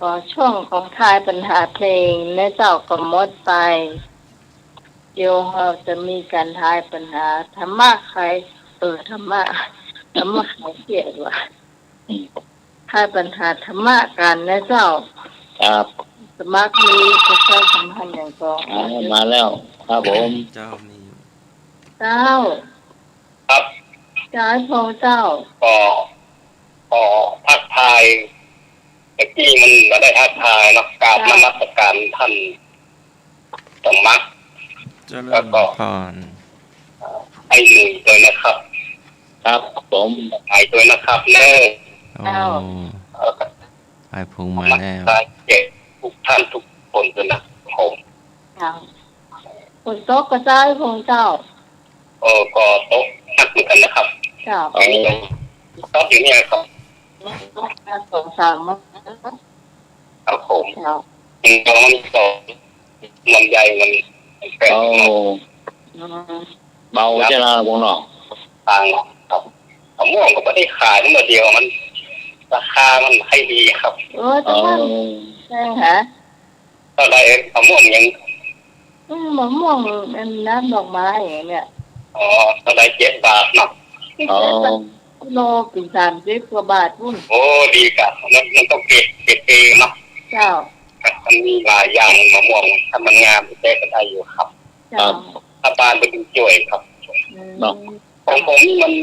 ก็ช่วงของทายปัญหาเพลงในเจ้าก็หมดไปเดี๋ยวเราจะมีการทายปัญหาธรรมะใครธรรมะใครเกียดว่ะทายปัญหาธรรมะกันนะเจ้าครับสมัครมีประชาสัมพันธ์อย่างกองมาแล้วครับผมเจ้ามีเจ้าครับเจ้าพงเจ้าก็ทักทายตะกี้มันก็ได้ทักทายนะกราบนมัสการท่านสมมัครแล้วก็ไอ้หนุ่ยด้วยนะครับครับผมไอ้ด้วยนะครับเน้อไอ้พงมาแล้วเจ็บทุกท่านทุกคนด้วยนะผมคนโต๊ะก็เจ้าพงเจ้าก็โต๊ะนักเหมือนกันนะครับเจ้าโต๊ะอยู่นี่ครับสองสามมั้งครับผมมันสองมันใหญ่มันเบาจะละวงหนอต่างครับมะม่วงก็ไม่ได้ขายทั้งหมดเดียวมันราคามันให้ดีครับใช่ฮะตอนแรกมะม่วงยังมะม่วงเป็นน้ำดอกไม้อย่างเนี้ยตอนแรก7 บาทเนาะโลเป็น30 กว่าบาทพุ่นดีกะมันต้องเก็บเองเนาะเจ้ามันมีหลายอย่างมะม่วงถ้ามันงามแก้ก็ได้อยู่ครับถ้าบานเป็นจ่วยครับเนาะของผมมัน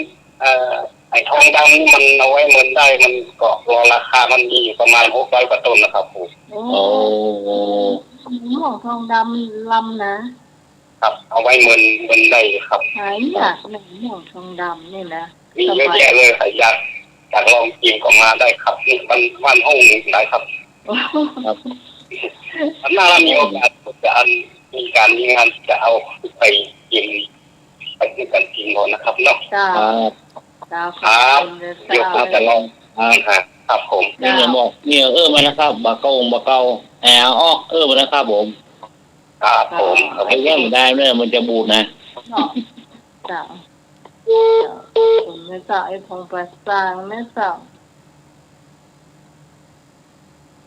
ไอ้ทองดำมันเอาไว้เงินได้มันก็ราคามันมีอยู่ประมาณ600 กว่าต้นนะครับผมหม้อทองดำลำนะครับเอาไว้เงินได้ครับหายยากหม้อทองดำนี่นะมีเยอะแยะเลยอยากลองกินก็มาได้ครับนี่วันห้องนึงได้ครับน่าจะมีโอกาสจะมีงานจะเอาไปกินไปกินกันกินก่อนนะครับเนาะครับเดี๋ยวผมจะลองครับผมนี่บอกนี่มานะครับบะเก้ามานะครับผมครับผมไอ้เรื่องได้เนี่ยมันจะบูดนะจ้าผมไม่จ้าไอ้พงประสางไม่จ้า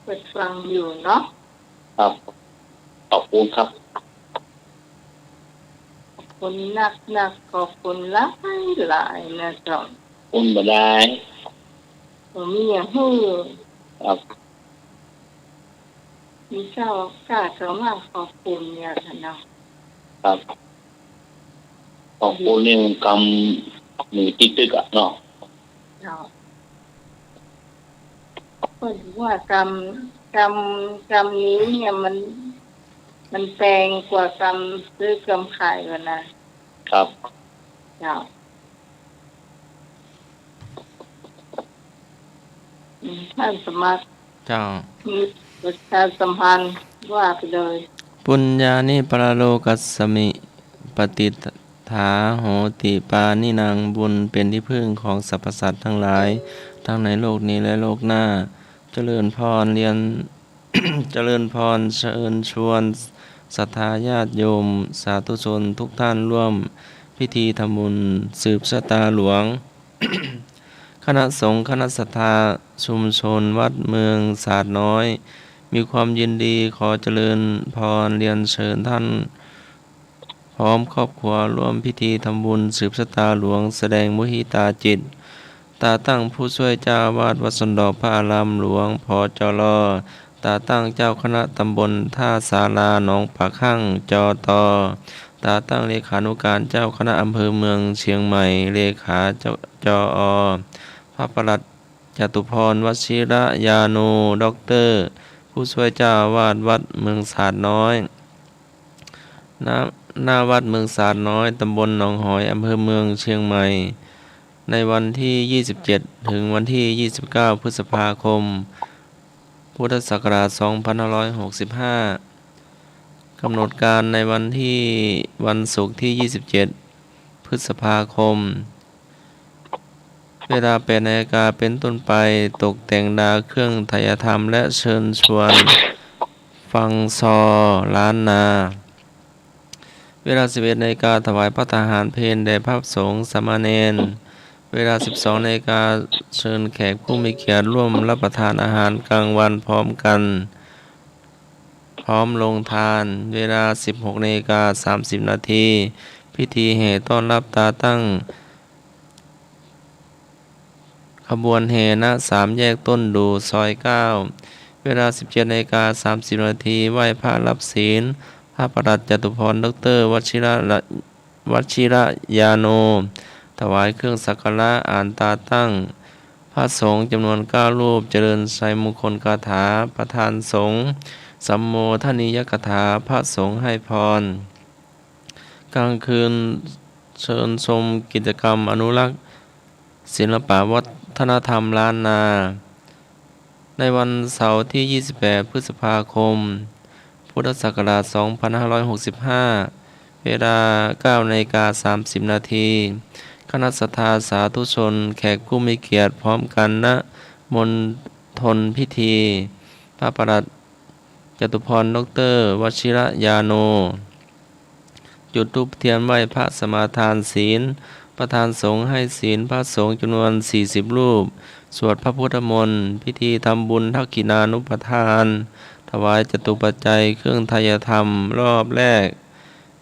เปิดฟังอยู่เนาะครับขอบคุณครับขอบคุณนักขอบคุณหลายนะจ๊ะคุณบ่ได้ผมมีอย่างฮู้ครับมีเจ้ากล้าเข้ามาขอบคุณเนี่ยนะครับขอบคุณนี่มันกำมือติ๊กๆเนาะก็ถือว่ากรรมนี้เนี่ยมันแพงกว่ากรรมซื้อกรรมขายกันนะครับท่านสมัครเจ้ามีประชาสัมพันธ์ว่าไปเลยปุญญานิปรโลกัสสมิปฏิถาโหติปานินางบุญเป็นที่พึ่งของสรรพสัตว์ทั้งหลายทั้งในโลกนี้และโลกหน้าเจริญพรเจริญพรเชิญชวนศรัทธาญาติโยมสาธุชนทุกท่านร่วมพิธีทำบุญสืบชะตาหลวง คณะสงฆ์คณะศรัทธาชุมชนวัดเมืองศาสตร์น้อยมีความยินดีขอเจริญพรเรียนเชิญท่านพร้อมครอบครัวร่วมพิธีทำบุญสืบชะตาหลวงแสดงมุหิตาจิตตาตั้งผู้ช่วยเจ้าวาดวัดสันดอกพระอารามหลวงพจร.ตาตั้งเจ้าคณะตำบลท่าศาลาหนองปากคั่งจต.ตาตั้งเลขานุการเจ้าคณะอำเภอเมืองเชียงใหม่เลขาจอ.พระประหลัดจตุพรวชิรยาโนด็อกเตอร์ผู้ช่วยเจ้าวาดวัดเมืองศาสตร์น้อยหน้าวัดเมืองศาสตร์น้อยตำบลหนองหอยอำเภอเมืองเชียงใหม่ในวันที่27ถึงวันที่29พฤษภาคมพุทธศักราช2565กำหนดการในวันศุกร์ที่27พฤษภาคมเวลา8 นาฬิกาเป็นต้นไปตกแต่งดาวเครื่องไทยธรรมและเชิญชวนฟังซอล้านนาเวลา11 นาฬิกาถวายพระทหารเพลแด่พระสงฆ์สามเณร เวลา 12 นาฬิกาเชิญแขกผู้มีเกียรติร่วมรับประทานอาหารกลางวันพร้อมกัน พร้อมลงทาน เวลา 16 นาฬิกา 30 นาที พิธีแห่ต้อนรับตาตั้ง ขบวนแห่ณ 3 แยกต้นดูซอย 9 เวลา 17 นาฬิกา 30 นาที ไหว้พระรับศีล พระประหลัดจตุพร ดร.วชิระยาโน ถวายเครื่องสักการะอ่านตาตั้ง พระสงฆ์จำนวน 9 รูป เจริญไตรมงคลคาถา ประธานสงฆ์สัมโมทนียกถา พระสงฆ์ให้พร กลางคืนเชิญชมกิจกรรมอนุรักษ์ศิลปวัฒนธรรมล้านนา ในวันเสาร์ที่ 28 พฤษภาคม พุทธศักราช 2565 เวลา 9 นาฬิกา 30 นาที คณะศรัทธาสาธุชน แขกผู้มีเกียรติพร้อมกันณมณฑลพิธี พระประหลัดจตุพร ดร.วชิระยาโน จุดธูปเทียนไหว้พระสมาทานศีล ประธานสงฆ์ให้ศีลพระสงฆ์จำนวน 40 รูป สวดพระพุทธมนต์ พิธีทำบุญทักขินานุปทาน ถวายจตุปัจจัยเครื่องไทยธรรมรอบแรก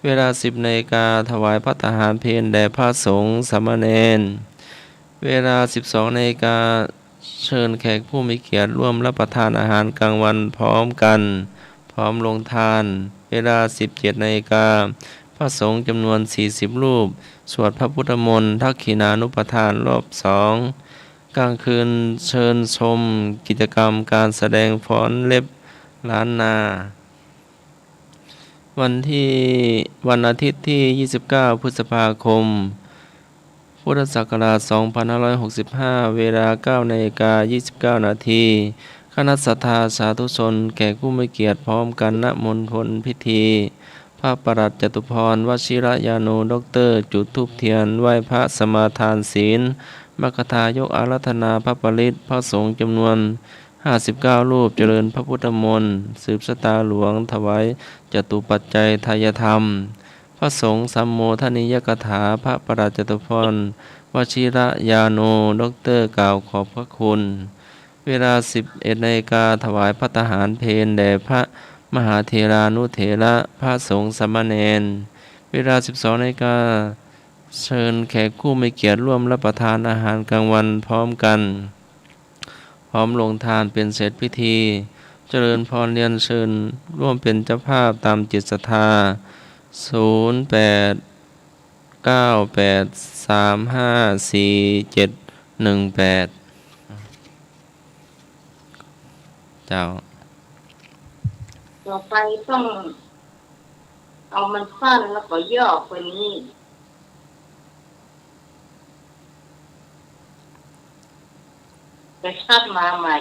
เวลา 10 นาฬิกา ถวายภัตตาหารเพลแด่พระสงฆ์สามเณร เวลา 12 นาฬิกา เชิญแขกผู้มีเกียรติร่วมรับประทานอาหารกลางวันพร้อมกัน พร้อมลงทาน เวลา 17 นาฬิกา พระสงฆ์จำนวน 40 รูป สวดพระพุทธมนต์ทักขินานุปทานรอบ 2 กลางคืนเชิญชมกิจกรรมการแสดงฟ้อนเล็บล้านนา วันอาทิตย์ที่ 29 พฤษภาคม พุทธศักราช 2565 เวลา 9 นาฬิกา 29 นาที คณะศรัทธาสาธุชน แขกผู้มีเกียรติพร้อมกันณมณฑลพิธี พระประหลัดจตุพร วชิระยาโน ดร.จุดธูปเทียน ไหว้พระสมาทานศีล มกทายกอาราธนาพระปริตร พระสงฆ์จำนวน 59 รูป เจริญพระพุทธมนต์ สืบชะตาหลวง ถวายจตุปัจจัยไทยธรรม พระสงฆ์สัมโมทนียกถา พระประหลัดจตุพร วชิระยาโน ดร.กล่าวขอบพระคุณ เวลา 11 นาฬิกา ถวายภัตตาหารเพลแด่พระมหาเถรานุเถระ พระสงฆ์สามเณร เวลา 12 นาฬิกา เชิญแขกผู้มีเกียรติร่วมรับประทานอาหารกลางวันพร้อมกัน พร้อมลงทานเป็นเสร็จพิธี เจริญพรเรียนเชิญร่วมเป็นเจ้าภาพตามจิตศรัทธา 0898354718 เจ้า ต่อไปต้องเอามันสั้นแล้วก็ย่อกว่านี้ไปคัดมาใหม่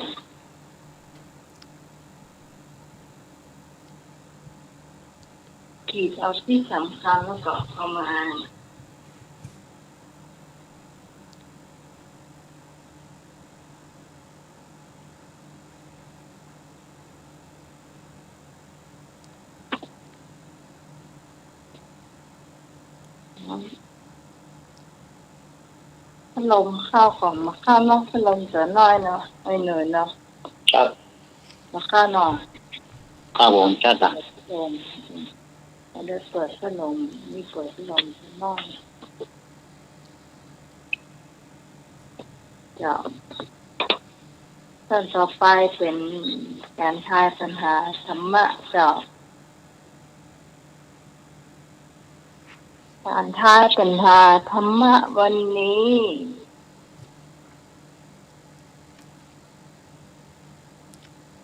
ขีดเอาที่สำคัญแล้วก็เอามาอ่านพัดลมข้าวของมาข้าวนอกพัดลมเสือน้อยเนาะไอ้เหนื่อยเนาะ ครับ มาข้าวนอก ครับผมจ้าจ้ะ พัดลมเดี๋ยวเปิดพัดลมมีเปิดพัดลมเสือน้อยเจ้าท่านต่อไปเป็นการทายปัญหาธรรมะเจ้าการทายปัญหาธรรมะวันนี้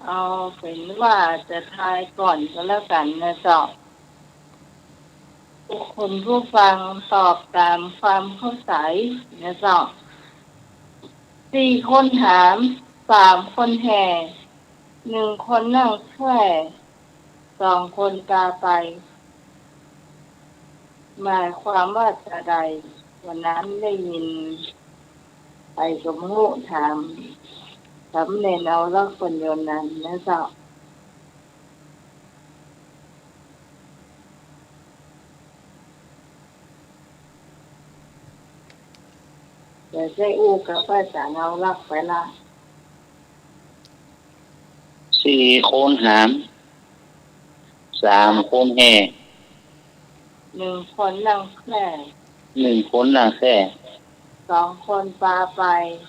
เอาเป็นว่าจะทายก่อนก็แล้วกันนะเจ้าทุกคนผู้ฟังตอบตามความเข้าใจนะเจ้า4 คนถาม 3 คนแห่1 คนนั่งแค่ 2 คนกาไปหมายความว่าจะใดวันนั้นได้ยินไปกับมูถามสำเร็จเอาแล้วคนโยนนั้นนะเจ้า จะได้อู้กับพระอาจารย์เอาลักไปละ 4 โคนหาม 3 โคนแห่ 1 คนนั่งแคร่ 1 โคนหน้าแค่ 2 คนปลาไป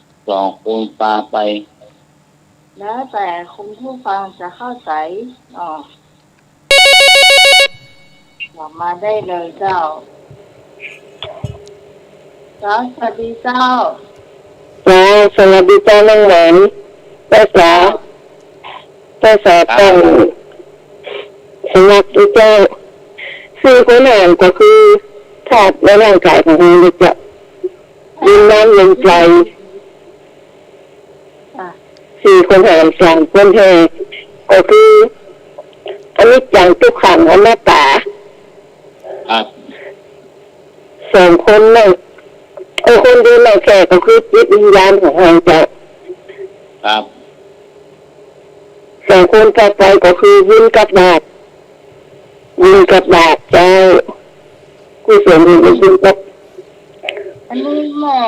2 โคนปลาไป แล้วแต่คุณผู้ฟังจะเข้าใจบอกมาได้เลยเจ้าสวัสดีเจ้า จ้าสวัสดีเจ้าน้องหวานภาษาต้องสมัครเจ้าคือคนอ่านก็คือธาตุในร่างกายของเราจะดินน้ำลมไฟ4 คนอ่าน3 คนแห่ก็คืออนิจจังทุกขังอนัตตา ครับ 2 คนนั่งคนเดียวเราแค่ก็คือจิตวิญญาณของเราเจ้า ครับ 2 คนต่อไปก็คือวินกับบาปเจ้ากุศลวินกับ อันนี้แม่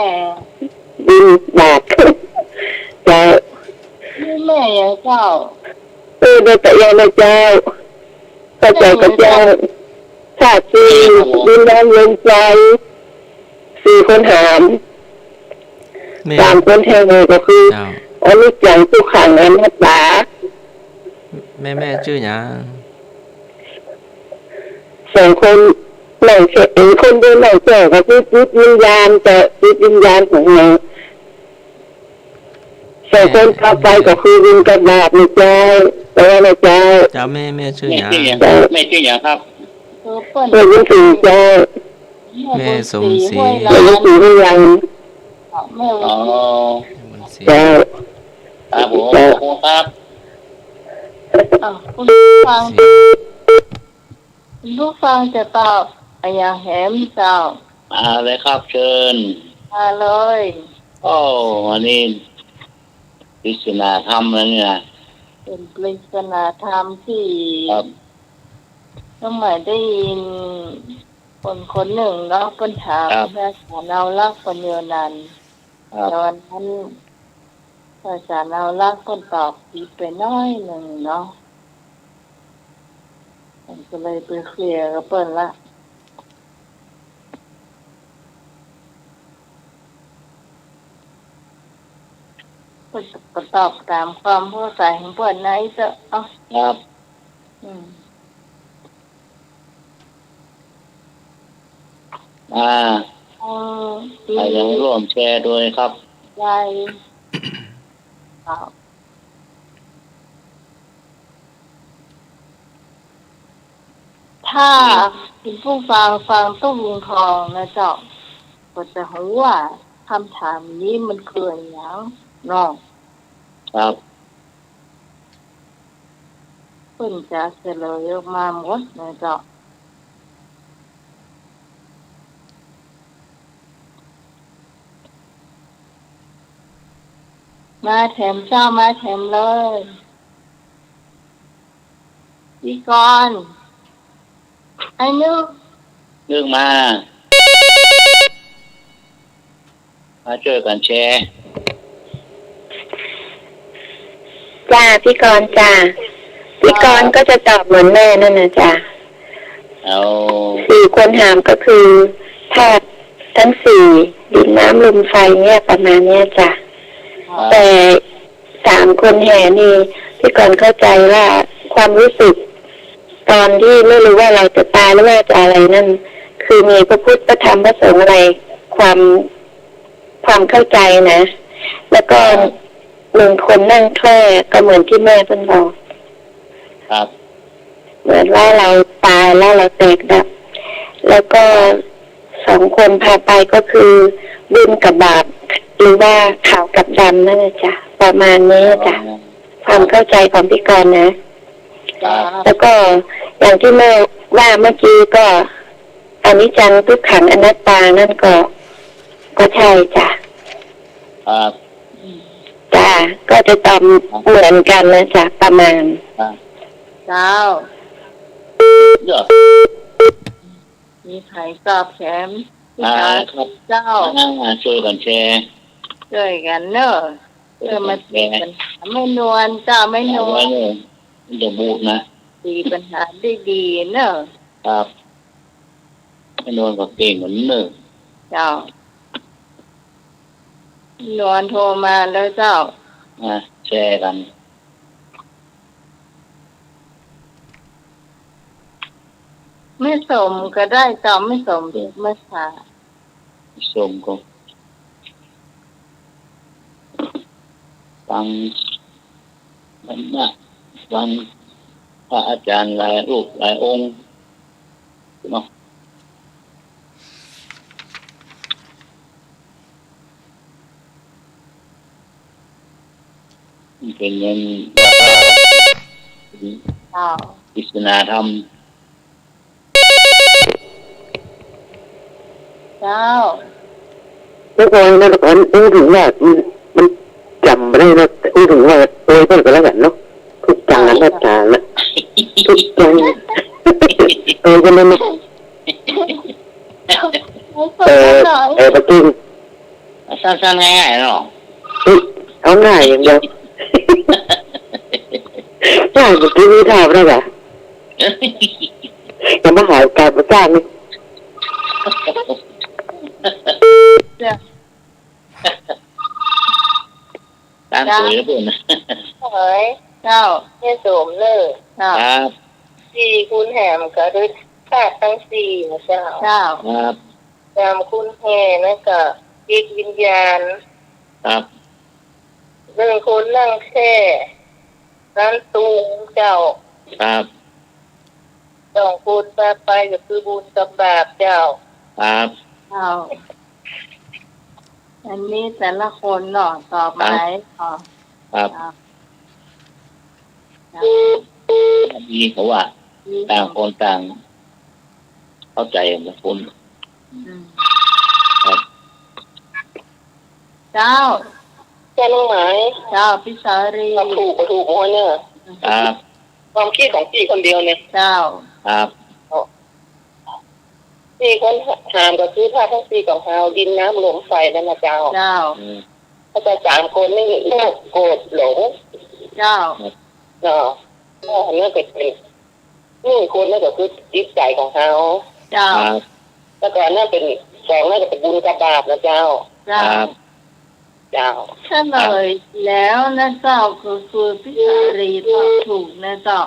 วินบาปเจ้า นี่แม่ยังเจ้า โดยแต่ยังเจ้าพระเจ้ากับเจ้าธาตุสี่ดินน้ำลมไฟ4 คนหาม แม่ 3 คนแทงเลยก็คือ เจ้า อนิจจังทุกขังอนัตตา แม่ชื่อหยัง 2 คนหนังเสร็จคนเดียวหนังเจ้าก็คือจิตวิญญาณแต่จิตวิญญาณของเรา2 คนต่อไปก็คือวินกับบาปนะเจ้าแต่ว่านะเจ้า เจ้าแม่ชื่อ แม่ หยัง ชื่อหยังแม่ชื่อหยังครับ คือเปิ้น เพื่อวินถือเจ้า แม่สมศรี ห้วย เพื่อ ลา วินถือไม่ยัง แม่ อ๋อ บุญศรี เจ้า ครับผมขอบคุณครับ คุณฟังคุณผู้ฟังจะตอบอย่างแหมเจ้า มาเลยครับเชิญ มาเลย โอ้วันนี้ปริศนาธรรมแล้วเนี่ย เป็นปริศนาธรรมที่ ครับ สมัยได้ยินคนหนึ่งเนาะปัญหามพระอาจารย์เอาลักคนเดียวนั้น ครับ ตอนนั้นพระอาจารย์เอาลักคนตอบผิดไปน้อยหนึ่งเนาะผมก็เลยไปเคลียร์กับเปิ้ลละเปิ้ลก็ตอบตามความเข้าใจของเปิ้ลนะไอ้เจ้าเอ้า ครับ อืม ใครยังร่วมแชร์ด้วยครับ ยายถ้าคุณผู้ฟังต้องลุงทองนะเจ้าก็จะรู้ว่าคำถามนี้มันคืออย่างเนาะ ครับ เพิ่นจะเฉลยออกมาหมดนะเจ้ามาแถมเจ้ามาแถมเลยพี่กรณ์ไอ้นึก เรื่องมาช่วยกันแชร์ จ้าพี่กรณ์จ้าพี่กรณ์ก็จะตอบเหมือนแม่นั่นนะจ้า เอา 4 คนหามก็คือธาตุทั้ง4ดินน้ำลมไฟเนี่ยประมาณเนี้ยจ้ะแต่3 คนแห่นี่พี่กรณ์เข้าใจว่าความรู้สึกตอนที่ไม่รู้ว่าเราจะตายหรือว่าจะอะไรนั่นคือมีพระพุทธพระธรรมพระสงฆ์อะไรความเข้าใจนะ แล้วก็1 คนนั่งแคร่ก็เหมือนที่แม่เพิ่นบอก ครับ เหมือนว่าเราตายแล้วเราแตกดับ แล้วก็2 คนพาไปก็คือบุญกับบาปหรือว่าขาวกับดำนั่นแหละจ้ะประมาณนี้จ้ะความเข้าใจของพี่กรณ์นะ จ้า แล้วก็อย่างที่แม่ว่าเมื่อกี้ก็อนิจจังทุกขังอนัตตานั่นก็ใช่จ้ะ ครับ จ้ะก็จะตอบเหมือนกันนะจ้ะประมาณ ครับ เจ้า เยอะ มีไข่กรอบแถม พี่ชาย ครับ เจ้า ช่วยกันแชร์ ช่วยกันเนอะเพื่อมาตีปัญหาไม่นวลเจ้าไม่น เอา ว ไว้ ล เลยอย่าบูดนะ ตีปัญหาได้ดีเนอะ ครับไม่นอนก็เก่งเหมือนเนิ่ เจ้า นวลโทรมาแล้วเจ้า แชร์กัน ไม่สมก็ได้เจ้าไม่สมไม่สา ส่งก็ฟังมันนะฟังพระอาจารย์หลายรูปหลายองค์เนาะมันเป็นเงิน เจ้า ปริศนาธรรม เจ้า แล้วพอแล้วก่อนถึงว่ามันจำไม่ได้นะถึงว่าเพิ่นก็แล้วกันเนาะทุกจานนะจานนะทุกจานก็ไม่ปะกิ้ง สั้นๆง่ายๆเนาะ เอาง่ายอย่างเดียวง่ายปะกิ้งนี่ทำได้ป่ะจะมาหาการประจ้างนี่ ตามสวยแล้วเพื่อนนะ เฮ้ยเจ้าเนี่ยสมเลยเจ้า ครับ สี่คุณแหมก็ด้วยธาตุทั้งสี่นะเจ้า เจ้า ครับ จำคุณแห่นะก็จิตวิญญาณ ครับ หนึ่งคนนั่งแค่นั้นตูงเจ้า ครับ สองคนไปก็คือบุญกับบาปเจ้า ครับ เจ้า อันนี้แต่ละคนเนาะตอบไหมอ๋อ ครับ ดีเขาว่าต่างคนต่าง เข้าใจกันคน ครับ เจ้า แค่น้องหมาย เจ้าพิสารี ถูกหัวเนี่ย ครับ ความคิดของพี่คนเดียวเนี่ย เจ้า ครับ พี่คนหามก็คือท่าทั้งสี่ของเฮาดินน้ำลมไฟนั่นนะเจ้า เจ้า ถ้าจะสามคนนี่โลภโกรธหลง เจ้า เนาะอันนี้ก็เป็นนี่คนนั่นก็คือจิตใจของเฮา เจ้า ครับ แล้วก็นั่นเป็นสองนั่นก็เป็นบุญกับบาปนะเจ้า เจ้า ครับ เจ้า เฉลยแล้วนะเจ้าคือพิสารีตอบถูกนะเจ้า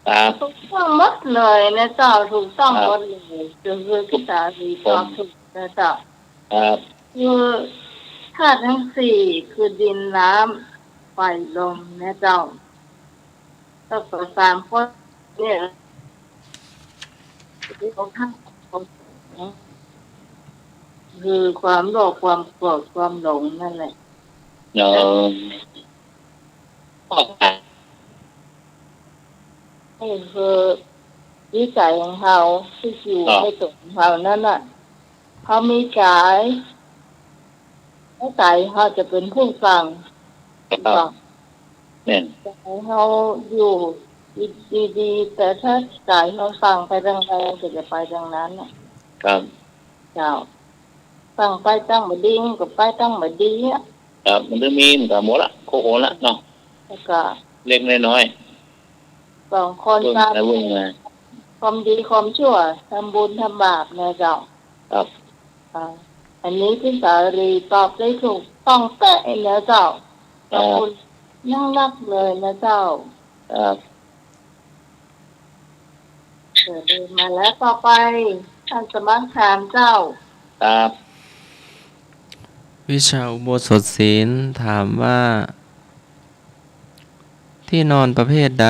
ครับ ถูกต้องหมดเลยนะเจ้าถูกต้องหมดเลยคือพิสารีตอบถูกนะเจ้า ครับ คือธาตุทั้งสี่คือดินน้ำไฟลมนะเจ้าก็สามคนเนี่ยที่เขาทั้งคือความโลภความโกรธความหลงนั่นแหละ เนาะ นี่คือวิสัยของเขาที่อยู่ในตัวของเขานั่นน่ะเขามีกายถ้าใจเขาจะเป็นผู้ฟัง ครับเนี่ย ใจเขาอยู่ดีๆแต่ถ้าใจเขาฟังไปทางใดก็จะไปทางนั้นน่ะ ครับ เจ้าฟังไปตั้งมาดีก็ไปตั้งมาดีอ่ะ ครับมันจะมีมันก็หมดละโคโหละเนาะ แล้วก็ เล็กน้อย สองคน ๆเบิ่ง ท นะเบิ่งนะ ำความดีความชั่วทำบุญทำบาปนะเจ้า ครับ อันนี้พี่สารีตอบได้ถูกต้องแต่นะเจ้าขอบคุณนั่งรักเลยนะเจ้า ครับ เกิดเดินมาแล้วต่อไปท่านสมัครถามเจ้า ครับ วิชาอุโบสถศีลถามว่า ที่นอนประเภทใด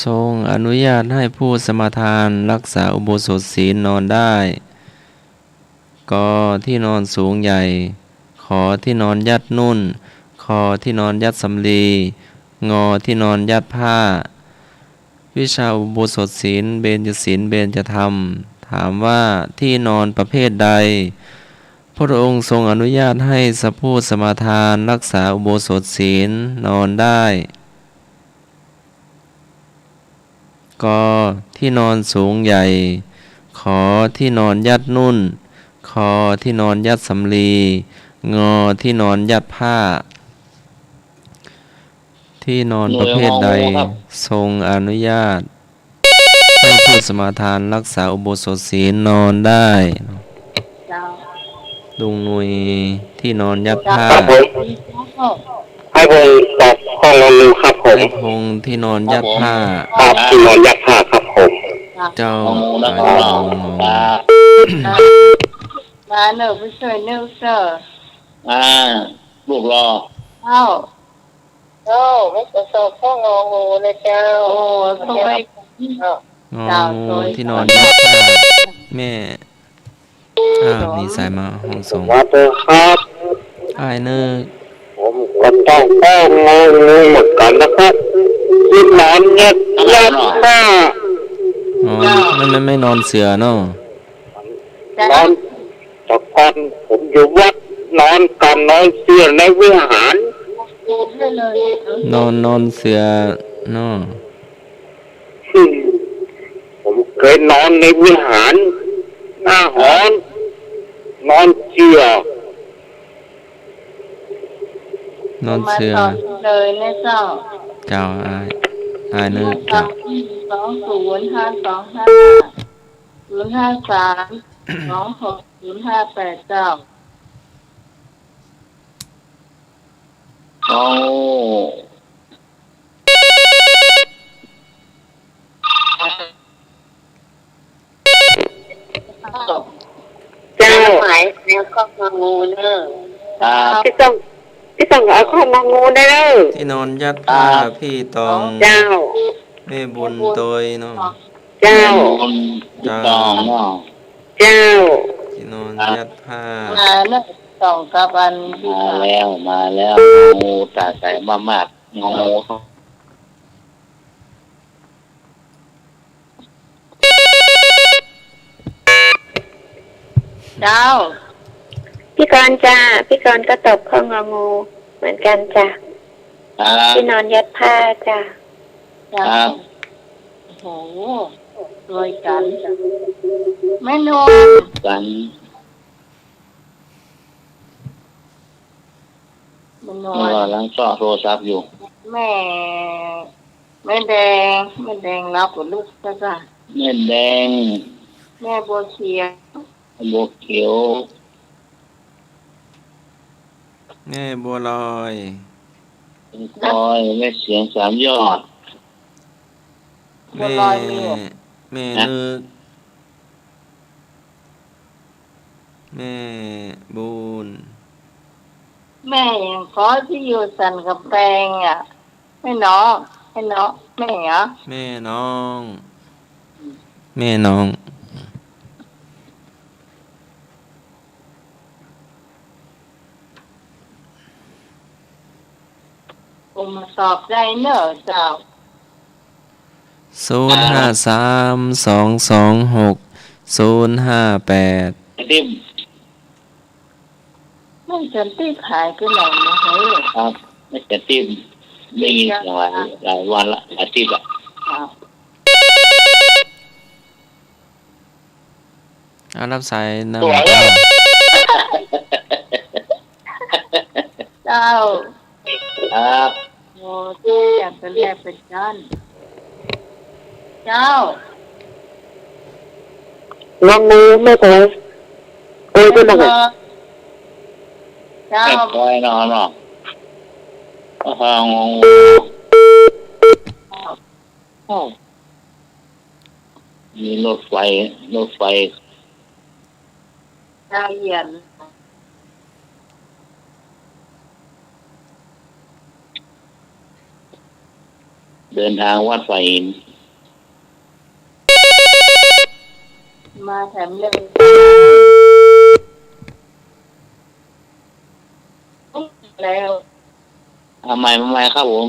ทรงอนุญาตให้ผู้สมาทานรักษาอุโบสถศีลนอนได้ กที่นอนสูงใหญ่ ขอที่นอนยัดนุ่น คอที่นอนยัดสำลี งอที่นอนยัดผ้า วิชาอุโบสถศีลเบญจศีลเบญจธรรม ถามว่าที่นอนประเภทใด พระองค์ทรงอนุญาตให้สัพผู้สมาทานรักษาอุโบสถศีลนอนได้ กที่นอนสูงใหญ่ ข ขอที่นอนยัดนุ่นคอที่นอนยัดสำลีงอที่นอนยัดผ้าที่นอนประเภทใดทรงอนุญาตให้ผู้สมาทานรักษาอุโบสถศีลนอนได้ เจ้า ลุงนุยที่นอนยัดผ้า ครับผมให้ผมตอบข้อมูลครับผม ให้พงที่นอนยัดผ้า ครับที่นอนยัดผ้าครับผม เจ้า งองูนะค อา รับ ยุง ตา มาเนอะผู้ช่วยเนอะเซอร์ ลูกรอ เอ้าโอ้ไม่ประสบข้ององูเลยเจ้าโอ้สวย งองูที่นอนยัดผ้าแม่มีสายมาห้องส่ง วัดเลยครับ อ้ายเนึก ผมก็ต้องแป้งงองูเหมือนกันนะครับที่นอนยัดผ้า อ๋อไม่นอนเสือเนาะ นอนตะกอนผมอยู่วัดนอนกันนอนเสื่อในวิหาร ได้เลย นอนเสือเนาะ ผมเคยนอนในวิหารหน้าหอนนอนเชื่อน อน มา เสือ ต่อเลยนะเจ้า เจ้าอ้ายเนึก สา เจ้าม 205253 053 268เจ้า โอ้ เจ้า หมายแล้วก็มางูเนอะ ครับ พี่ต้องเอาข้ององูได้เลย ที่นอนยัดผ้าพี่ตอง เจ้า แม่บุญโตยเนาะ เจ้า คนตองเนาะ เจ้า ที่นอนยัดผ้า มาเนอะส่องกับอันที่ มาแล้วงูตาใสมากๆงูเขา เจ้า พี่กรณ์จ้าพี่กรณ์ก็ตอบข้ององูเหมือนกันจ้ะ ครับ ที่นอนยัดผ้าจ้ะ ครับ โอ้โหรวยกันแม่นวล กัน แม่น ก็ วล ลังจ่อโทรศัพท์อยู่ แม่แดงรับกับลูกจ้ะจ้ะ เม่นแดง แม่บัวเขียว บวกเขียว แม่บัวลอย เป็นคอยแม่เสียงสามยอด บัว แม่ ลอยมีอยู่ แม่นึกแม่บุญ แม่ยังขอที่อยู่สันกับแปลงอ่ะไม่เนาะแม่เหรอ แม่น้อง แม่น้อง ผมมาสอบได้เนอะเจ้า 0532260588ติ้ม ไม่จนที่ขายก็ไหนนะเฮ้ย ครับไม่จะติ้มได้ยินเสียงหลายวันละอาทิตย์ละ ครับ เอารับสายนะ เจ้า ครับ โอ้ที่อยากจะแลกเป็นจันเจ้าง องูไม่พอเอ้ยไม่บอก เจ้า แค่คอยนอนเนาะก็ฟังงูมีรถไฟ เจ้าเหยียน เดินทางวัดไฟหิน มาแถมเลยแล้ว ทำไมครับผม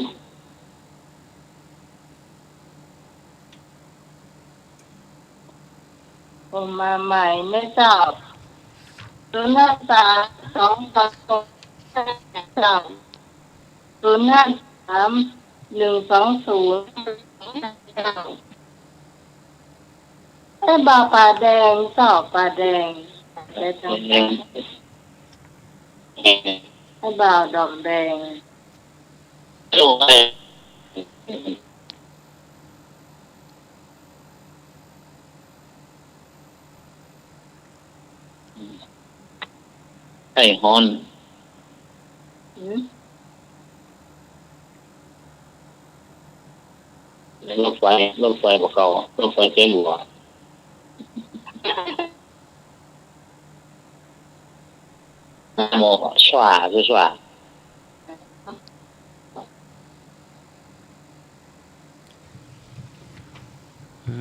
ผมมาใหม่ไม่ทราบ053 223 120 ไอ้บ่าวป่าแดงเจ้าป่าแดงได้ทั้งไอ้บ่าวดอกแดงไอ้ฮอน หืม รถไฟบ่เก่ารถไฟเจ๊บัวโมชวาคือชวา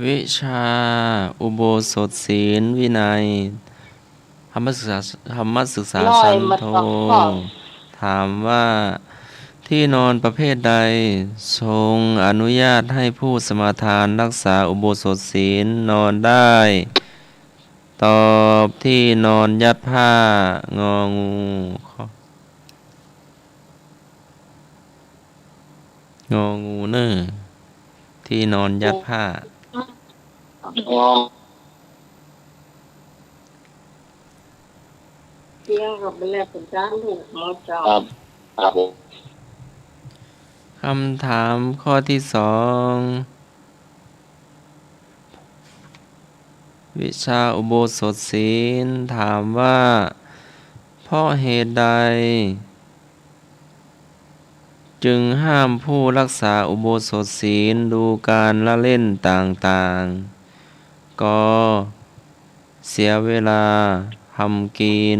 วิชาอุโบสถศีลวินัยธรรมศึกษาสันโธถามว่าที่นอนประเภทใดทรงอนุญาตให้ผู้สมาทานรักษาอุโบสถศีลนอนได้ ตอบที่นอนยัดผ้างองูงองูเนอที่นอนยัดผ้า อ๋อ เที่ยงกับไปแล้วเป็นจ้าลูกหมดเจ้า ครับครับผม คำถามข้อที่สองวิชาอุโบสถศีลถามว่าเพราะเหตุใด จึงห้ามผู้รักษาอุโบสถศีลดูการละเล่นต่างๆ ก็เสียเวลาทำกิน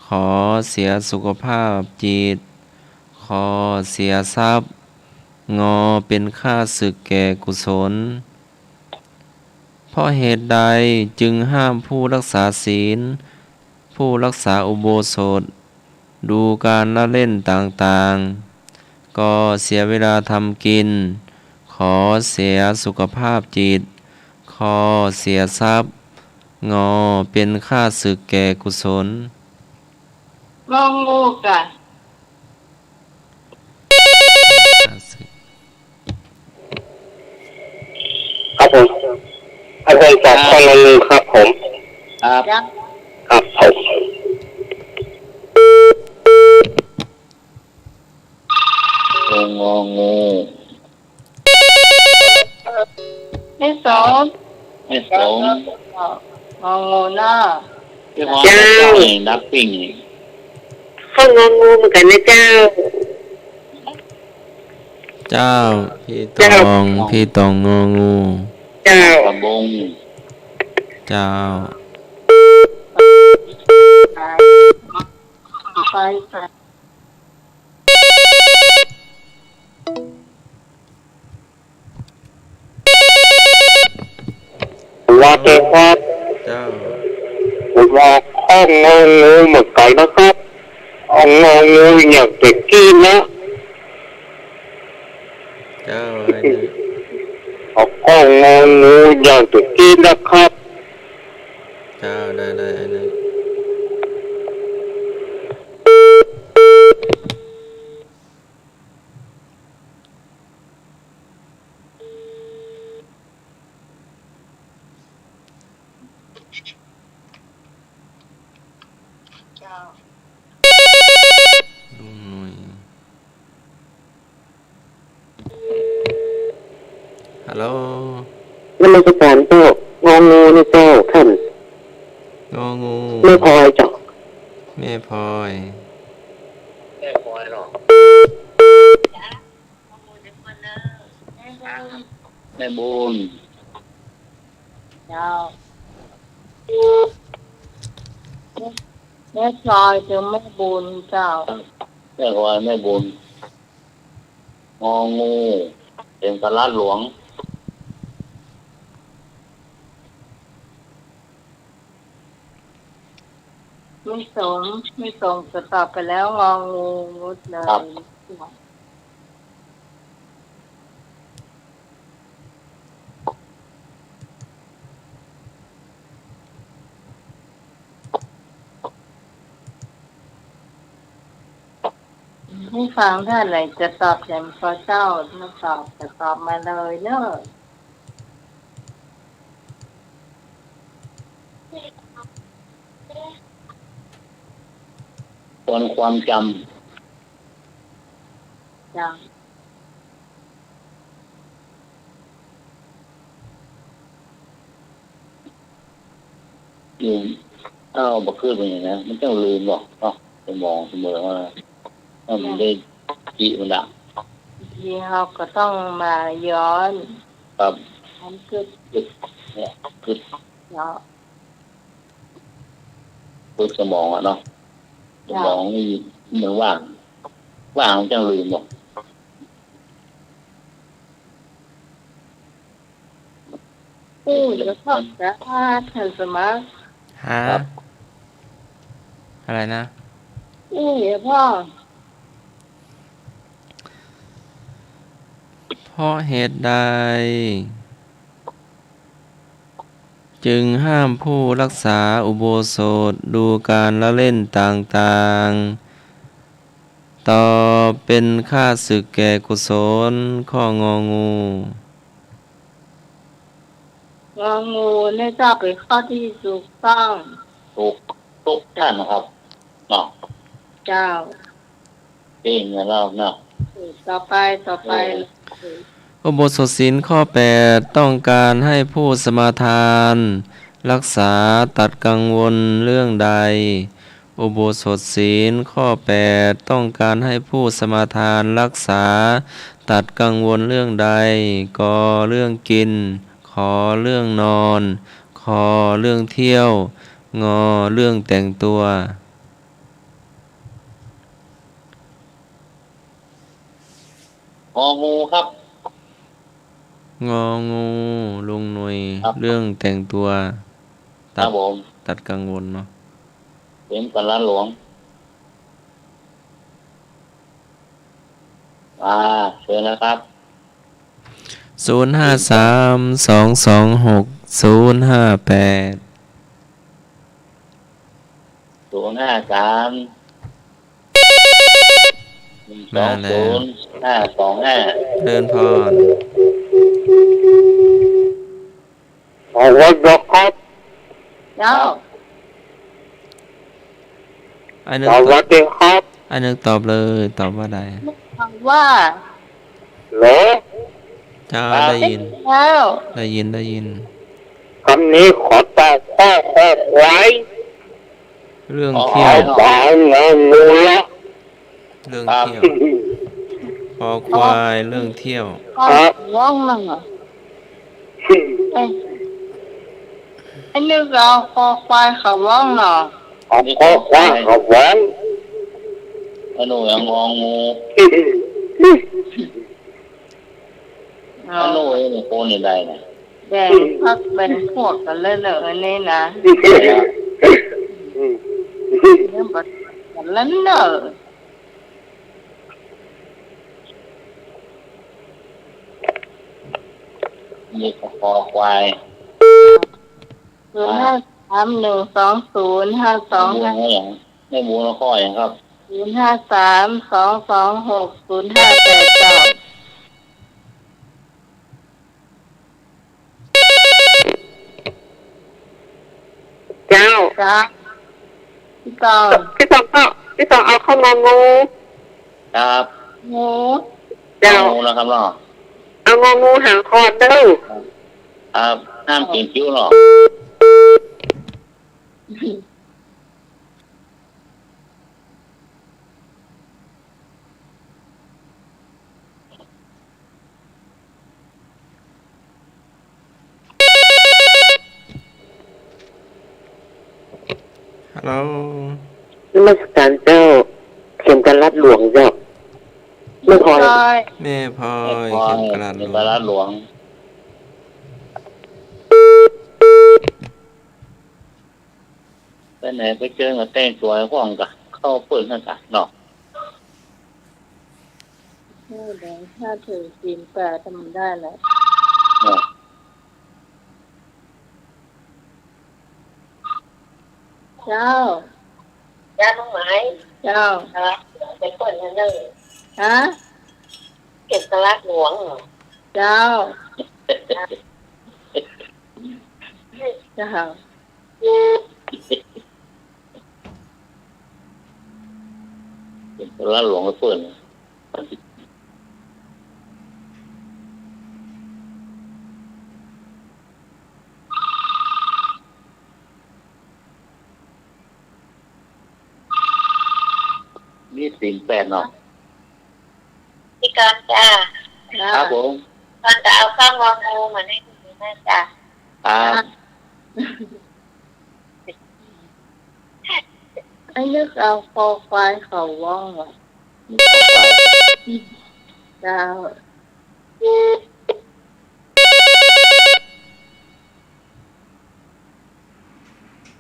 ขอเสียสุขภาพจิต ขอเสียทรัพย์ งอเป็นค่าศึกแก่กุศล เพราะเหตุใดจึงห้ามผู้รักษาศีล ผู้รักษาอุโบสถ ดูการละเล่นต่างๆ ก็เสียเวลาทำกิน ขอเสียสุขภาพจิต ขอเสียทรัพย์ งอเป็นค่าศึกแก่กุศล งองูกะ ค่าศึก ครับผมอาจารย์ตอบข้อหนึ่งครับผม ครับ ยักษ์ ครับผม งองู ไม่สอง ไม่สม งองูหน้า ที่ฮอนนี่นักปิ้งนี่ เข้างองูเหมือนกันนะเจ้า เจ้าพี่ตองงองู เจ้าก ระบง เจ้า ไปไป ว่าเจ้าครับ เจ้า ผมว่าข้องงองูเหมือนกันนะครับเอางองูอยากจะกินนะ เจ้าไอ้นี่ เอาข้องงองูอยากจะกินนะครับ เจ้าได้ไอ้นี่ลุงหน่อยฮัลโหล นมัสการเจ้างองูนี่เจ้าท่าน งองู ไม่พอเจ้า แม่พลอย แม่พลอยหรอแม่บุญ เจ้าแม่ซอยถึงแม่บุญเจ้า แม่พลอยแม่บุญงองูเป็นตลาดหลวง ไม่ส่งจะตอบไปแล้วงองูงดเลย ให้ฟังท่านไหนจะตอบแทนพระเจ้าถ้าตอบจะตอบมาเลยเนอะ คนความจำ จ้า อยู่ถ้าเอาบักขึ้นไปอย่างนี้มันต้องลืมบอกเนาะจะมองเสมอว่าถ้ามันได้จีมันดัง ทีเราก็ต้องมาย้อน ครับ มันคือ เนี่ยคือ เนาะ คือสมองอะเนาะสมองนี่มันว่างมันจะลืมบอก ผู้จะต้องจะพาเธอสมัคร หาอะไรนะ ผู้อย่าพ่อ เพราะเหตุใด จึงห้ามผู้รักษาอุโบสถดูการละเล่นต่างๆ ต่อเป็นค่าศึกแก่กุศลข้ององู งองูเนี่ยจะเป็นข้อที่ถูกต้อง ทุกท่านนะครับเนาะ เจ้า เก่งนะเราเนาะ ต่อไป อุโบสถศีลข้อ 8 ต้องการให้ผู้สมาทาน รักษาตัดกังวลเรื่องใด อุโบสถศีลข้อ 8 ต้องการให้ผู้สมาทานรักษาตัดกังวลเรื่องใดก็เรื่องกิน ขอเรื่องนอน ขอเรื่องเที่ยว งอเรื่องแต่งตัว งองูครับ งองูลุงหน่วย ครับ เรื่องแต่งตัว ครับผม ตัดกังวลเนาะ เป็นกันล้านหลวงเชิญนะครับ 053-226-058 053 มาแล้ว 120 525 เดินพร สวัสดีครับ เจ้า อันนึง สวัสดีครับ อันนึงตอบเลย ตอบว่าใด คำว่า เหรอ เจ้า ครับ ได้ยิน แล้ว ได้ยิน คำนี้ขอตอบข้อไว้ เรื่องเที่ยว บางงองูละ เรื่องเที่ยวคอควายเรื่องเที่ยว ก็ว่องนั่งอ่ะไอ้นี่เราคอควายเขาว่องเนาะ ข้อควายเขาหวานอนุยังงองูอนุนี่โคนนี่ได้นะ แบ่งพักเป็นพวกกันเลยเหรออันนี้นะเรื่องแบบกันแล้วเนอะ นี่ก็คอควาย 053-120-525อย่างไม่บูนข้ออย่างครับ 053-226-0589เจ้า จ้าพี่กอง พี่สองเอาเข้ามางองู ครับ หมู เจ้า งูนะครับเนาะ เอางองูหางคอดเด้อ ครับห้ามกินคิ้วหรอก ฮัลโหล นมัสการเจ้า เข็มกันรัดหลวงเจ้าไม่พอ ซอย แม่พลอย พอ เข็มกระดาษหล เป็น ว ปลาร้าง หลวงไปไหนไปเจอกับแต่งตัวห้องกะเข้าเปิดนั่นกะเนาะ แดงถ้าถือกินแปดทำได้แหละ เนาะ เจ้า จ้าน้องไม้ เจ้า ไปเปิดนั่นเลย ฮะ เก็บกระลัดหลวง เจ้า เจ้า เป็นพระหลวงเพื่อนมีสิ่งแปดเนาะ พี่กรณ์จ้า ครับผม ตอนจะเอาข้างวางงูเหมือนให้คุณแม่จ้า ครับ ไอ้นึกเอาคอควายเขาว่องว่ะเจ้า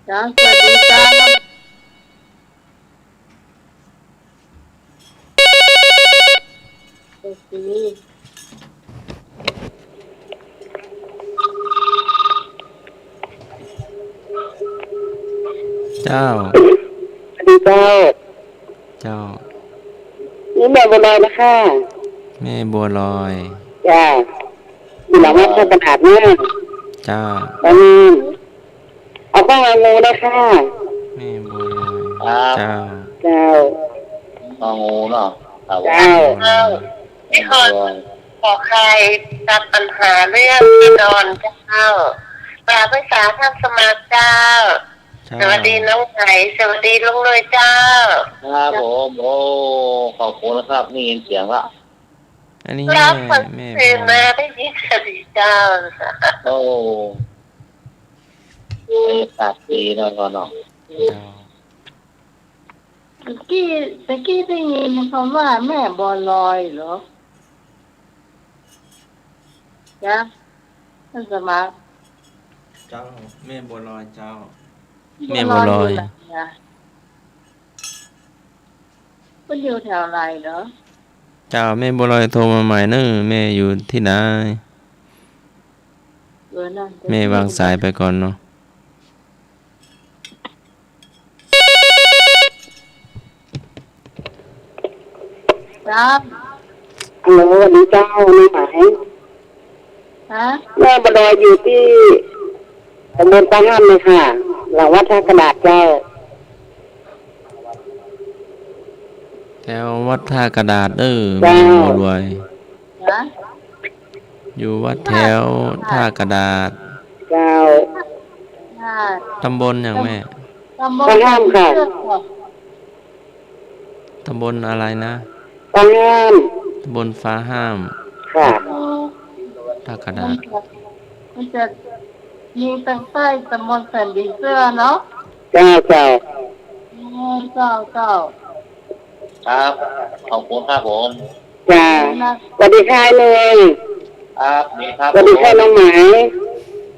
เจ้าสวัสดีเจ้าสวัสดี เจ้า สวัสดีเจ้า เจ้า นี่แม่บัวลอยนะคะ แม่บัวลอย จ้าอยู่หลังวัดพระกระดาษเนี่ย เจ้า ตอนนี้เอาข้างวางงูนะคะ แม่บัวลอย ครับ เจ้า เจ้า งองูเนาะครับ เจ้า บัวลอย นี่คนขอใครตัดปัญหาเรื่องที่นอนเจ้าปราภาษาท่านสมัครเจ้า เจ้า สวัสดีน้องไก่สวัสดีลุงเลยเจ้า ครับผมโอ้ขอบคุณนะครับนี่ยินเสียงละ อันนี้ รับฝัน แม่ ตื่น บัวล มา อย ได้ยินสวัสดีเจ้า โอ้บรรยากาศดีเนาะเนาะ เจ้า ตะกี้ได้ยินคำว่าแม่บัวลอยเหรอจ๊ะท่านสมัคร เจ้าแม่บัวลอยเจ้า แม่บัวลอย ไหนนะมันอยู่แถวไหนเหรอ เจ้าแม่บัวลอยโทรมาใหม่เนอะแม่อยู่ที่ไหน นั่น แม่วางสายไปก่อนเนาะ จ้า ฮัลโหลสวัสดีเจ้าน้องหมาย ฮะ แม่บัวลอยอยู่ที่ตำบลปางห้ามเลยค่ะหลังวัดท่ากระดาษเจ้า แถววัดท่ากระดาษเด้อ เจ้า แม่บัวลอย จ้า อยู่วัดแถวท่ากระดาษ เจ้า ตำบลอย่างแม่ ตำบล ปางห้ามค่ะ ตำบลอะไรนะ ปางห้าม ตำบลฟ้าห้าม ค่ะ ท่ากระ มั ดาน ษ จะยิงตั้งใต้ตำบลแผ่นดินเสื้อเนาะ เจ้าเจ้า เจ้า ครับขอบคุณครับผม จ้าสวัสดีค่ะเลย ครับนี่ครับ สวัสดีค่ะน้องหมาย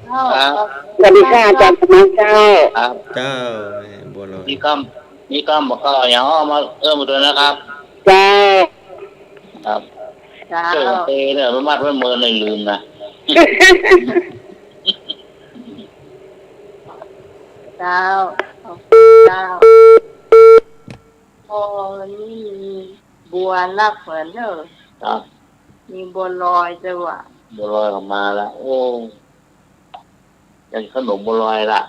เจ้า สวัสดีค่ะอาจารย์สมัครเจ้า ครับ เจ้าแม่บัวลอย นี่ก็บอกก็อย่างอ้อมามาด้วยนะครับ เจ้า ครับ เจ้า เจอเตเนี่ยไม่มัดไม่เมินเลยลืมนะ เจ้าโอ้นี่มีบัวนักเหมือนเนอะ ครับ มีบัวลอยจ้ะวะ บัวลอยออกมาแล้วโอ้ยังขนมบัวลอยละ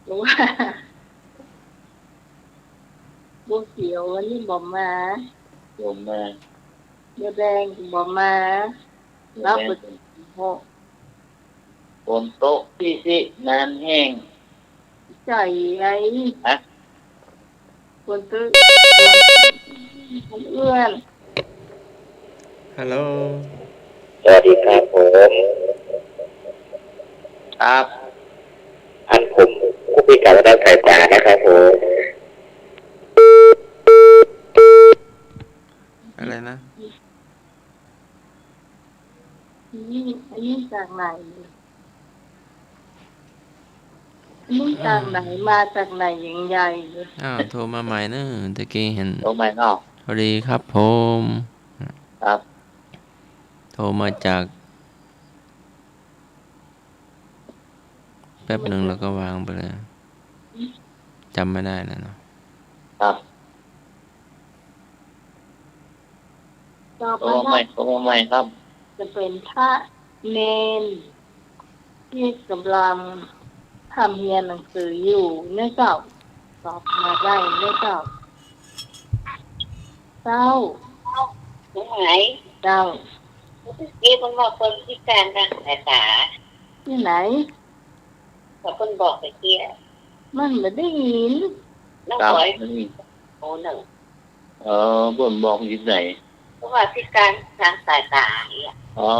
รู้ว่าบัวเขียววันนี้บอกมา โยมแม่ บัวแดงบอกมารับไปหก บนโต๊ะที่สินานแห้ง ใจไอ้ ฮะ คนตื้อคนเอื้อน ฮัลโหล สวัสดีครับผม ครับ อันผมผู้พิการด้านสายตานะครับผม อะไรนะ นี่จากไหนนี่จากไหนมาจากไหนอย่างใหญ่เลย อ้าวโทรมาใหม่เนอะตะกี้เห็น โต๊ะไม่นอก สวัสดีครับผม ครับ โทรมาจากแป๊บหนึ่งแล้วก็วางไปเลยจำไม่ได้แล้วเนาะ ครับ ต่อไป โต๊ะไม่ครับ จะเป็นพระเนนที่กำลังท ำเรียนหนังสืออยู่เนื้อเจ้าสอบมาได้เนื้อเจ้าเจ้า ไม่หาย เจ้า นี่มันบอกคนพิการทางสายตา ที่ไหน แต่คนบอกไปเกี้ย มันไม่ได้ยิน น้อง ครับ บอย นี่ โอ้หนึ่ง บ่นบอกอยู่ไหน เพราะว่าพิการทางสายตาเนี่ย อ๋อ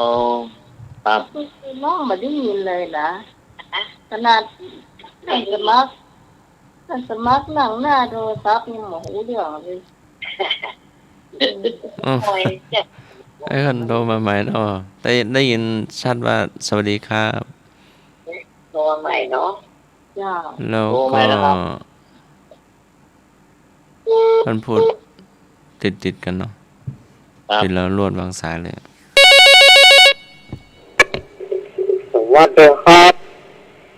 ครับ คือน้องไม่ได้ยินเลยนะขนาดท่านสมัครนั่งหน้าโทรศัพท์ยังหมูเรื่องเลย อ้าว คอยจะ ไอ้คนโทรมาใหม่เนาะได้ยินชัดว่าสวัสดีครับ ตัวใหม่เนาะ เจ้า แล้ว โทร ก็ มาแล้วครับ มันพูดติดกันเนาะ ครับ ติดแล้วรวดวางสายเลย สวัสดีครับ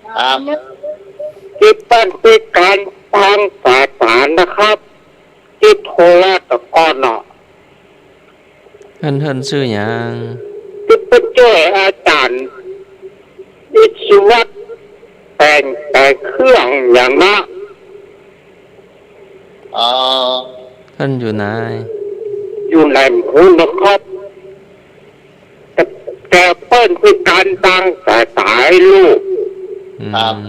ครับ ที่เป็นพิการทางสายตานะครับที่โทรตะกอนเนาะ เพิ่นชื่อหยัง ที่เป็นช่วยอาจารย์วิศวะแต่งเครื่องอย่างนะ อ๋อ เพิ่นอยู่ไหน อยู่ในหูนะครับแต่เปิ้นพิการทางสายตาให้ลูก อืม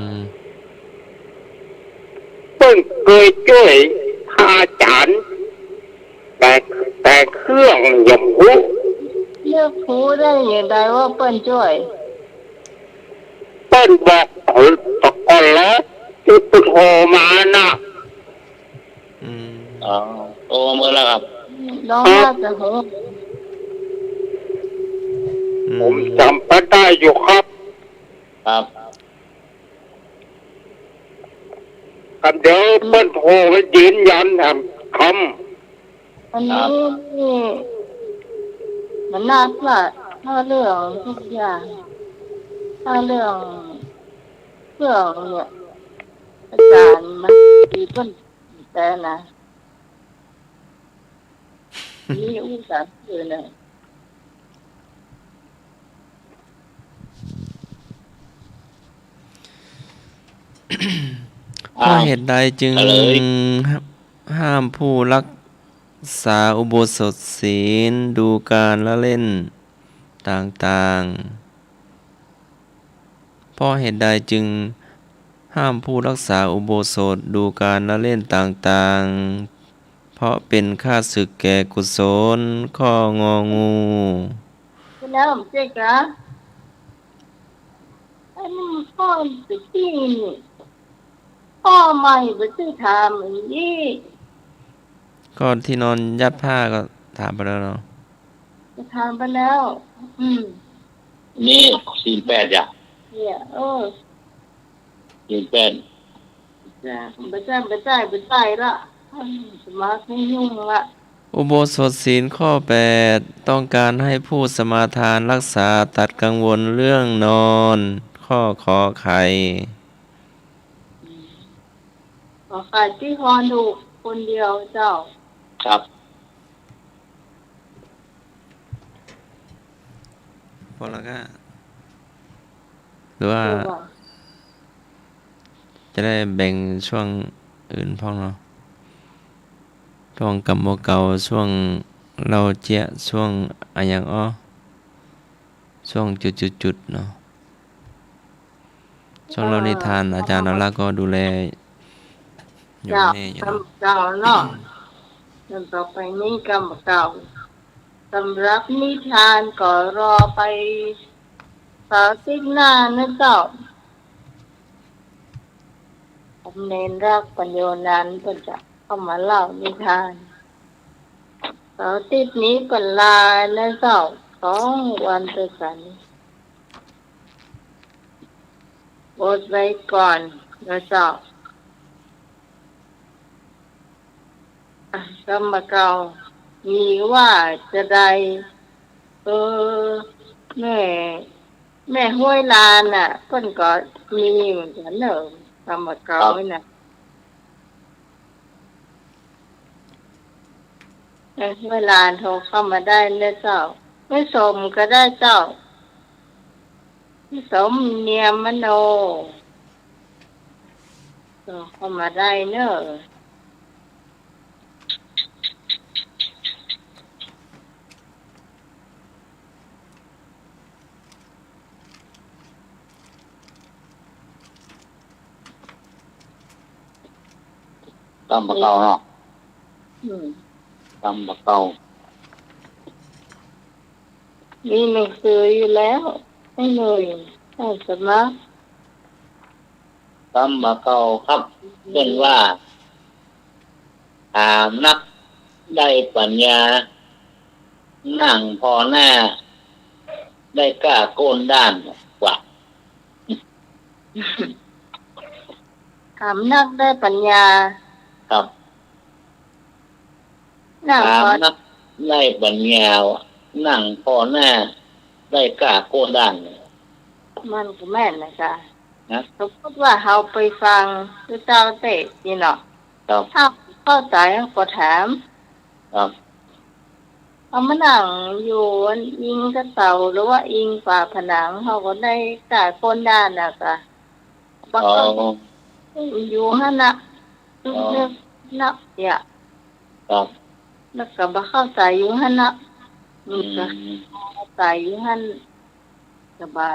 เปิ้นเคยช่วยอาจารย์แต่งเครื่องอย่างหู เลือกครูได้อย่างไรว่าเปิ้นช่วย เปิ้นบอกเอาตะกอนแล้วที่ไปโทรมานะ อืม อ๋อโอ้เมื่อแล้วครับ น้องน่าจะหู ผมจำไปได้อยู่ครับ ครับ กันเดี๋ยวเปิ้นโทรไปยืนยันค อันนี้มันน่าว่าถ้าเรื่องทุกอย่างถ้าเรื่องเนี่ยอาจารย์มันดีเปิ้นแต่นะนี่อุตส่าห์คือเนี่ย เพราะเหตุใดจึง เอาเลย ห้ามผู้รักษาอุโบสถศีลดูการละเล่นต่างๆ เพราะเหตุใดจึงห้ามผู้รักษาอุโบสถดูการละเล่นต่างๆ เพราะเป็นค่าศึกแก่กุศลข้ององู คือแล้วเจ๊กะอันนี้มันพ่อไปที่นี่พ่อใหม่ไปที่ทำอย่างนี้ ก็ที่นอนยัดผ้าก็ถามไปแล้วเนาะ จะทำไปแล้ว นี่48จ้ะ เนี่ย48จะไปใจละสมาธิยุ่งละ อุโบสถศีลข้อ 8 ต้องการให้ผู้สมาทานรักษาตัดกังวลเรื่องนอน ข้อขอไข่ ขอขายที่ฮอนดูคนเดียวเจ้า ครับ พอแล้วก็หรือว่าจะได้แบ่งช่วงอื่นพ้องเนาะช่วงกรรมเก่าช่วงเราเจียช่วงอะไรอย่างช่วงจุดๆเนาะช่วงเรานิทานอาจารย์นราก็ดูแลอยู่ เจ้า แม่อยู่ กรรมเก่าเนาะจนต่อไปนี้กรรมเก่าสำหรับนิทานก็รอไปเสาร์อาทิตย์หน้านะเจ้าผมเน้นรักปัญโยนั้นก็จะเข้ามาเล่านิทานเสาร์อาทิตย์นี้ก็ลานะเจ้า2 วันด้วยกันอดไว้ก่อนนะเจ้า กรรมเก่ามีว่าจะได้แม่ห้วยลานน่ะเพิ่นก็มีเหมือนกันเนอะกรรมเก่าไว้น่ะแม่ห้วยลานโทรเข้ามาได้นะเจ้าไม่สมก็ได้เจ้าไม่สมเนียมมโน ก็เข้ามาได้เนอะ ตำบะเกาเนาะ อืม ตำบะเกา มีหนังสืออยู่แล้วให้หน่อยให้สมัคร ตำบะเกาครับเช่นว่าถามนักได้ปัญญานั่งพอหน้า ได้กล้าโกนด้านกว่า ถามนักได้ปัญญา ครับ นั่ง ถาม ก่อน นักได้ปัญญานั่งพอหน้า ได้กล้าโกนด้าน มันก็แม่นนะจ๊ะ นะ สมมติว่าเราไปฟังพระเจ้าเทศน์นี่เนาะ ครับ ถ้าเข้าใจก็ถาม ครับ เอามานั่งอยู่อิงกระเต่าหรือว่าอิงฝาผนังเขาก็ได้กล้าโกนด้านนะจ๊ะบาง อ๋อ คนอยู่หั่นน่ะนึกๆนักอย่า ครับ แล้วก็บ่เข้าใจอยู่หั่นน่ะมั อื นก็ ม เข้าใจอยู่หั่นก็บ่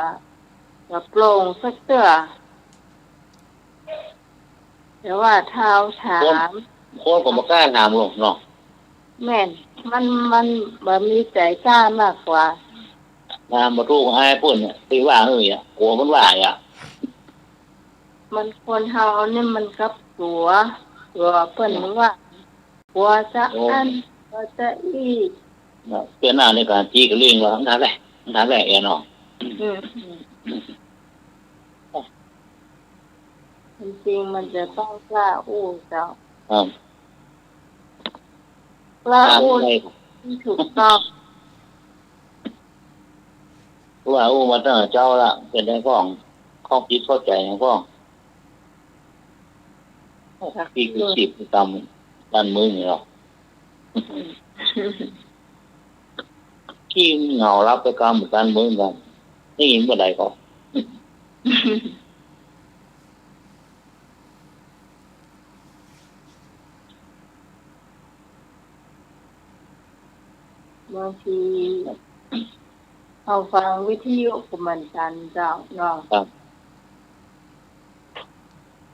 ก็โปร่งสักเตื้อแต่ว่าเท้าถาม คนก็บ่กล้าถามหรอกเนาะ แม่นมันบ่มีใจกล้ามากกว่า ถามบ่ถูกอายเพิ่นเนี่ยสิว่าเอ้ยกลัวมันว่าอ่ะ มันคนเฮานี่มันกับตัวเพิ่นว่าหัวจะอันหัวจะอี เพื่อนหน้าในการจี้กระลิงว่านั่นแหละเนาะ อืมจริงๆมันจะต้องกล้าอู้เจ้า ครับ กล้า ถาม อู้ อะไร ที่ถูกต้อง ว่ามาตั้งแต่เจ้าละเป็นได้ข้องคิดเข้าใจนะพ่อปีคือสิบตามบ้านเมืองนี่หรอกที่เหงารับไปกรรมการเมืองกันนี่เมื่อใดก็ บางทีเอาฟังวิทยุก็เหมือนกันเจ้าเนาะ ครับ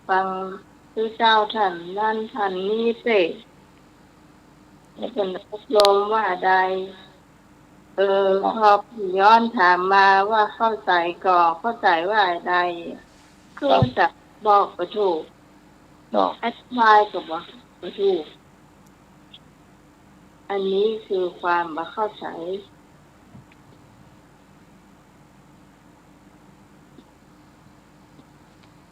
ฟังคือเจ้าท่านนั่นท่านนี้เสร็จเป็นอบรมว่าใดพอย้อนถามมาว่าเข้าใจก่อเข้าใจว่าใดคือจะบอกก็ถูก เนาะ อธิบายก็บอกก็ถูกอันนี้คือความบ่เข้าใจ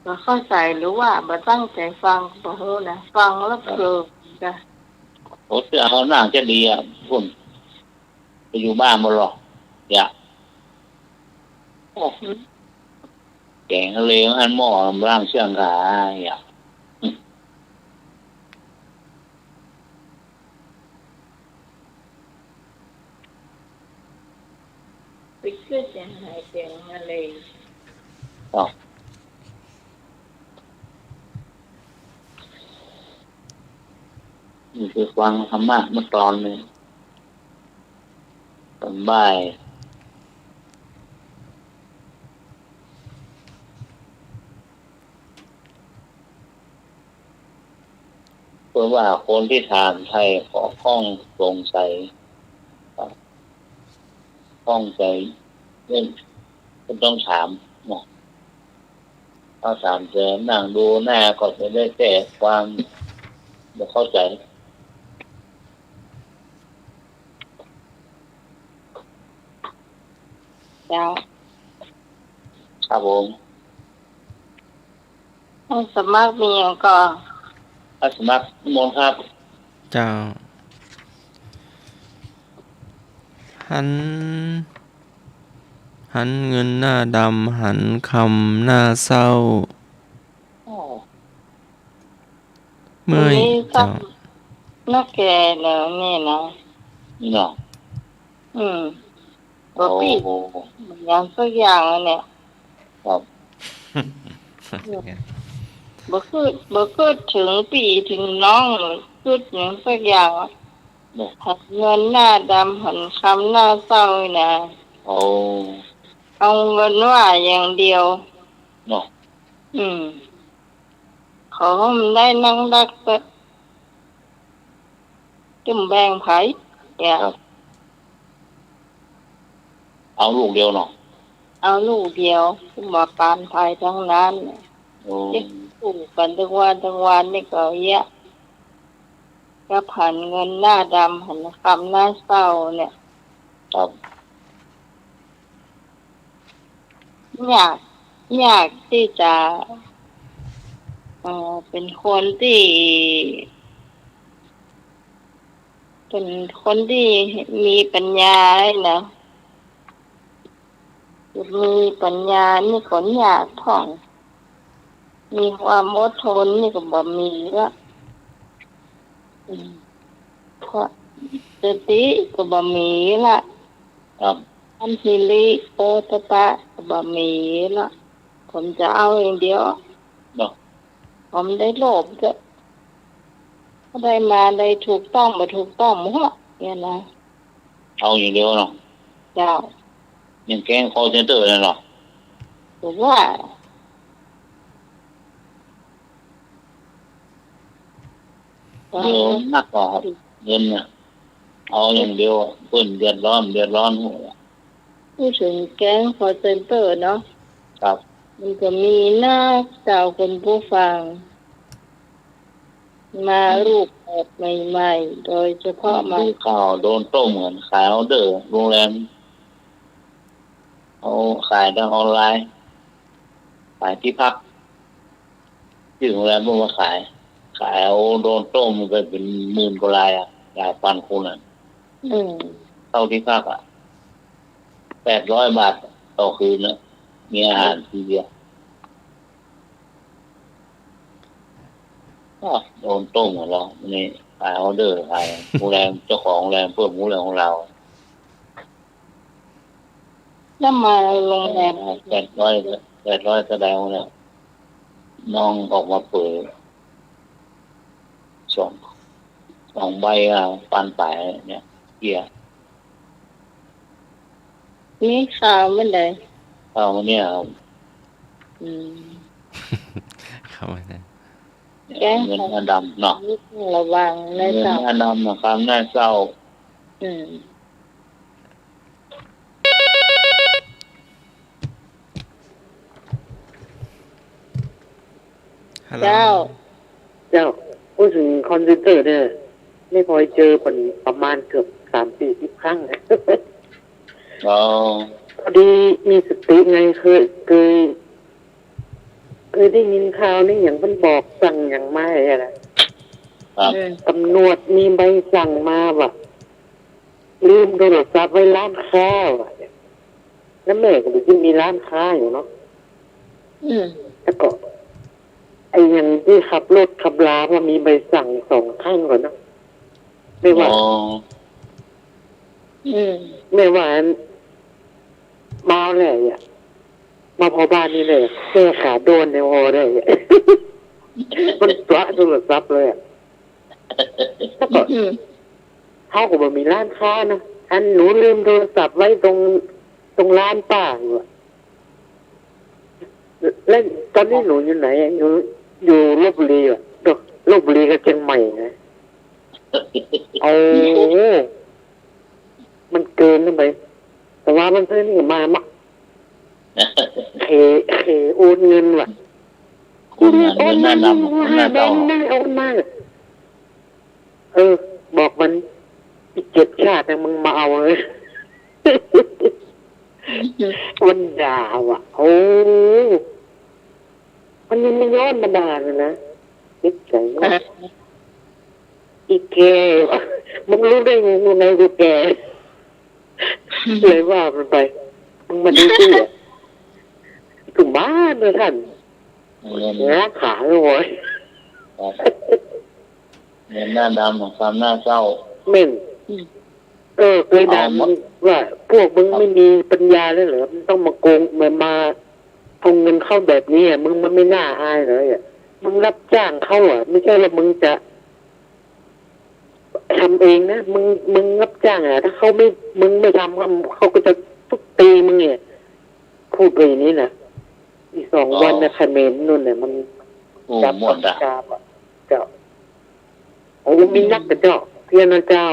บ่เข้าใจหรือว่าบ่ตั้งใจฟังบ่รู้นะฟังแล้วเพลินจ้ะ โอ้เสื้อเขาหน้าจะดีอ่ะคุณไปอยู่บ้านบ่หรอกอย่าแกงทะเลอันหม้อร่างเชื่องขาอย่า ไปขึ้นเสียงหายเสียงอะไร ก็นี่คือฟังธรรมะเมื่อตอนนี้ตอนบ่ายเพราะว่าคนที่ถามไทยขอข้องโปร่งใสข้องใจเรื่องก็ต้องถามเนาะถ้าถามจะนั่งดูหน้าก็จะได้แก้ความไม่เข้าใจ เจ้า ครับผม ให้สมัครมีอย่างก็ อาสมัครมนต์ครับ เจ้า หันเงินหน้าดำหันคำหน้าเศร้า เมื่อย นี่ก็ เจ้า นกแก่แล้วนี่นะ นี่เนาะ บ่ โอ้ ปี โห อย่างสักอย่างแล้วเนี่ย ครับ บ่คือถึงปีถึงน้องคืออย่างสักอย่างหักเงินหน้าดำหันคำหน้าเศร้านะ เอา เอาเงินว่าอย่างเดียว เนาะ เขามันได้นั่งดักก็จุ่มแบ่งไผอย่า เอาลูกเดียวเนาะ เอาลูกเดียวบ่ปานไผทั้งนั้น โอ้ ที่ถูกกันทุกวันนี่ก็เยอะก็ผ่านเงินหน้าดำหันคำหน้าเศร้าเนี่ย ครับ อยากที่จะเป็นคนที่มีปัญญานะมีปัญญานี่ก็อยากท่องมีความอดทนนี่ก็บ่มีละเพราะสติก็บ่มีละ ครับ อันฮิริโอตปะก็บ่มีละผมจะเอาอย่างเดียว เนาะ ผมได้โลภก็ได้มาได้ถูกต้องบ่ถูกต้องหมดเนี่ยนะ เอาอย่างเดียวเนาะ เจ้า ยังแกล้งคอเซ็นเตอร์เลยเนาะ ผมว่า เดี๋ยวนักกว่าครับเงินเนี่ยเอาอย่างเดียวเพิ่นเดือดร้อนหัว พูดถึงแก๊งคอเซ็นเตอร์เนาะ ครับ มันก็มีหน้าเจ้าคนผู้ฟัง มารูปแบบใหม่ๆโดยเฉพาะมา ดูข่าวโดนโต้เหมือนขายออเดอร์โรงแรมเอาขายทางออนไลน์ขายที่พักที่โรงแรมพวกมาขายเอาโดนโต้มไปเป็นหมื่นกว่ารายอ่ะหลายพันคนอ่ะ อืม เข้าที่พักอ่ะ800 บาทต่อคืนนะมีอาหารทีเดียวก็โดนโต้มของเรานี่ขายออเดอร์ขายโรงแรมเจ้าของโรงแรมเพิ่มโรงแรมของเรา แล้วมาโรงแรม 800แสดงแล้วน้องออกมาเปิดสองใบปันไปเนี่ยเกียร์ มีข่าวมันได้ เอาเนี่ย อืม เข้ามาได้ เงินอันดำเนาะ ระวังใน เงิน เจ้า อันดำนะครับน่าเศร้า อืม ฮัลโหล เจ้า เจ้าพูดถึงคอนเซนเตอร์เนี่ยไม่พอเจอประมาณเกือบ30-40 ครั้งนะ เรา พอดีมีสติไงเคยได้ยินข่าวนี่อย่างมันบอกสั่งอย่างไม่อะไร ครับ ตำรวจมีใบสั่งมาว่าลืมโทรศัพท์ไว้ร้านค้าว่ะแล้วแม่ก็ไปที่มีร้านค้าอยู่เนาะ อืม แล้วก็ไอ้อย่างที่ขับรถขับลาว่ามีใบสั่ง2 ครั้งก่อนเนาะไม่ว่า อืม ไม่ว่ามาเลยอ่ะมาพอบ้านนี่เลยแก้ขาโดนในวอเลยอะ มันปละโทรศัพท์เลยอ่ะแล้วก็ อืม เขาก็บอกมีร้านค้านะอันหนูลืมโทรศัพท์ไว้ตรงร้านป้าอยู่อะแล้วตอนนี้หนูอยู่ไหนอะอยู่ลพบุรีอ่ะลพบุรีกับเชียงใหม่นะเอามันเกินไปแต่ว่ามันเพิ่งมาเคโอนเงินว่ะ คุณเงินหน้าดำหน้าเศร้า ไม่โอนมาบอกมันอีก7 ชาตินะมึงมาเอาเลย มันด่าว่ะ โอ้มันยังไม่ย้อนมาด่าเลยนะนิดใจว่าอีแกมึงรู้ได้ไงมึงไงกูแกเลยว่ามันไปมึงมาดูสิอ่ะถึงบ้านเลยท่าน เงิน หัวขาเลยโว้ย เงินหน้าดำความหน้าเศร้า เม่นเคยด่ามึงว่าพวกมึงไม่มีปัญญาเลยเหรอมึงต้องมาโกงมาเอาเงินเข้าแบบนี้อ่ะมึงมันไม่น่าอายเลยอ่ะ มึงรับจ้างเขาอ่ะไม่ใช่ว่ามึงจะทำเองนะมึงรับจ้างอ่ะถ้ามึงไม่ทำเขาก็จะทุบตีมึงเนี่ยพูดไปอย่างนี้นะอีก2 วันนะคเขมรนู่นเนี่ยมัน โอ้ จับ หมดอ่ะ จับอ่ะเจ้าโอ้มีนักแต่เจ้าเพียรนะเจ้า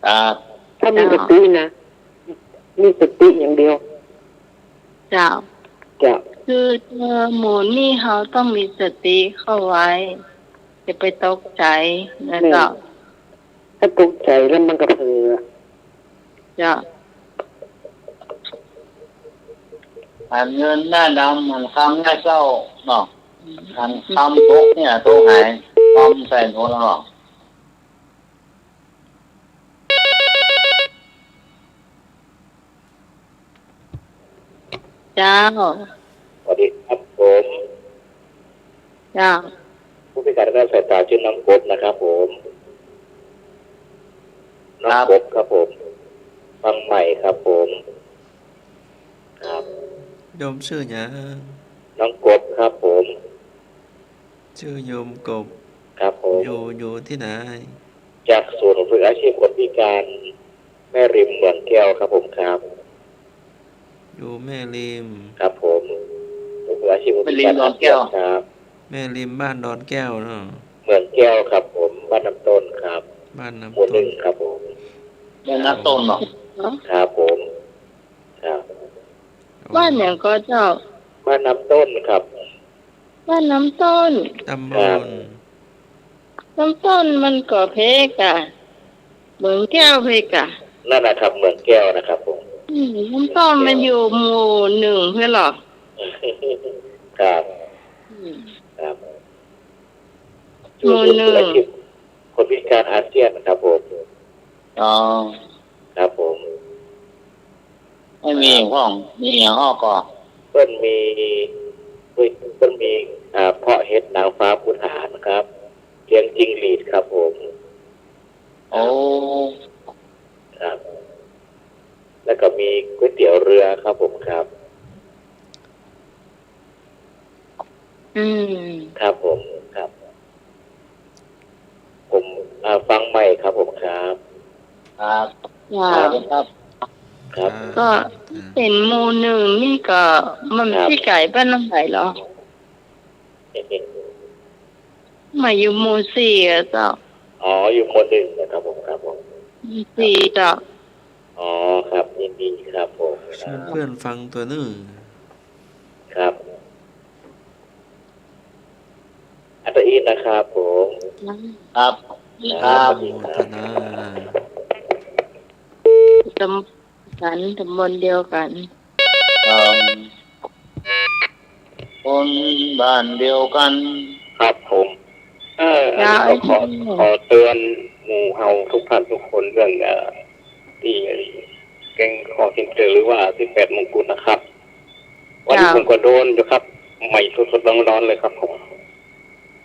ครับ ถ้ามีสตินะมีสติอย่างเดียว เจ้า เจ้า คือหมู่นี่เขาต้องมีสติเข้าไว้จะไปตกใจนะเจ้า ถ้าตกใจแล้วมันก็เผลอ เจ้า อันเงินหน้าดำมันคำหน้าเศร้าเนาะอันคำทุกเนี่ยตัวหายคำใส่หัวเราะ เจ้า สวัสดีครับผม เจ้า ผู้พิการด้านสายตาชื่อน้องกบนะครับผมน้องกบครับผมฟังใหม่ครับผมครับ โยมชื่อหยัง น้องกบครับผม ชื่อโยมกบ ครับผม อยู่ที่ไหน จากศูนย์ฝึกอาชีพคนพิการแม่ริมเมืองแก้วครับผมครับ อยู่แม่ริม ครับผมฝึกอาชีพคนพิการครับ แม่ริมบ้านดอนแก้วเนาะ เมืองแก้วครับผมบ้านน้ำต้นครับ บ้าน ห น้ำ มู่ ต้น 1ครับผม เป็นนักต้นเนาะ ครับผมครับ บ้านอย่างก็เจ้า บ้านน้ำต้นครับ บ้านน้ำต้น ตำบล น้ำต้นมันก็เพกอะเมืองแก้วเพกอะ นั่นนะครับเมืองแก้วนะครับผม น้ำต้นมันอยู่หมู่1เพื่อหรอ ครับ อืม ครับ หมู่หนึ่ง ธุรกิจคนพิการอาเซียนครับผม อ๋อ ครับผม ไม่มีห้องมีอย่างห้องก่อน เพิ่นมีเพาะเห็ดนางฟ้าพุทธานะครับเลี้ยงจิ้งหรีดครับผม โอ้ ครับ แล้วก็มีก๋วยเตี๋ยวเรือครับผมครับ อืม ครับผมครับ ผมฟังใหม่ครับผมครับ ครับ ว่า ครับ ครับ ก็เป็นหมู่1นี่ก็มันที่ไก่บ้านน้ำไหลเหรอมาอยู่หมู่4อะเจ้า อ๋ออยู่หมู่1นะครับผมครับผม หมู่4เจ้า อ๋อครับยินดีครับผม ชวนเพื่อนฟังตัวนึง ครับอัตอีนนะครับผม ครับครับ โมทนา ตำกันตำบลเดียวกัน เอิ่มคนบ้านเดียวกัน ครับผมขอเตือนหมู่เฮาทุกท่านทุกคนเรื่องที่แก๊งคอร์เซ็นเตอร์หรือว่า18มงกุฎนะครับวันนี้ผมก็โดนอยู่ครับใหม่สดๆร้อนๆเลยครับผม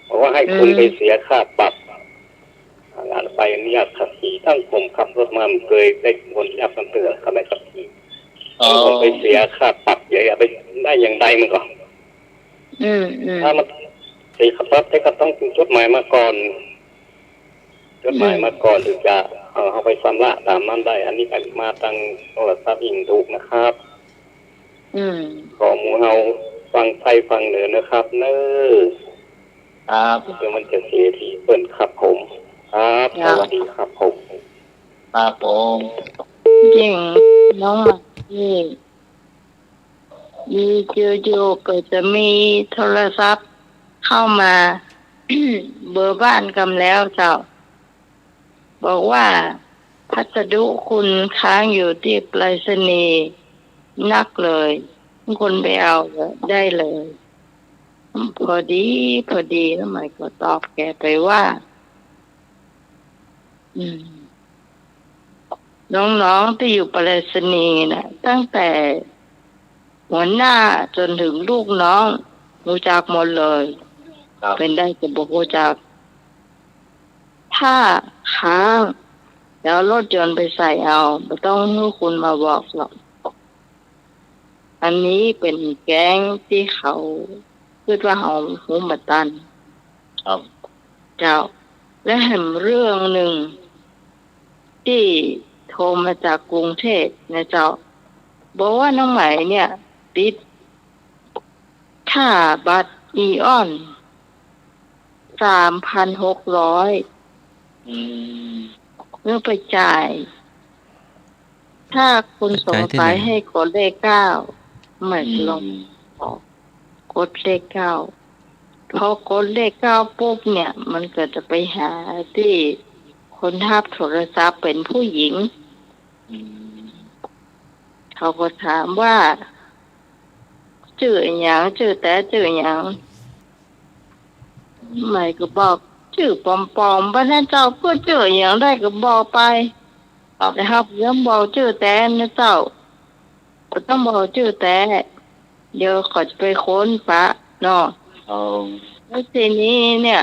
บอกว่าให้คุณไปเสียค่าปรับงานไปอนุญาตขับขี่ตั้งผมขับรถมาเคยได้คนยับสันเตือนขับไปขับขี่ อ๋อ ผมไปเสียค่าปรับเยอะๆไปได้อย่างใดมันก็ อืม ถ้ามันเสียค่าปรับแต่ก็ต้องจดหมายมาก่อนจดหมายมาก่อนถึงจะเอาไปชำระตามนั้นได้ อันนี้กันมาตั้งโทรศัพท์อิงถูกนะครับ อืม ขอหมู่เฮาฟังไทยฟังเหนือนะครับเน้อ ครับ เพื่อมันจะเสียทีเปิ่นครับผมครับสวัสดีครับผม ครับผม จริงน้องมาที่มีอยู่ๆก็จะมีโทรศัพท์เข้ามา เบอร์บ้านกำแล้วเจ้า บอกว่าพัสดุคุณค้างอยู่ที่ไปรษณีย์นักเลยคุณไปเอาได้เลย พอดีแล้วใหม่ก็ตอบแกไปว่า น้องๆที่อยู่ไปรษณีย์นะตั้งแต่หัวหน้าจนถึงลูกน้องรู้จักหมดเลย ครับ เป็นได้จะบอกรู้จัก ถ้าค้างแล้วรถยนต์ไปใส่เอาไม่ต้องให้คุณมาบอกหรอก อันนี้เป็นแก๊งที่เขา คิดว่าเฮาหูบ่ตัน ครับ เจ้า และแห่งเรื่องหนึ่งที่โทรมาจากกรุงเทพนะเจ้าบอกว่าน้องไหมเนี่ยติดค่าบัตรอีออน 3,600 อืม เมื่อไปจ่าย ถ้าคุณสงสัยให้กดเลข 9ไม่ลงกดเลข 9พอกดเลข 9ปุ๊บเนี่ย มันก็จะไปหาที่คนทับโทรศัพท์เป็นผู้หญิง อืม เขาก็ถามว่าชื่อหยังชื่อแต่ชื่อหยังไม่ก็บอกชื่อปลอมๆว่านั่นเจ้าเพื่อชื่อหยังได้ก็บอกไป ครับ แต่ครับเรื่องบอกชื่อแต่นะเจ้าก็ต้องบอกชื่อแต่เดี๋ยวเขาจะไปค้นปะเนาะ เอา แล้วทีนี้เนี่ย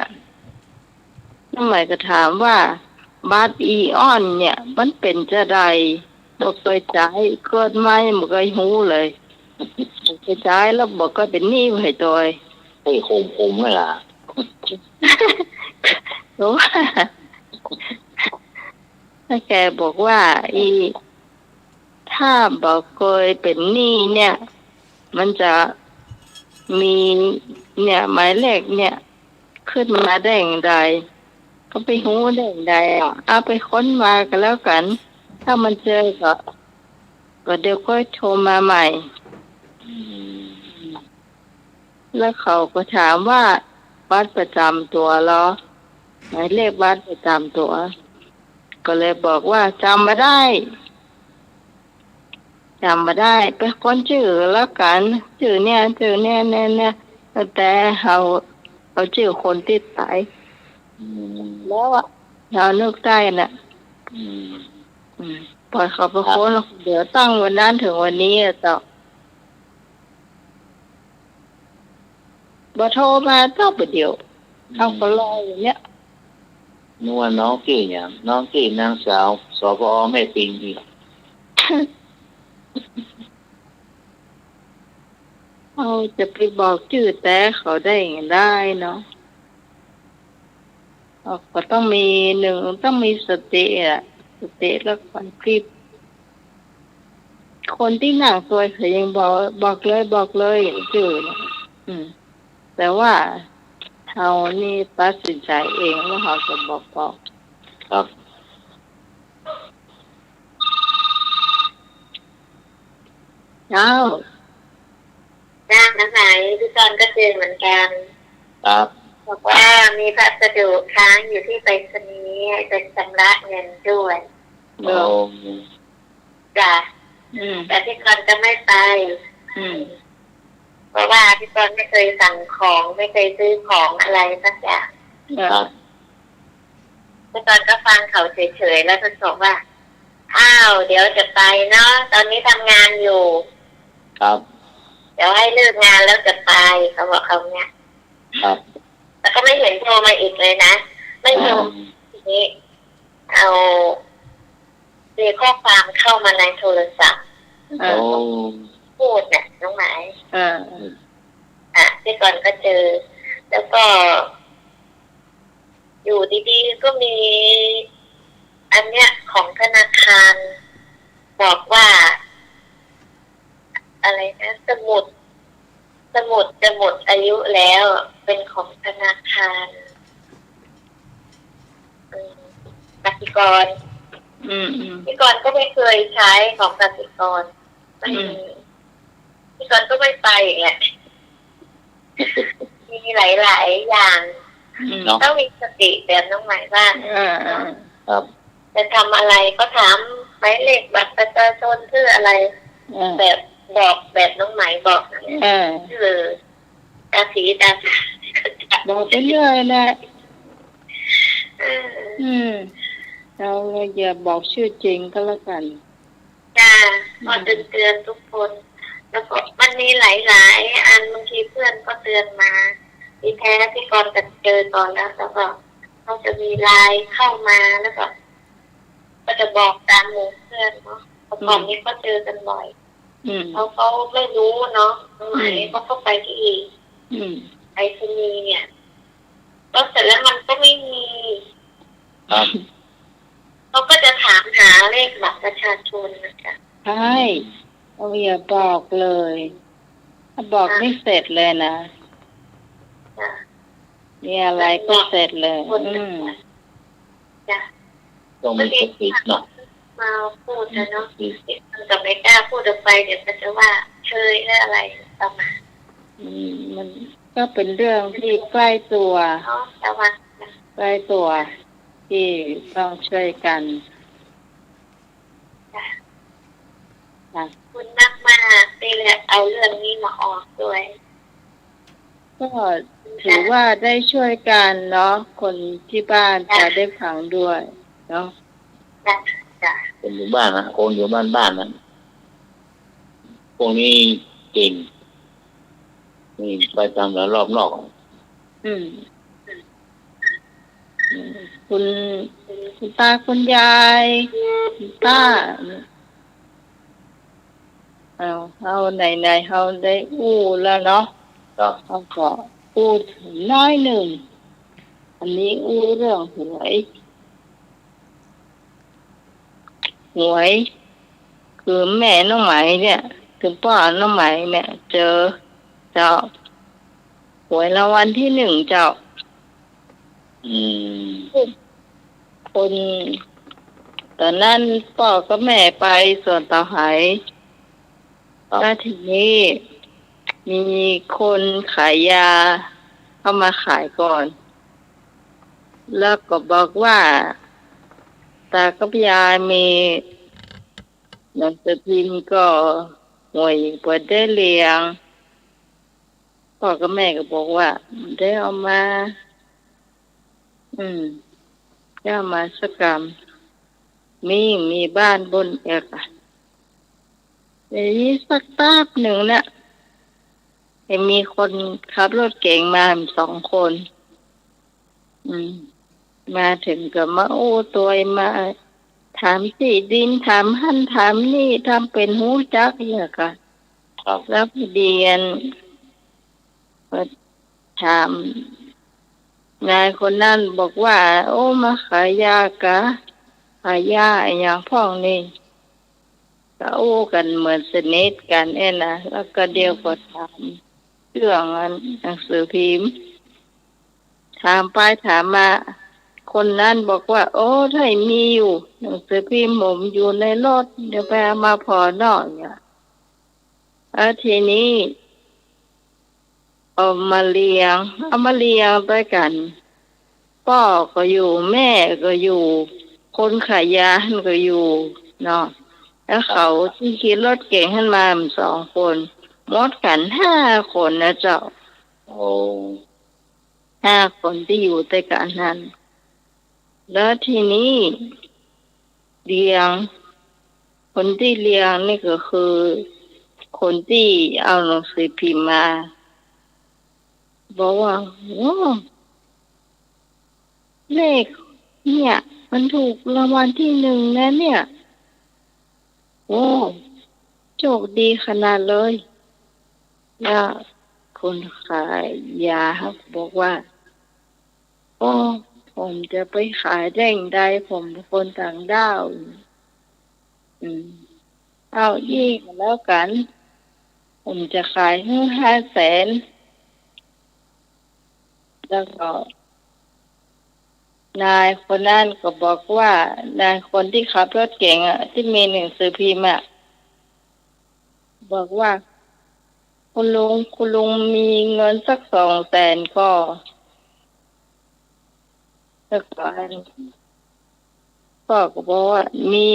น้องใหม่ก็ถามว่าบัตรอีออนเนี่ย มันเป็นจะใดบอกเคยจ่ายเกิดไม่บ่เคยหูเลยบอกเคยจ่ายแล้วบอกก็เป็นหนี้ให้ตัว ให้โคมเลยล่ะ เพราะว่าถ้าแกบอกว่าถ้าบอกเคยเป็นหนี้เนี่ย มันจะมีเนี่ยหมายเลขเนี่ย ขึ้นมาได้อย่างไรก็ไปหูได้อย่างไรเอาไปค้นมากันแล้วกัน ถ้ามันเจอก็เดี๋ยวก็โทรมาใหม่ อืม แล้วเขาก็ถามว่าบัตรประจำตัวเหรอหมายเลขบัตรประจำตัว ก็เลยบอกว่าจำมาได้ไปค้นชื่อแล้วกันชื่อเนี่ยแต่เอาชื่อคนที่ตาย อืม แล้วอ่ะเรานึกได้น่ะ อืม ปล่อยเขาไปค้นเดี๋ยวตั้งวันนั้นถึงวันนี้ต่อบ่โทรมาต้องไปเดี๋ยวเอาก็รออยู่เนี่ย นึกว่าน้องกี่เนี่ยน้องกี่นางสาวสปอแม่ปิงอีก เอาจะไปบอกชื่อแต่เขาได้อย่างได้เนาะก็ต้องมีต้องมีสติอ่ะสติแล้วก่อนคลิปคนที่นั่งตัวเขายังบอกเลยชื่อนะแต่ว่าเขานี่ตัดสินใจเองว่าเขาจะบอก ครับ เจ้า จ้างไหนพี่กรณ์ก็เจอเหมือนกัน ครับ บอกว่ามีพัสดุค้างอยู่ที่ไปรษณีย์ให้ไปชำระเงินด้วย โอ้ จ้ะแต่พี่กรณ์ก็ไม่ไป เพราะว่าพี่กรณ์ไม่เคยสั่งของไม่เคยซื้อของอะไรสักอย่าง ครับ พี่กรณ์ก็ฟังเขาเฉยๆแล้วก็บอกว่าอ้าวเดี๋ยวจะไปเนาะตอนนี้ทำงานอยู่ ครับ เดี๋ยวให้เลิกงานแล้วจะไปเขาบอกเขาเนี้ย ครับ แต่ก็ไม่เห็นโทรมาอีกเลยนะไม่โทรทีนี้เอาเรียกข้อความเข้ามาในโทรศัพท์ โอ้ พูดเนี่ยน้องหมาย อ่า พี่ก่อนก็เจอ แล้วก็อยู่ดีๆก็มีอันเนี้ยของธนาคารบอกว่าอะไรนะสมุดจะหมดอายุแล้วเป็นของธนาคารกสิกรกสิกรก็ไม่เคยใช้ของกสิกรกสิกรก็ไม่ไปอย่างเงี้ยมีหลายๆอย่างต้องมีสติแบบน้องหมายบ้าง ครับ จะทำอะไรก็ถามหมายเลขบัตรประชาชนชื่ออะไรแบบบอกแบบน้องหมายบอกชื่อตาสีตาสา บอกไปเรื่อยแหละเราอย่าบอกชื่อจริงก็แล้วกัน จ้าก็เตือนทุกคนแล้วก็มันมีหลายอันบางทีเพื่อนก็เตือนมาที่แท้ที่ก่อนจะเจอก่อนแล้วก็เขาจะมีไลน์เข้ามาแล้วก็จะบอกตามหมู่เพื่อนเนาะก่อนนี้ก็เจอกันบ่อยเขาไม่รู้เนาะตรงไหนเขาก็ไปที่ ไปรษณีย์เนี่ยแล้วเสร็จแล้วมันก็ไม่มี ครับ เขาก็จะถามหาเลขบัตรประชาชนนะคะ ใช่เราอย่าบอกเลยถ้าบอกไม่เสร็จเลยนะ จ้ะ มีอะไรก็เสร็จเลย จ้ะ ต้องมีสติเนาะ มาพูดนะเนาะมันจะไม่กล้าพูดออกไปเดี๋ยวมันจะว่าเชยหรืออะไรประมาณ มันก็เป็นเรื่องที่ใกล้ตัว เนาะแต่ว่า ใกล้ตัวที่ต้องช่วยกัน จ้ะ นะ คุณมากมากที่แหละเอาเรื่องนี้มาออกด้วย ก็ถือว่าได้ช่วยกันเนาะคนที่บ้านจะได้ฟังด้วยเนาะ จ้ะจ้ะ คนอยู่บ้านนะคนอยู่บ้านนั้นพวกนี้เก่งนี่ไปตามแล้วรอบนอก อืมคุณตาคุณยายคุณป้าเอาไหนเขาได้อู้แล้วเนาะ ครับ เขาก็อู้ถึงน้อยหนึ่งอันนี้อู้เรื่องหวยคือแม่น้องไหมเนี่ยถึงพ่อน้องไหมเนี่ย เจอเจ้าหวยรางวัลที่หนึ่งเจ้า อืม คนตอนนั้นพ่อกับแม่ไปสวนเตาไหแล้วทีนี้มีคนขายยาเข้ามาขายก่อน แล้วก็บอกว่าตากับยายมีหนังสือพิมพ์ก็หวยเปิดได้เรียงพ่อกับแม่ก็บอกว่าได้เอามาได้เอามาสักกรรมมีบ้านบนเอกอะในนี้สักแป๊บหนึ่งนะเห็นมีคนขับรถเก๋งมา2 คนมาถึงก็มาโอ้ตัวมาถามที่ดินถามหั่นถามนี่ทำเป็นหูจักอย่างกัน ครับ แล้วพอดีถามนายคนนั้นบอกว่า โอ้มาขายยากะขายยาอย่างพ่องนี่ก็โอ้กันเหมือนสนิทกันนะแล้วก็เดียวก็ถามเรื่องหนังสือพิมพ์ถามไปถามมาคนนั้นบอกว่าโอ้ถ้ามีอยู่หนังสือพิมพ์ผมอยู่ในรถเดี๋ยวไปเอามาพอนอกเนี่ยทีนี้เอามาเลี้ยงด้วยกันพ่อก็อยู่แม่ก็อยู่คนขายยาก็อยู่เนาะแล้วเขาที่ขี่รถเก่งขึ้นมา2 คนหมดกัน5 คนนะเจ้า โอ้ 5 คนที่อยู่ด้วยกันนั้นแล้วทีนี้เลี้ยงคนที่เลี้ยงนี่ก็คือคนที่เอาหนังสือพิมพ์มาบอกว่าโอ้เลขเนี่ยมันถูกรางวัลที่1นะเนี่ยโอ้โชคดีขนาดเลยแล้วคนขายยาบอกว่าโอ้ผมจะไปขายได้อย่างไรผมเป็นคนต่างด้าวเอายี่กันแล้วกันผมจะขายให้500,000แล้วก็นายคนนั้นก็บอกว่านายคนที่ขับรถเก่งที่มีหนังสือพิมพ์บอกว่าคุณลุงมีเงินสัก200,000ก็แล้วก็พ่อก็บอกว่ามี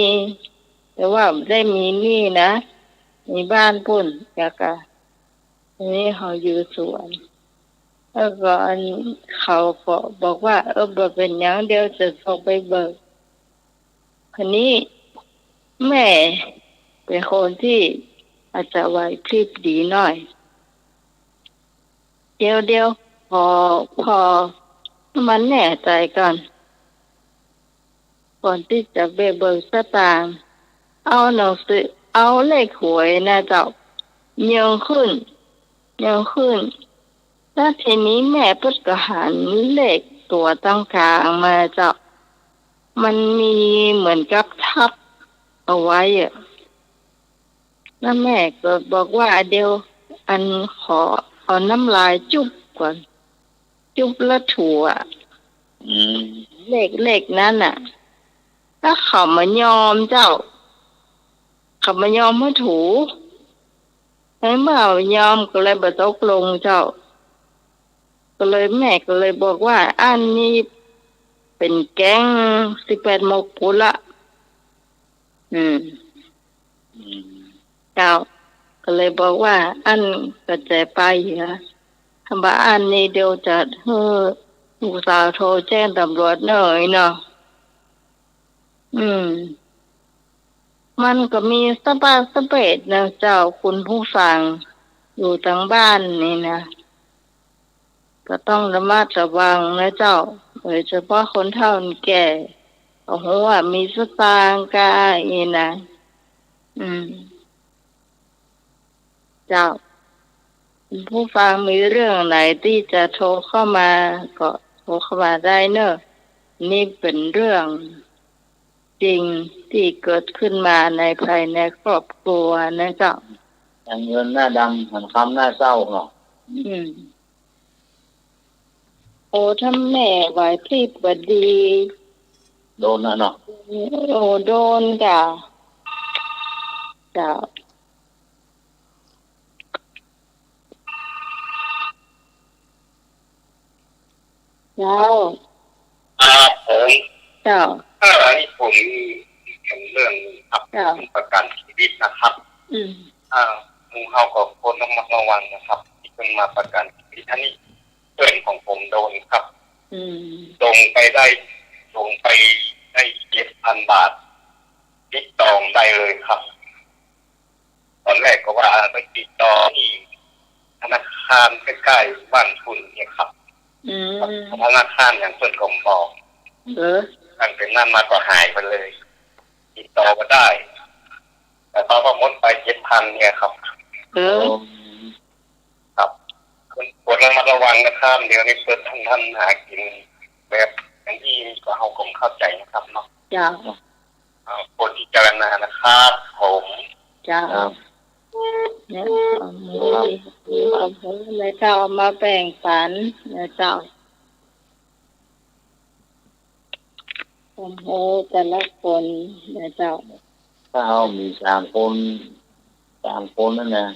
แต่ว่าได้มีนี่นะมีบ้านพุ่นแล้วก็นี่เขาอยู่สวนแล้วก็เขาก็บอกว่าบ่เป็นหยังเดี๋ยวจะส่งไปเบิกคนนี้แม่เป็นคนที่อาจจะไหวพริบดีหน่อยเดี๋ยวพอมันแน่ใจกันก่อนที่จะไปเบิกสตางค์เอาหนังสือเอาเลขหวยนะเจ้ายังขึ้น แล้วทีนี้แม่พุทธก็หันเลขตัวตั้งกลางมาเจ้ามันมีเหมือนกับทับเอาไว้อะแล้วแม่ก็บอกว่าเดี๋ยวอันขอเอาน้ำลายจุ๊บก่อนจุ๊บแล้วถั่วอืมเลขนั้นน่ะถ้าเขามายอมเจ้าเขามายอมให้ถูให้เมื่อยอมก็เลยบ่ตกลงเจ้าก็เลยแม่ก็เลยบอกว่าอันนี้เป็นแก๊ง18 มกปุละอืมเจ้าก็เลยบอกว่าอันกระจายไปเหรอทำบ้าอันนี้เดี๋ยวจะลูกสาวโทรแจ้งตำรวจหน่อยเนาะมันก็มีสปาสเปดนะเจ้าคุณผู้ฟังอยู่ทางบ้านนี่นะก็ต้องระมัดระวังนะเจ้าโดยเฉพาะคนเฒ่าแก่โอ้โหว่ามีสตางค์กายนี่นะเจ้าคุณผู้ฟังมีเรื่องไหนที่จะโทรเข้ามาก็โทรเข้ามาได้เนอะนี่เป็นเรื่องจริงที่เกิดขึ้นมาในภายในครอบครัวนะเจ้าอย่างเงินหน้าดำหันคำหน้าเศร้าเนาะโอ้ถ้าแม่ไหวพริบบดีโดนนะเนาะโอ้โดนจ้ะเจ้าเจ้าผมเจ้าอันนี้ผมเห็นเรื่องครับประกันชีวิตนะครับมูเฮากับคนต้องระวังนะครับที่เพิ่งมาประกันชีวิตอันนี้เพื่อนของผมโดนครับลงไปได้7,000 บาทติดต่อได้เลยครับตอนแรกก็ว่าไปติดต่อที่ธนาคารใกล้ๆบ้านคุณเนี่ยครับธนาคารอย่างเพิ่นก็บอกตั้งแต่นั้นมาก็หายไปเลยติดต่อก็ได้แต่ตอนพอหมดไป7,000เนี่ยครับครับคุณกดระวังนะครับเดี๋ยวนี้เปิดท่านหากินแบบอย่างที่ก็เฮาคงเข้าใจนะครับเนาะจ้าโปรดพิจารณานะครับผมจ้าเนี่ยเอาผมเลยเจ้ามาแบ่งปันนะเจ้าผมโหแต่ละคนนะเจ้าถ้าเรามี3 คนนั่นนะ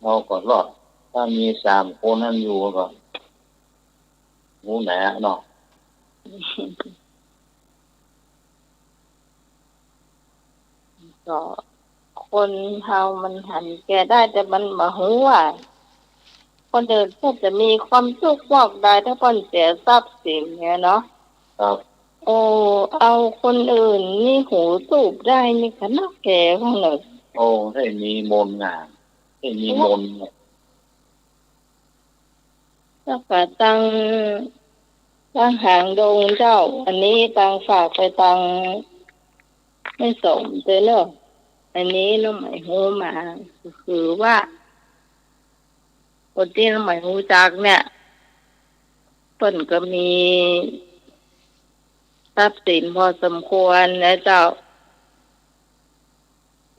เราก็รอดถ้ามี3 คนนั่นอยู่ก็งูแหนเนาะก็คนเฮามันหันแก่ได้แต่มันบ่ฮู้ว่าคนเดินก็จะมีความสุขบอกได้ถ้าคนเสียทรัพย์สินเนี่ยเนาะครับโอ้เอาคนอื่นนี่หูสูบได้นี่ขนาดแก่ของหนูโอ้ให้มีมนต์งานให้มีมนต์แล้วก็ตั้งหางดงเจ้าอันนี้ตั้งฝากไปตั้งไม่สมเจ้าเนอะอันนี้น้องหมายหูมาคือว่าคนที่น้องหมายหูจักเนี่ยเพิ่นก็มีทรัพย์สินพอสมควรนะเจ้า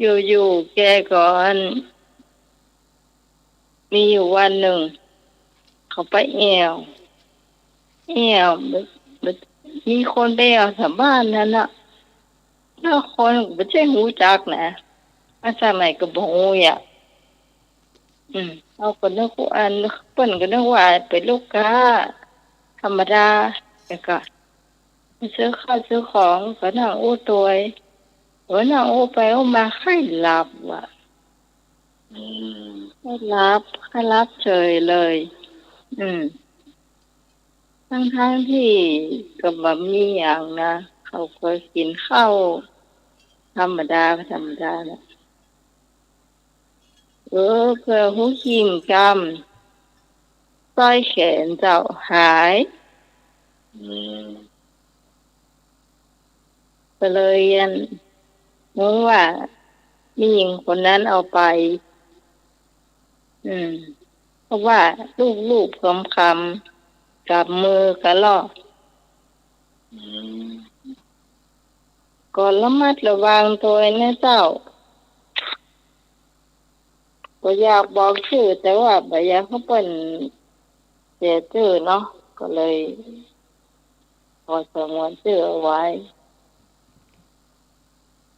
อยู่แกก่อนมีอยู่วันหนึ่งเขาไปแอวมีคนไปแอวแถวบ้านนั่นน่ะแล้วคนไม่ใช่หูจักนะมาจากไหนก็บ่ฮู้อ่ะเอาก็นึกว่าอันเปิ้นก็นึกว่าเป็นลูกค้าธรรมดาแล้วก็ซื้อข้าวซื้อของก็นั่งอู้ตัวยนั่งอู้ไปอู้มาให้หลับว่ะให้รับเฉยเลยทั้งที่ก็บ่มีอย่างนะเขาก็กินข้าวธรรมดานะเพื่อหูหิมกำสร้อยแขนเจ้าหายก็เลยรู้ว่ามีหญิงคนนั้นเอาไป เพราะว่าลูกคำกับมือกระลอก อืม ก็ระมัดระวังตัวเองนะเจ้า ก็อยากบอกชื่อแต่ว่าบ่อยากเขาเป็นเสียชื่อเนาะก็เลยขอสงวนชื่อเอาไว้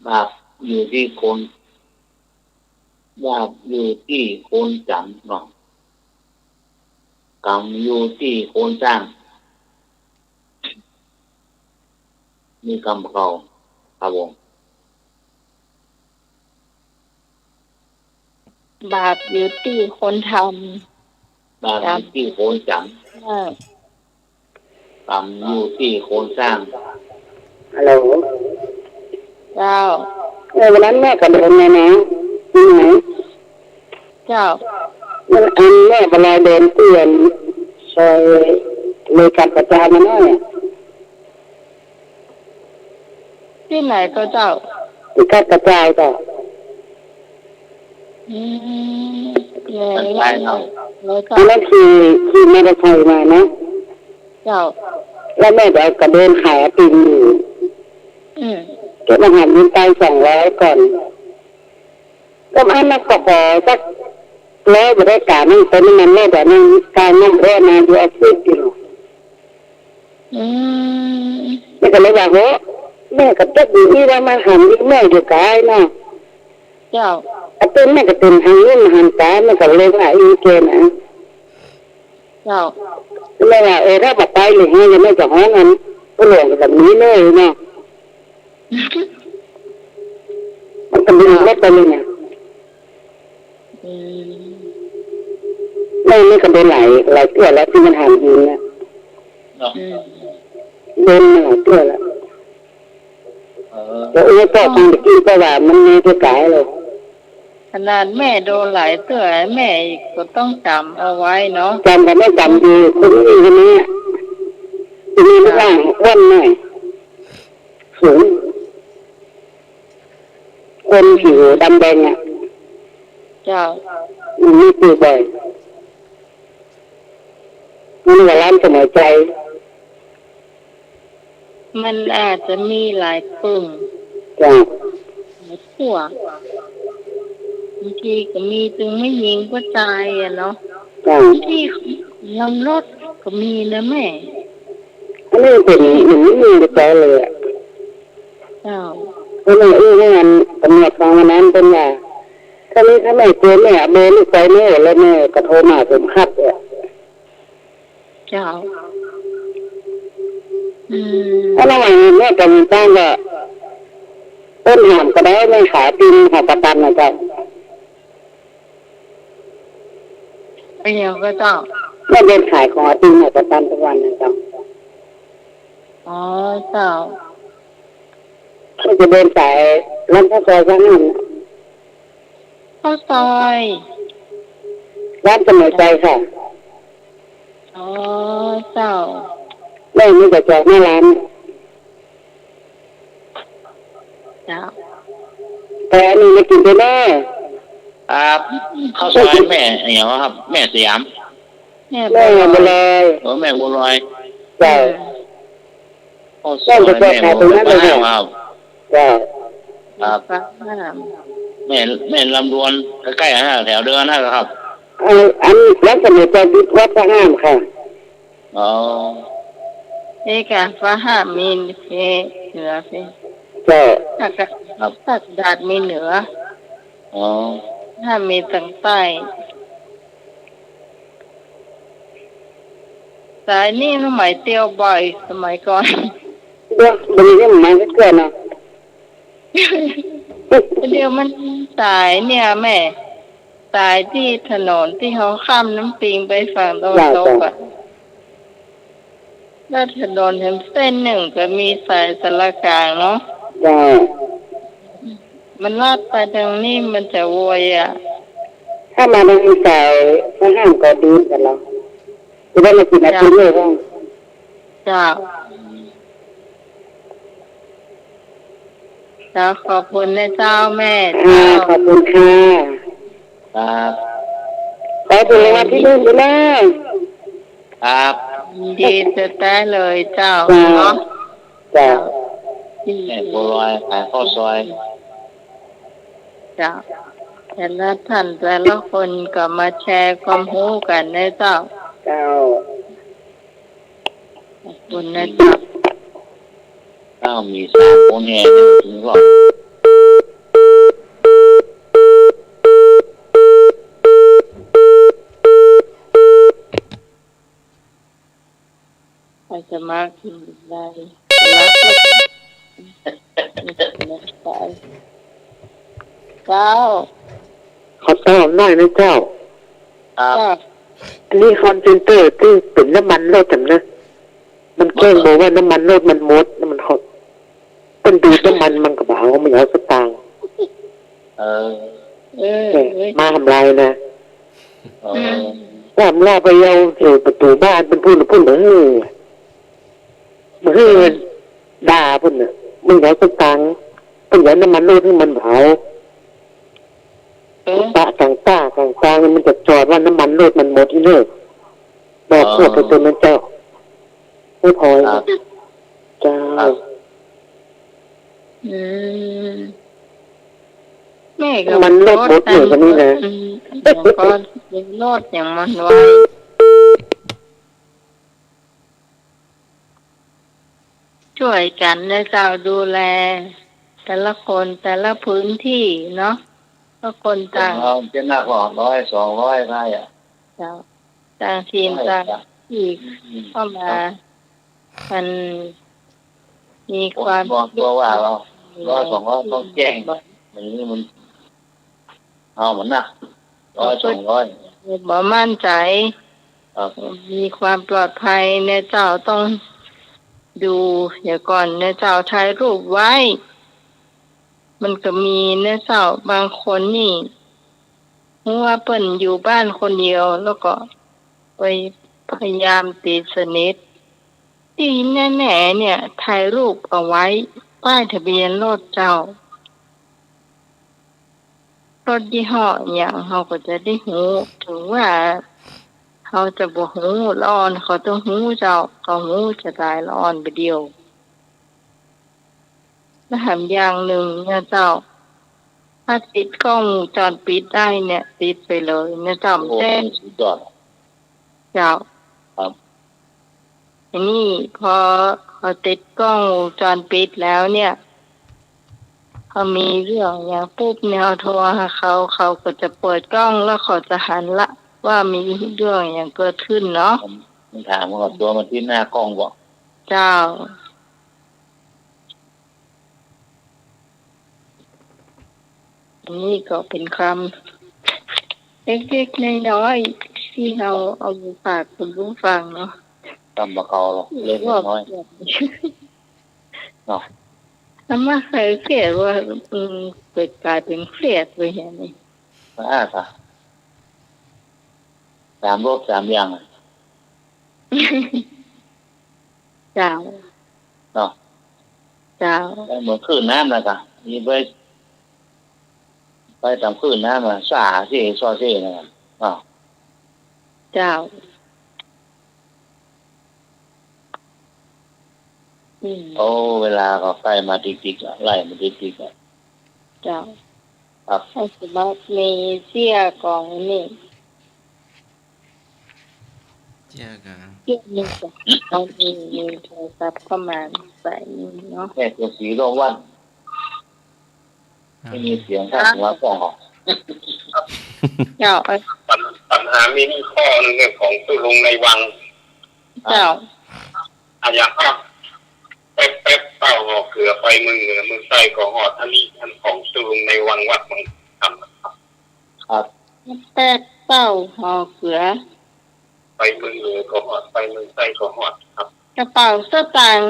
บาปอยู่ที่คนบาปอยู่ที่คนจำเนาะกรรมอยู่ที่คนสร้างมีกรรมเขาครับผม บาปอยู่ที่คนท บาปอยู่ที่คนจ ำอ่า ำกรรมอยู่ที่คนสร้าง ฮัลโหล เจ้า วันนั้นแม่ก็โดนนะที่ไหน เจ้า มันอันแม่เวลาเดินเตือนซอยเลยการประจานมาหน่อย ที่ไหนก็เจ้า ที่การกระจายต่อ อืมแล้วก็ อันนั้นคือไม่ได้ใครมานะ เจ้า แล้วแม่เดี๋ยวก็เดินขายไอติมอยู่ อืม เก็บอาหารยินไป200ก่อนก็อันนั้นก็ขอสัก100บริการนั่งตัวนี้มันแม่เดี๋ยวนั่งการนั่งเรื่อนาดูอาชีพอยู่ อืม แม่ก็เลยบอกว่าแม่ก็จะอยู่ที่ว่ามาหันแม่อยู่กายเนาะ เจ้า ไอติมแม่ก็เป็นทางนี้มาหันตาแม่ก็เลยว่าอีเกนะ เจ้า แม่ว่าถ้าบัดไปหรือไงจะไม่จะห้องกันก็หลวงแบบนี้เลยเนาะมันก็มีเล็กไปเลยเนี่ย อืม แม่ไม่ก็เป็นหลายเตื้อแล้วที่มันหันยิงเนี่ย เนาะ อืม โดนหลายเตื้อแล้ว เออ แล้วก็ฟังตะกี้ก็ว่ามันมีที่กายเลย ขนาดแม่โดนหลายเตือแม่ก็ต้องจำเอาไว้เนาะ จำกันไม่จำดีคนนี้คนนี้จะมีรูปร่างอ้วนหน่อยสูงคนผิวดำแดงอ่ะ เจ้า มันมีตัวบ่อยมันว่าร้านสมัยใจ มันอาจจะมีหลายกลุ่ม จ้ะ หลายพวกบางทีก็มีถึงไม่ยิงก็ตายอะเนาะ จ้ะ บางทีลำรถก็มีนะแม่ อันนี้เป็นมันไม่มีใจเลยอ่ะ เจ้า เพราะมันงานตำรวจฟังวันนั้นเป็นว่าถ้านี้ถ้าไม่เจอแม่เบนใจแม่แล้วแม่ก็โทรมาผมคัดอ่ะ เจ้า อืม ถ้าระหว่างแม่กับจ้างก็ต้นหามก็ได้แม่ขายปีนหาประกันนะจ๊ะ ไอ้เดียวก็เจ้า แม่เดินขายของปีนหาประกันทุกวันนะจ๊ะ อ๋อเจ้า ก็จะเดินสายร้านข้าวซอยข้างนั้น ข้าวซอย ร้านสมัยใจค่ะ อ๋อเจ้า แม่ไม่จะจอดหน้าร้าน เจ้า แต่อันนี้ไม่กินไปแน่ ครับข้าวซอยแม่อย่างวะครับ แม่สยาม แม่ แม่ไปเลย แม่บัวลอย ใช่ ข้าวซอยแม่บัวลอยครับ ใช่ ครับ ฟ้าห้าม แม่ลำดวนใกล้ๆนะแถวเดินนะครับ อันร้านสมัยใจดิวัดพระห้ามค่ะ อ๋อ เอกะฟ้าห้ามมีเหนือสิ ใช่ ตักดาดมีเหนือ อ๋อ ถ้ามีทางใต้ สายนี่สมัยเตียวบ่อยสมัยก่อน เดี๋ยวบริเวณมันก็เกินนะ เดี๋ยวมันสายเนี่ยแม่สายที่ถนนที่เขาข้ามน้ำปิงไปฝั่งตะวันตกอ่ะแล้วถนนเส้นหนึ่งก็มีสายสารกลางเนาะ ใช่ มันลาดไปทางนี้มันจะโวยอ่ะ ถ้ามาในสายพระห้ามก็ดีกันแล้วจะได้มากินอาทิตย์เลยบ้าง เจ้าเจ้าขอบคุณนะเจ้าแม่เจ้า ขอบคุณค่ะ ครับ ขอ ถูกรางวัลที่หนึ่งไปเลย ครับ ดีจะได้เลยเจ้า จ้า เนาะ จ้า แม่บัวลอยขายข้าวซอย เจ้าแต่ละท่านแต่ละคนก็มาแชร์ความรู้กันนะเจ้า เจ้า ขอบคุณนะเจ้า ถ้ามี3คนแห่เนี่ยถึงรอบ ใครจะมากินได้รักก็เจ้า ขอตอบหน่อยนะเจ้า ครับ เจ้า อันนี้คอนเซนเตอร์ที่เป็นน้ำมันรถจำนะมันแกล้งบอกว่าน้ำมันรถมันหมดน้ำมันหดมันดูน้ำมันมันก็บอกว่ามันเอาสตางค์ เออ เออ มาทำลายนะ เออ ว่าทำลายไปเอาเกี่ยวประตูบ้านเป็นพูดเหมือนมันด่าพุ่นน่ะมึงเอาสตางค์เป็นอย่างน้ำมันรถที่มันเผา ตาต่างมันจะจอดว่าน้ำมันรถมันหมดที่เลิกบอกพวกไปตัวนั้นเจ้าไม่พอ ครับ เจ้า อืมแม่ก็ มันรถหมดอยู่กันนี่นะ อย่างก็ยังรถอย่างมันไว้ช่วยกันนะเจ้าดูแล แต่ละคนแต่ละพื้นที่เนาะก็คนต่าง เราจะนักหรอ100 200ได้อ่ะ เจ้าต่างทีมต่างที่เข้ามามันมีความ บอกตัวว่าเรา100 200ต้องแจ้งมันนี่มันเอาเหมือนนัก100 200 บ่มั่นใจ ครับ มีความปลอดภัยในเจ้าต้องดูเดี๋ยวก่อนในเจ้าถ่ายรูปไว้ มันก็มีในเจ้าบางคนนี่ว่าเปิ้นอยู่บ้านคนเดียวแล้วก็ไปพยายามตีสนิทที่แน่ๆเนี่ยถ่ายรูปเอาไว้ป้ายทะเบียนรถเจ้ารถยี่ห้ออย่างเขาก็จะได้หูถึงว่าเขาจะบ่หูร้อนเขาต้องหูเจ้าเขาหูจะตายร้อนไปเดียวแล้วทำอย่างหนึ่งเนี่ยเจ้าถ้าติดกล้องวงจรปิดได้เนี่ยติดไปเลยเนี่ยเจ้า โอ้ แจ้ง สุดยอด เจ้า ครับ อันนี้พอเขาติดกล้องวงจรปิดแล้วเนี่ยเขามีเรื่องอย่างปุ๊บเนี่ยเขาโทรหาเขาก็จะเปิดกล้องแล้วเขาจะหันละว่ามีเรื่องอย่างเกิดขึ้นเนาะ มันถามว่าตัวมันที่หน้ากล้องบอก เจ้าอันนี้ก็เป็นคำเล็กๆน้อยๆที่เราเอามาฝากคุณผู้ฟังเนาะ ตำบะเกาหรอกเล็กน้อยเนาะ ทำไมใครเครียดว่าเกิดกลายเป็นเครียดไปอย่างนี้ มาค่ะ3 รถ 3 อย่าง เจ้า เนาะ เจ้า เหมือนคลื่นน้ำนะค่ะมีไปตามคลื่นน้ำมาซอซี่นะครับเนาะ เจ้าโอ้เวลาก็ใกล้มาติ๊กๆอะไล่มาติ๊กๆอะ เจ้า ครับ ให้สมัครมีเสียกองนี่ เจ้ากัน เกี่ยวนี่จ้ะเอามีโทรศัพท์เข้ามาใส่นี่เนาะ แค่ตัวสีโรงวันไม่มีเสียงข้างหัวกล้องออก เจ้า ปัญหามีข้อหนึงเรื่องของตู้ลงในวัง เจ้า อาอย่างครับแป๊บเป้าหอกเขือไปมือเหนือมือใส่ของหอท่านี้ท่านของตู้ลงในวังวัดมังทำนะครับ ครับ แป๊กเป้าหอเขือ ไปมือเหนือของหอดไปมือใส่ของหอดครับ กระเป๋าสตางค์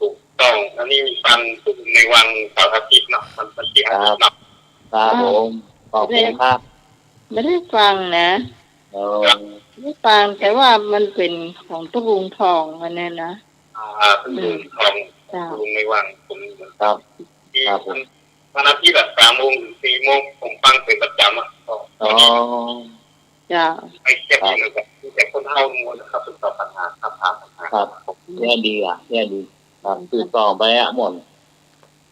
ถูกต้องอันนี้มีฟังตู้ลงในวังเสาร์อาทิตย์เนาะมันเป็นที่อาทิตย์เนาะ ครับผมขอบคุณครับ ไม่ได้ฟังนะ ไม่ได้ฟังแต่ว่ามันเป็นของตุลุงทองมันเนี่ยนะ ตู้ลงของ เจ้า ตู้ลงในวังผม ครับ ที่วันอาทิตย์แบบ3 โมงถึง 4 โมงผมฟังเป็นประจำอ่ะ อ๋อ เจ้า จ้า ไปเก็บเลยครับแต่คนเอาหมดนะครับเป็นต่อปัญหาครับถามปัญหา ครับเนี่ยดีเนี่ยดีครับติดต่อไปหมด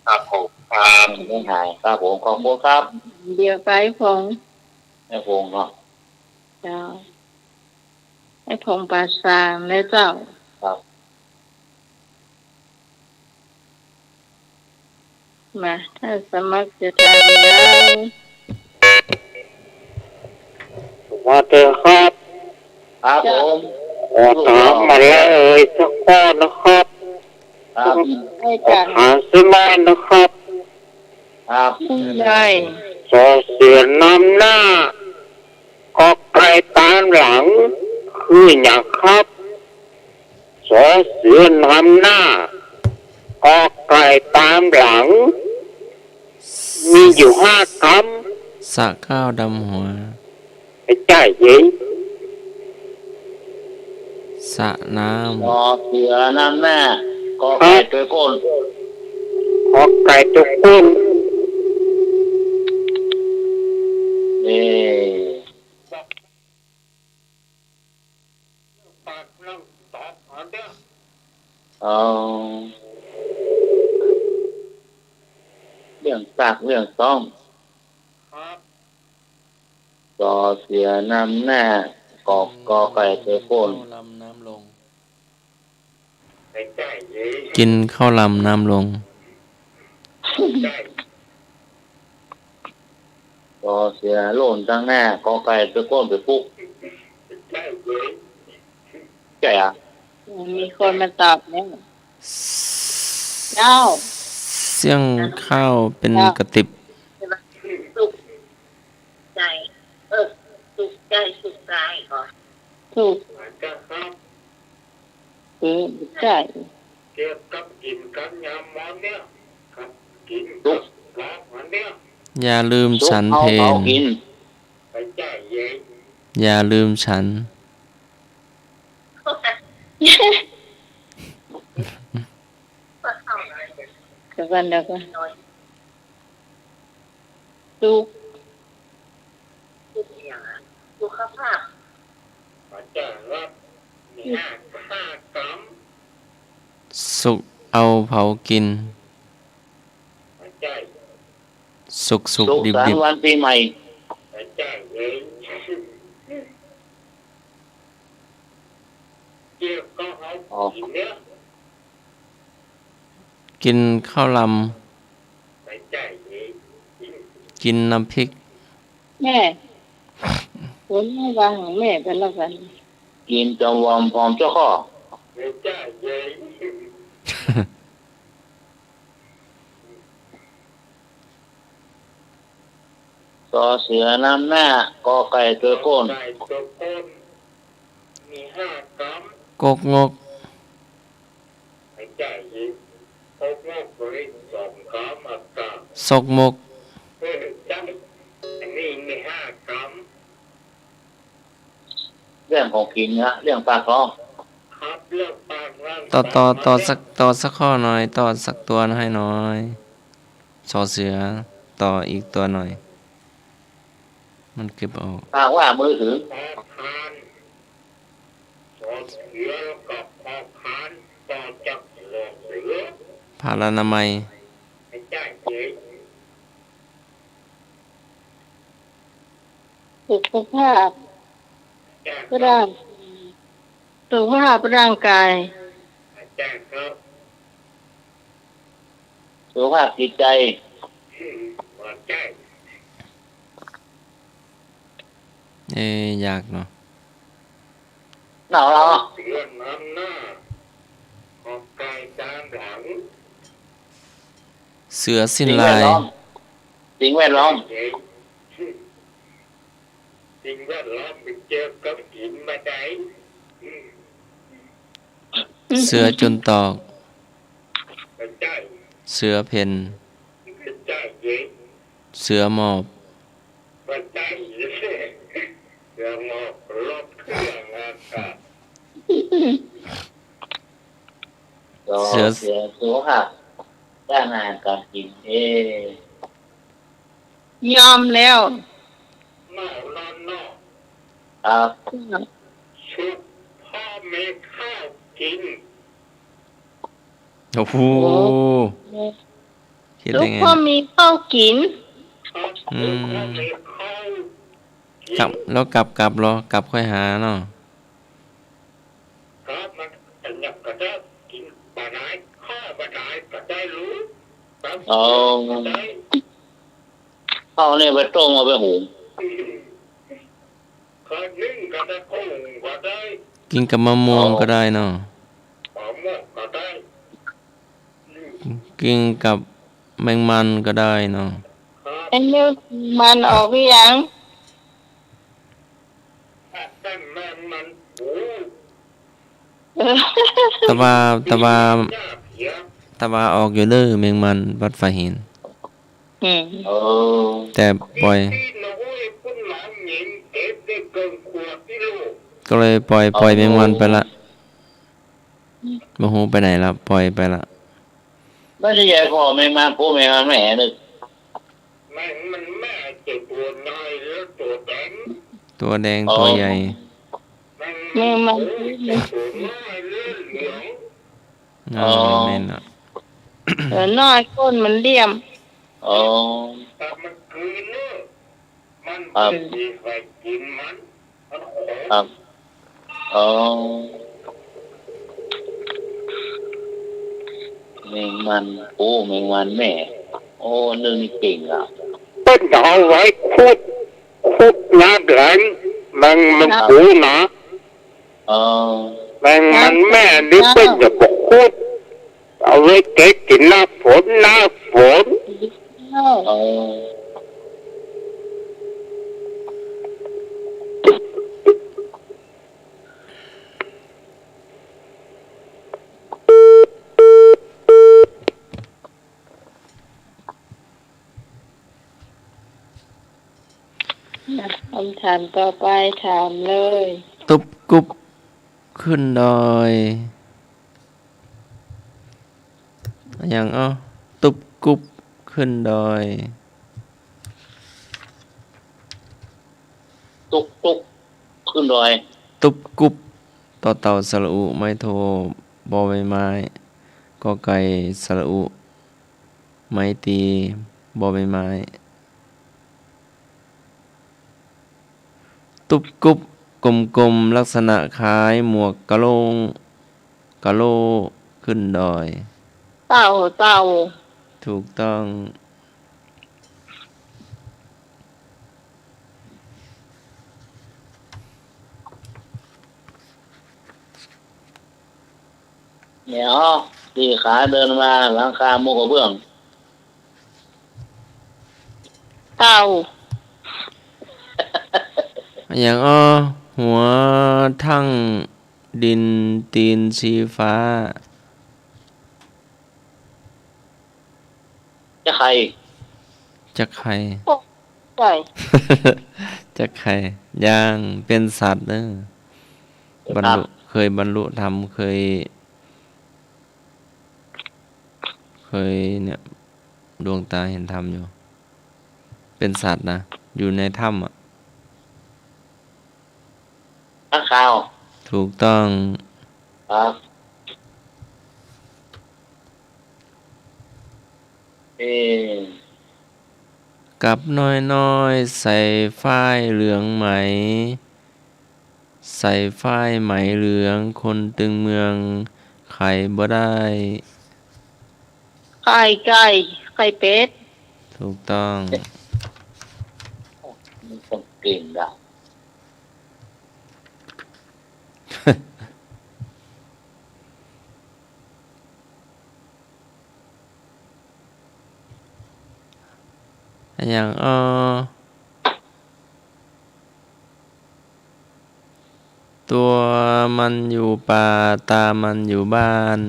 ครับผมครับ ไม่หายครับผมขอบคุณครับ เดี๋ยวไปพง แม่พงเนาะ เจ้าไอ้พงปลาซางนะเจ้า ครับ มาถ้าสมัครจะทำยัง ว่าเจอครับ ครับผม ขอถามมาเลยสักข้อนะครับ ครับ ให้กัน หาซื้อมานะครับ ครับ ได้ สอเสือนำหน้าออกไกลตามหลัง คืออย่างครับสอเสือนำหน้าออกไกลตามหลัง มีอยู่5 คสะข้าวดำหัว ำไอ้ใจเย็น สะน้ รอเสือนำหน้าก็ไก่ตัวก้น ออกไกลทุกคน เอ่เอาเรื่องซากเรื่องต้องรอเสือนำหน้ากอไก่ตัวก้น ลำน้ำลง ไอ้ใจเย็น กินข้าวลำน้ำลง รอเสือโล่นตั้งหน้ากอไก่ตัวก้นไปปุ๊กใช่อ่ะ มีคนมาตอบแล้วเจ้า เสียงข้าวเป็นกระติบ สุขใจสุขใจสุขกายก่อน ถูกใช่ เก็บกับกินกันยามวันเนี่ยครับกินกับรักวันเนี่ย อย่าลืม ซุ ฉั ก น เอา เพล เผาง กิน ไอ้ใจเย็น อย่าลืมฉัน เดี๋ยวกันสุข สุขภาพ ขอแจ้งรับมี5 กรัม สุกเอาเผากิน ขอแจ้ง สุก สุก ดิบ สัน ดิบ ต์วันปีใหม่ ขอแจ้งเย็นเก็บก็เอากินเนี่ย กินข้าวล ขอแจ้งเย็น ำกินน้ำพริก แม่ผมไม่วางของแม่เป็นแล้วกัน กินจอมวอมพร้อมเจ้าข้อ ขอแจ้งเย็น รอเสือนำหน้ากอไก่ตัวก้น ไก่ตัวก้นมี5 กรัม กกงก ขอแจ้งเย็นพบว่าบริสุทธิ์2 กรัมอากาศ ซกมก จังอันนี้มี5 กรัม เรื่องของกินนะเรื่องปากท้อง ครับเลือกปากร่าง ต่อสักข้อหน่อย ต่อสักตัวให้หน่อยสอเสือ ต่ออีกตัวหน่อย มันเก็บออก ถ้าว่ามือถือ พอคานสอเสือแล้วก็พอคานต่อจากสอเสือ พารานามัย ให้ใจเย็น สุขภาพ แจ้ง ร่างสุขภาพร่างกาย แจ้งครับ สุขภาพจิตใจ ว่าแจ้ง ยากเนาะ หนาวเรา เสือนำหน้าออกกายตามหลัง เสือสิ้น สิ่งแว ลา ด ย ล้อมสิ่งแวดล้อม เย็นสิ่งแวดล้อมไปเจอกับหินมาได้ เสือจนตอก ให้ใจ เสือเพน ให้ใจเย็น เสือหมอบ ว่าใจเย็นเรือหมอกรถเครื่องอากาศ รอเสือสุขภาพด้านอาหารการกินยอมแล้ว หนาวนอนนอก ครับ ชุบพ่อแม่ข้าวกิน โอ้โหคิด ลู ได้ ก ไง พ่อ เนี่ย มีข้าวกิน ครับ อืม พ่อแม่ข้าวกิ กลับ น แล้วกลับเหรอกลับค่อยหาเนาะ ครับมันจะอยากก็ได้กินบะไหนข้าวบะไหนก็ได้รู้ครับ อ๋อ ก็ได้ ข้าวเนี่ยไปต้มเอาไปหุง ข้าวนึ่งก็ได้ข้าวหุงก็ได้ กินกับมะม่วงก็ได้เนาะ ปลาหม้อก็ได้ กินกับแมงมันก็ได้เนาะ ครับ เป็นเนื้อมันออกหรือยัง แต่แม่มันโอ้ ตะวา ยากเสีย ออกอยู่เด้อแมงมันวัดฝาหิน อืม เออ แต่ปล่อย ที่น้อยคุณหลานหญิงเก็บได้เกินขวดที่ลูก ก็เลยปล่อยแมงมันไปละบ่ฮู้ไปไหนละปล่อยไปละ ไม่ใช่ใหญ่พอไม่มาผู้ไม่มาแม่นึก แม่งมันแม่เจ็บปวดน้อยแล้วตัวแดง ตัวแดงตัวใหญ่ แม่งมันเจ็บปวดน้อยแล้วเหลือง แม่นอ่ะ น้อยก้นมันเลี่ยม อ๋อ แต่มันคืนเนอะมัน ครับ ไม่มีใครกินมันมันขอ ครับอ๋อแมงมันผู้แมงมันแม่ โอ้นึงนี่เก่งอ่ะ เป็นเอาไว้คุดน้ำแดงแมงมันปูนะ อ๋อ แมงมันแม่นี่เป็นจะบอกคุดเอาไว้เก็บกินหน้าฝน อ๋อ คำถามต่อไปถามเลย ตุบกุบขึ้นดอยอย่างตุบกุบขึ้นดอย ตุกตุกขึ้นดอย ตุบกุบต่อเต่าสระอุไม้โทบอใบไม้กอไก่สระอุไม้ตีบอใบไม้ตุบกุบกลมๆลักษณะคล้ายหมวกกะโหลขึ้นดอย เต่า ถูกต้อง เนี่ยอ๋อตีขาเดินมาหลังคามุกกระเบื้อง เต่า อย่างหัวทั้งดินตีนสีฟ้า จะใคร จะไข่ ไก่ จะไข่ย่างเป็นสัตว์เนอะเคยบรรลุธรรมเคยเนี่ยดวงตาเห็นธรรมอยู่ เป็นสัตว์นะอยู่ในถ้ำอ่ะ ข้างข่าว ถูกต้อง ครับกับน้อยใส่ฝ้ายเหลืองไหม ใส่ฝ้ายไหมเหลืองคนตึงเมืองไข่บ่ได้ ไข่เป็ด ถูกต้อง มีคนเก่งดัง อย่างตัวมันอยู่ป่าตามันอยู่บ้าน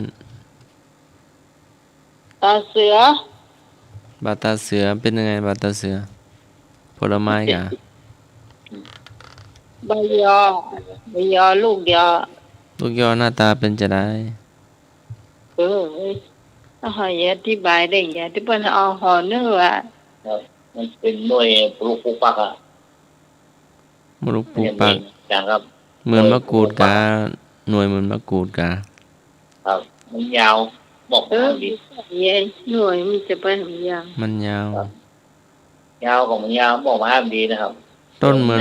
ตาเสือบ าตาเสือเป็นยังไงบาตาเสือผลไม้กะ ใบยอลูกยอ ลูกยอหน้าตาเป็นจะได้ เอาหอยอธิบายได้ยังที่เพิ่นเอาหอเนื้อ ครับมันเป็นหน่วยปลูกปลูกปักอ่ะ มรุปลูกปัก จังครับ เหมือนมะกรูดกาหน่วยเหมือนมะกรูดกา ครับมันยาวบอก เออ ดี เย็นหน่วยมันจะไปทำยัง มันยาว ยาวของมันยาวบอกมาดีนะครับ ต้นเหมือน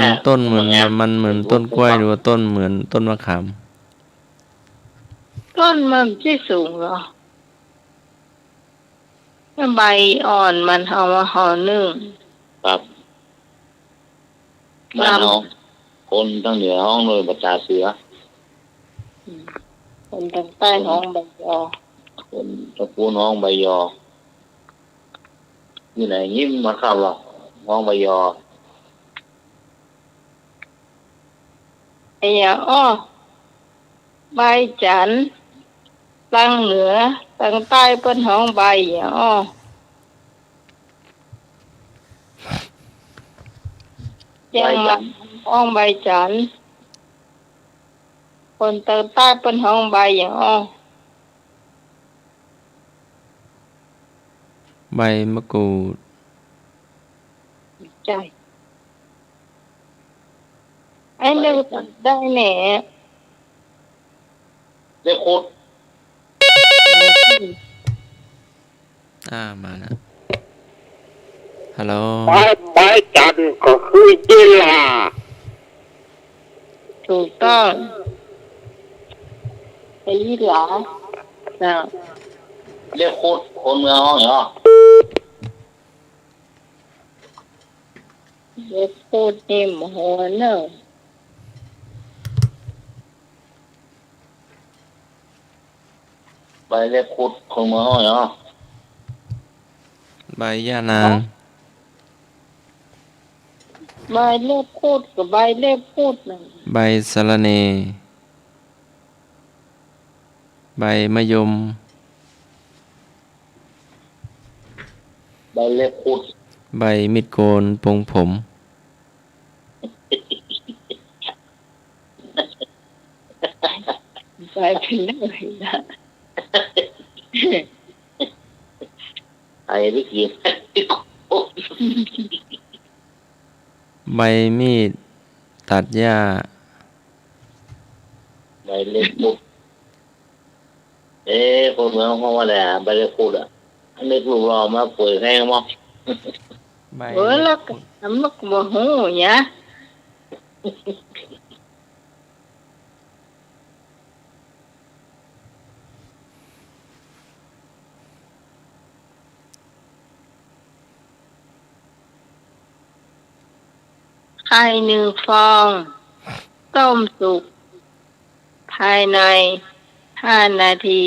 มันเหมือนต้นกล้วยหรือว่าต้นเหมือนต้นมะขาม ต้นมันที่สูงเหรอใบอ่อนมันเอามาห่อนึ่ง ครับบ้านเราคนตั้งเหนือห้องเลยประจาเสือ คนทางใต้ห้องใบยอ คนตะกูลห้องใบยออยู่ไหนยิ้มมาเข้าหรอกห้องใบยอ ไอ้ยาอ้อใบจันทร์ตั้งเหนือตั้งใต้เป็นห้องใบอย่าอ้อยังมาห้องใบจันทร์คนตั้งใต้เป็นห้องใบอย่าอ้อ ใบมะกรูด ใจไอ้นึกได้แหน่ เรียกคุด มานะฮัลโหล ไม้จันทร์ก็คือยีลา ถูกต้องไอ้ยี่หลาน่ะ เรียกคุดคนเมืองห้องเหรอ เด็กพูดนี่มโหเนอะ ไปเรียกคุดคนเมืองห้องเหรอ ใบย่านาง ใบเล็บพูดกับใบเล็บพูดน่ะ ใบสะระเน ใบมะยม ไปเรียกคุด ใบมิดโกนปงผม ใบเป็นเลยนะ ไอ้ที่กิน ใบมีดตัดหญ้า ไปเรียกคุดคนเมืองห้องว่าอะไรไปเรียกคุดอ่ะอันนี้ลูกรอมาป่วยแห้งมั้ง ใบ แล้วก็ทำลูกโมโหเนี่ยไข่1 ฟอง ต้มสุกภายใน5 นาที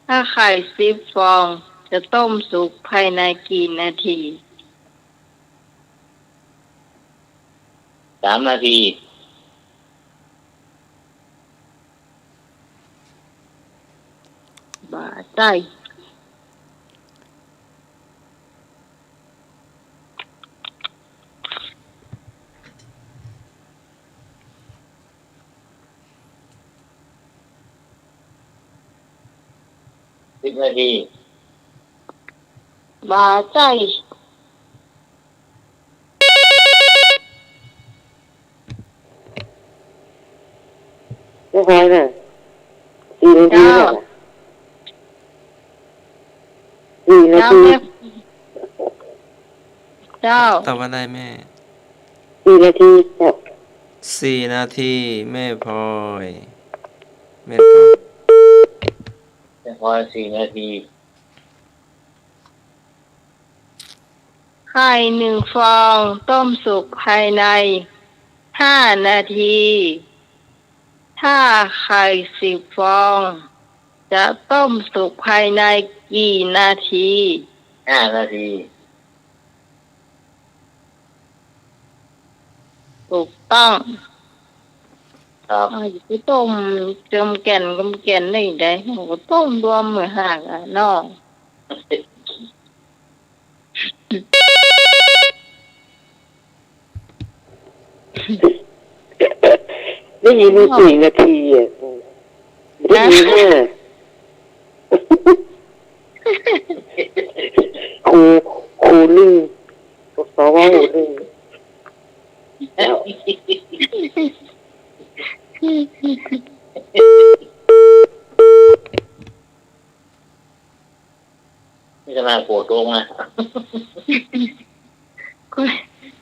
ถ้าไข่10 ฟอง จะต้มสุกภายในกี่นาที 3 นาที บาใจ 10 นาที บาใจ ไม่พอน่ะ4 นาทีน่ะ4 นา เจ้า ที แม่เจ้า ตอบว่าได้แม่ 4 นาทีเนี่ย 4 นาทีแม่พลอยแม่พลอย พอ4 นาที ไข่1 ฟอง ต้มสุกภายใน5 นาที ถ้าไข่10 ฟอง จะต้มสุกภายในกี่นาที 5 นาที ถูกต้อง ครับ อย่าไปต้มจมแก่นได้ได้โหต้มรวมมือห่างอ่ะน้อง ได้ยินว่า4 นาทีอ่ะได้ยินว่าครูลือสวหูลือ นี่ขนาดโกรธโกงนะ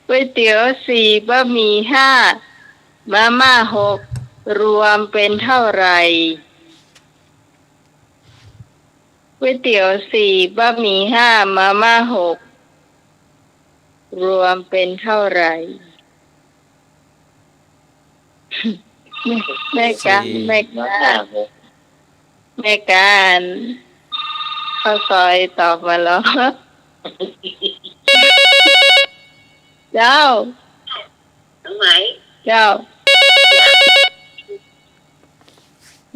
ก๋วยเตี๋ยวสี่บะหมี่ห้ามาม่าหกรวมเป็นเท่าไหร่ก๋วยเตี๋ยวสี่บะหมี่ห้ามาม่าหกรวมเป็นเท่าไหร่ แม่การแม่ มา การ หก แม่การข้าวซอยตอบมาแล้ว เจ้า ตรงไหน เจ้า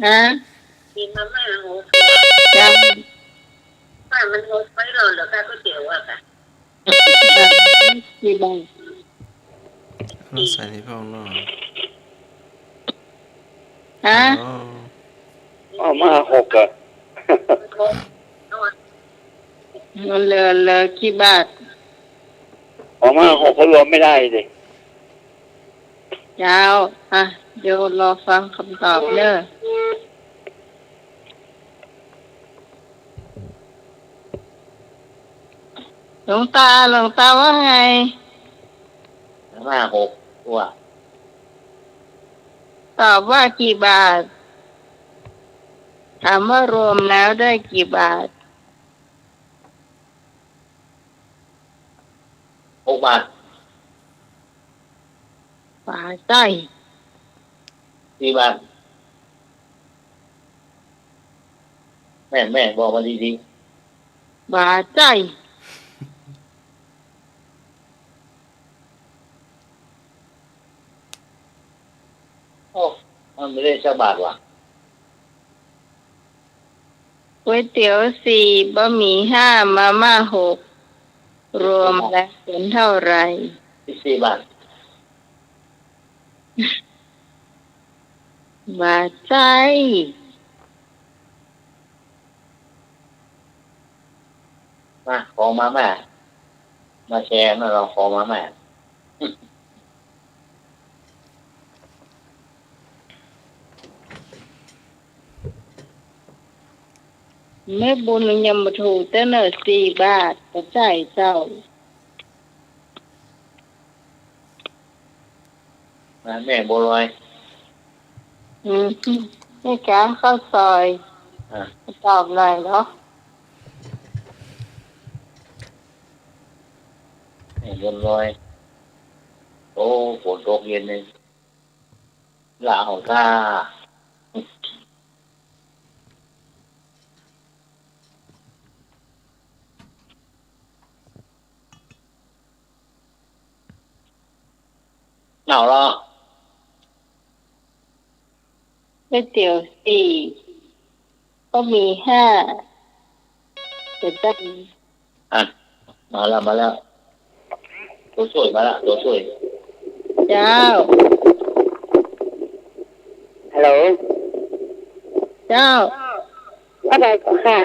ฮะ มีมาม่าโห เจ้า ป้ามันโหไปหรอเหรอคะก๋วยเตี๋ยวอะค่ะ กี่บาท เราใส่ในพ่อเนาะ ฮะ อ๋อ เอามาหกอะ มันเหลือกี่บาท เอามาหกเขารวมไม่ได้ดิ เจ้าอ่ะเดี๋ยวรอฟังคำตอบเนอะหลวงตาว่าไง มาหกตัว ตอบว่ากี่บาท ถามว่ารวมแล้วได้กี่บาท 6 บาท ป่าใจ 4 บาทแม่บอกมาดี ป่าใจ ๆโอ้มันไม่ได้สักบาทว่ะ ก๋วยเตี๋ยวสี่บะหมี่ห้ามาม่าหกรวมแล้วเป็นเท่าไหร่ 14 บาท บาทใจ มาของมาแม่มาแชร์นะเราของมาแม่ แม่บุญยังมาถูกแต่เนอสี่บาทก็ใจเจ้า มาแม่บัวลอย ไม่กล้าเข้าซอย อ่ะ ตอบหน่อยเนาะ แม่บัวลอยโอ้ฝนตกเย็นเลยลาเอาท่าเอาเหรอ ก๋วยเตี๋ยวสี่ก็มีห้าจะได้ อ่ะมาแล้วตัวช่วยมาแล้วตัวช่วย เจ้า ฮัลโหล เจ้า อะไรก็ค่ะ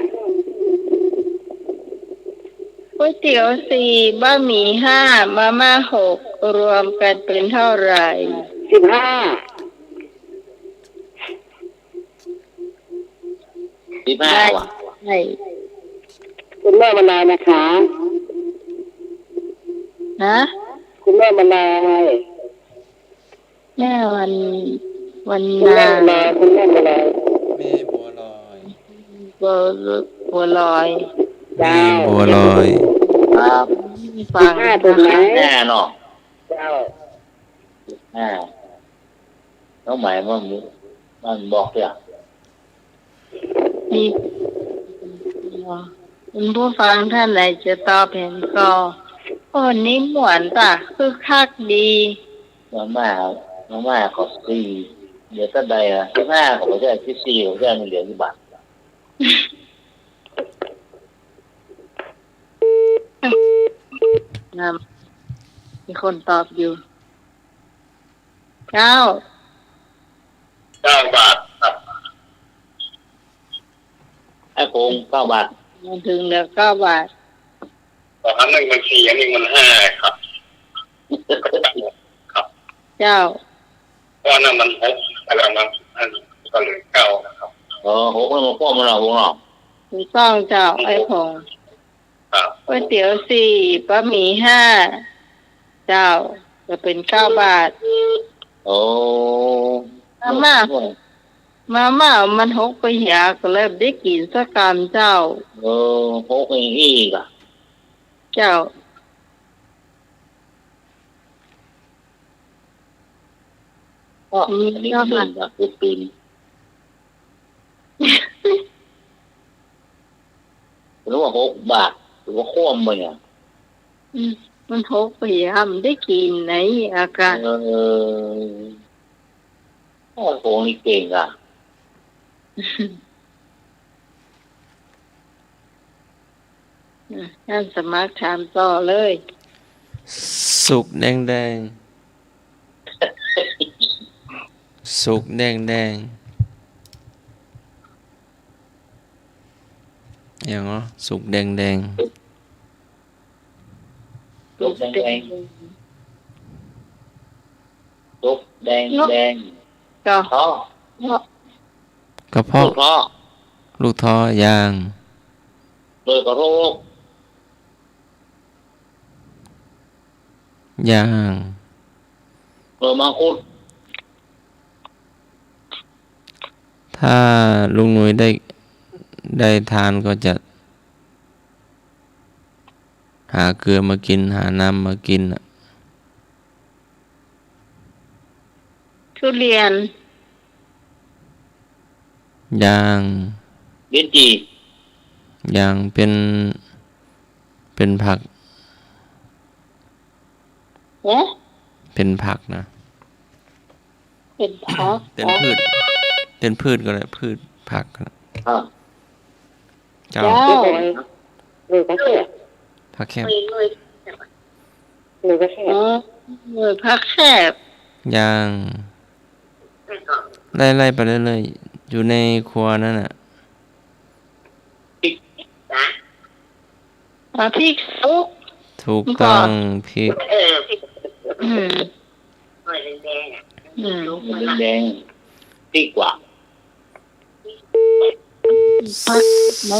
ก๋วยเตี๋ยวสี่บะหมี่ห้ามาม่าหกรวมกันเป็นเท่าไหร่ 15 15 ว่ะ ใช่ คุณแม่มานาวนะคะ ฮะ คุณแม่มานาว แม่วัน คุณแม่ นาม านาวคุณแม่มานาว แม่บัวลอย บัวลอย แม่บัวลอย ครับ ฟัง 15ถูกไหม แน่เนาะ เจ้า น้องหมายมันบอกเลย มีคุณผู้ฟังท่านไหนจะตอบเห็นก็คนนี้หมวนป่ะคือคักดี น้องแม่ก็4เดี๋ยวก็ได้ละ15ก็ไม่ใช่14ก็ได้มันเหลือกี่บาท นะมีคนตอบอยู่เก้า 9 บาทครับ ไอ้โคง9 บาท มันถึงเหลือ9 บาท อันหนึ่งมัน4อันหนึ่งมัน5ครับ ครับ เจ้า เพราะนั่นมัน6อะไรมันอันก็เลย9นะครับ หกแล้วมาพ่อมันเราพวกเรา ถูกต้องเจ้าไอ้พง ครับ ก๋วยเตี๋ยว4บะหมี่5เจ้าจะเป็น9 บาท โอ้ มาม่ามันหกไปหาก็เลยได้กินสักกำเจ้า หกอีกอ่ะ เจ้า ก็อันนี้ก็เป็นแบบปีนหรือว่า6 บาทหรือว่าโค้มไปเนี่ย มันหกไปหามันได้กินไหนอากาศ โอ้โหนี่เก่งอ่ะ ท่านสมัครถามต่อเลย สุกแดงแดงสุกแดงแดงอย่างเนาะสุกแดงแดง ลูกแดงแดงลูกแดงแดง ก็ ท้อก ระเพาะ ท้อ ลูกท้อยาง เลยกระโรก ยาง เลยมังคุด ถ้าลุงหนุ่ยได้ทานก็จะหาเกลือมากินหาน้ำมากินน่ะ ทุเรียน ยาง ลิ้นจี ยางเป็นผัก เนี่ย เป็นผักนะ เป็นพัก เป็นพืช เป็นพืชก็ได้พืชผักก็ได้ ครับ เจ้า เจ้า เลยก็แค่ ผักแคบ เลยก็แค่ พักแคบ ยางไล่ไปเรื่อยๆอยู่ในครัวนั่นน่ะ พริกซุก ถูกต้องพริก อืม แดงดีกว่า พักไหน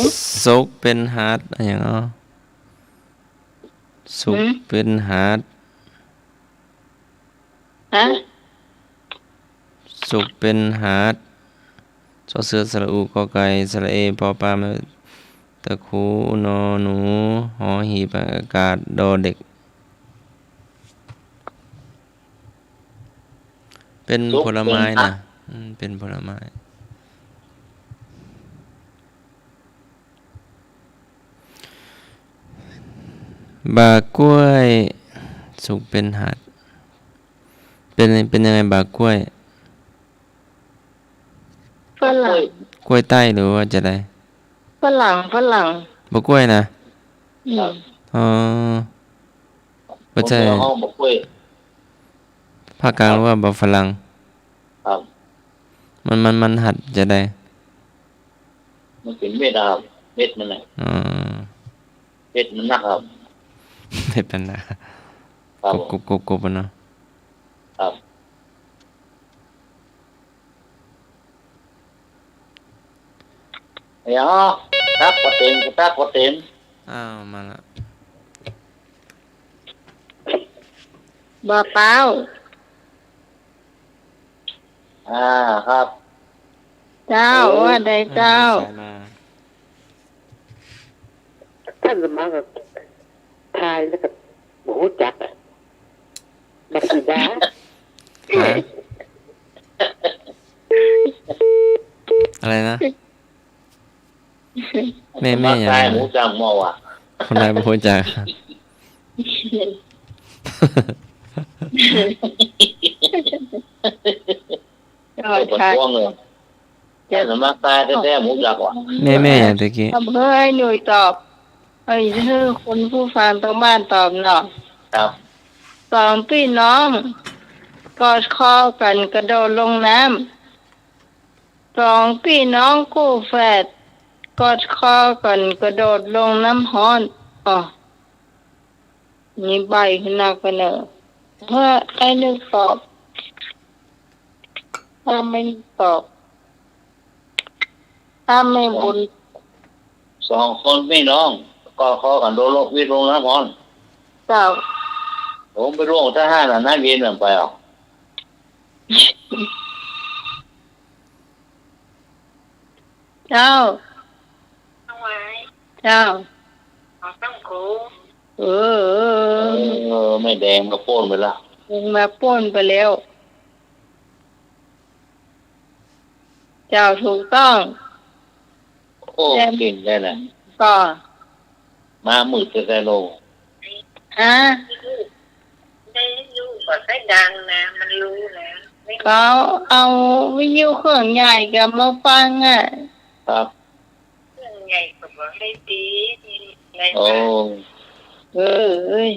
ซุกเป็นฮาร์ดอะไรอย่างเนาะซุกเป็นฮาร์ด ฮะ สุกเป็นฮาร์ดสอเสือสระอูกอไก่สระเอปอปลาแมตะคูนอหนูหอหีบอากาศดอเด็ก เป็นผลไม้นะเป็นผลไม้ บากล้วยสุกเป็นฮาร์ดเป็นยังไงบากล้วย ฝรั่ง กล้วยใต้หรือว่าจะได้ ฝรั่ง บากล้วยนะ อืม อ๋อบ่ใช่ ห้องบอกกล้วย ภาคกลางเรียกว่าบะฝรั่ง ครับ มันหัดจะได้ มันเป็นเม็ดครับเม็ดมันไหน อ๋อ เม็ดมันนักครับ ไม่เป็นไร ครับ กบเนาะ ครับเดี๋ยวตักกระเต็น อ้าวมาละ บะเป้า ครับ เจ้าว่าใดเจ้า สายมา ท่านสมัครกับทายแล้วก็โหจักอ่ะบักสีดา ฮะอะไรนะ แม่อย่าง ไร ไร หมูจำมอว่ะ คนไรบางคนจะ ก็ ปวด ใช่ ท้องเลยแต่สมัครตายแท้ๆหมูจักว่ะ แม่อย่างตะกี้ ทำเพื่อให้หน่วยตอบไอ้ที่คนผู้ฟังทางบ้านตอบเนาะ ครับ 2 พี่น้องกอดคอกันกระโดดลงน้ำ2 พี่น้องคู่แฝดกอดคอกันกระโดดลงน้ำฮ้อนอ๋อนี่ใบขึ้นมากันเนอะเพื่อไอ้นึกตอบ ถ้าไม่ตอบถ้าไม่บุญ สองคนพี่น้องก็ขอกันโดนโลกวิทย์ลงน้ำพร เจ้า ผมไปร่วงทหารน่ะนั่นเวียนไปอ่ะ เจ้าเจ้าเออ ไม่แดงก็โป้นไปละ มึงมาป้นไปแล้ว เจ้าถูกต้อง โอ้เก่งได้เลย ก็ มามืดจะได้โล อ่ะ ได้รู้ก็ให้ดังนะมันรู้นะไม่ เขาเอาวิทยุเครื่องใหญ่กับมาฟังอ่ะ ครับ เรื่องใหญ่ก็บอกได้ดีใน โอ้ เอ้ย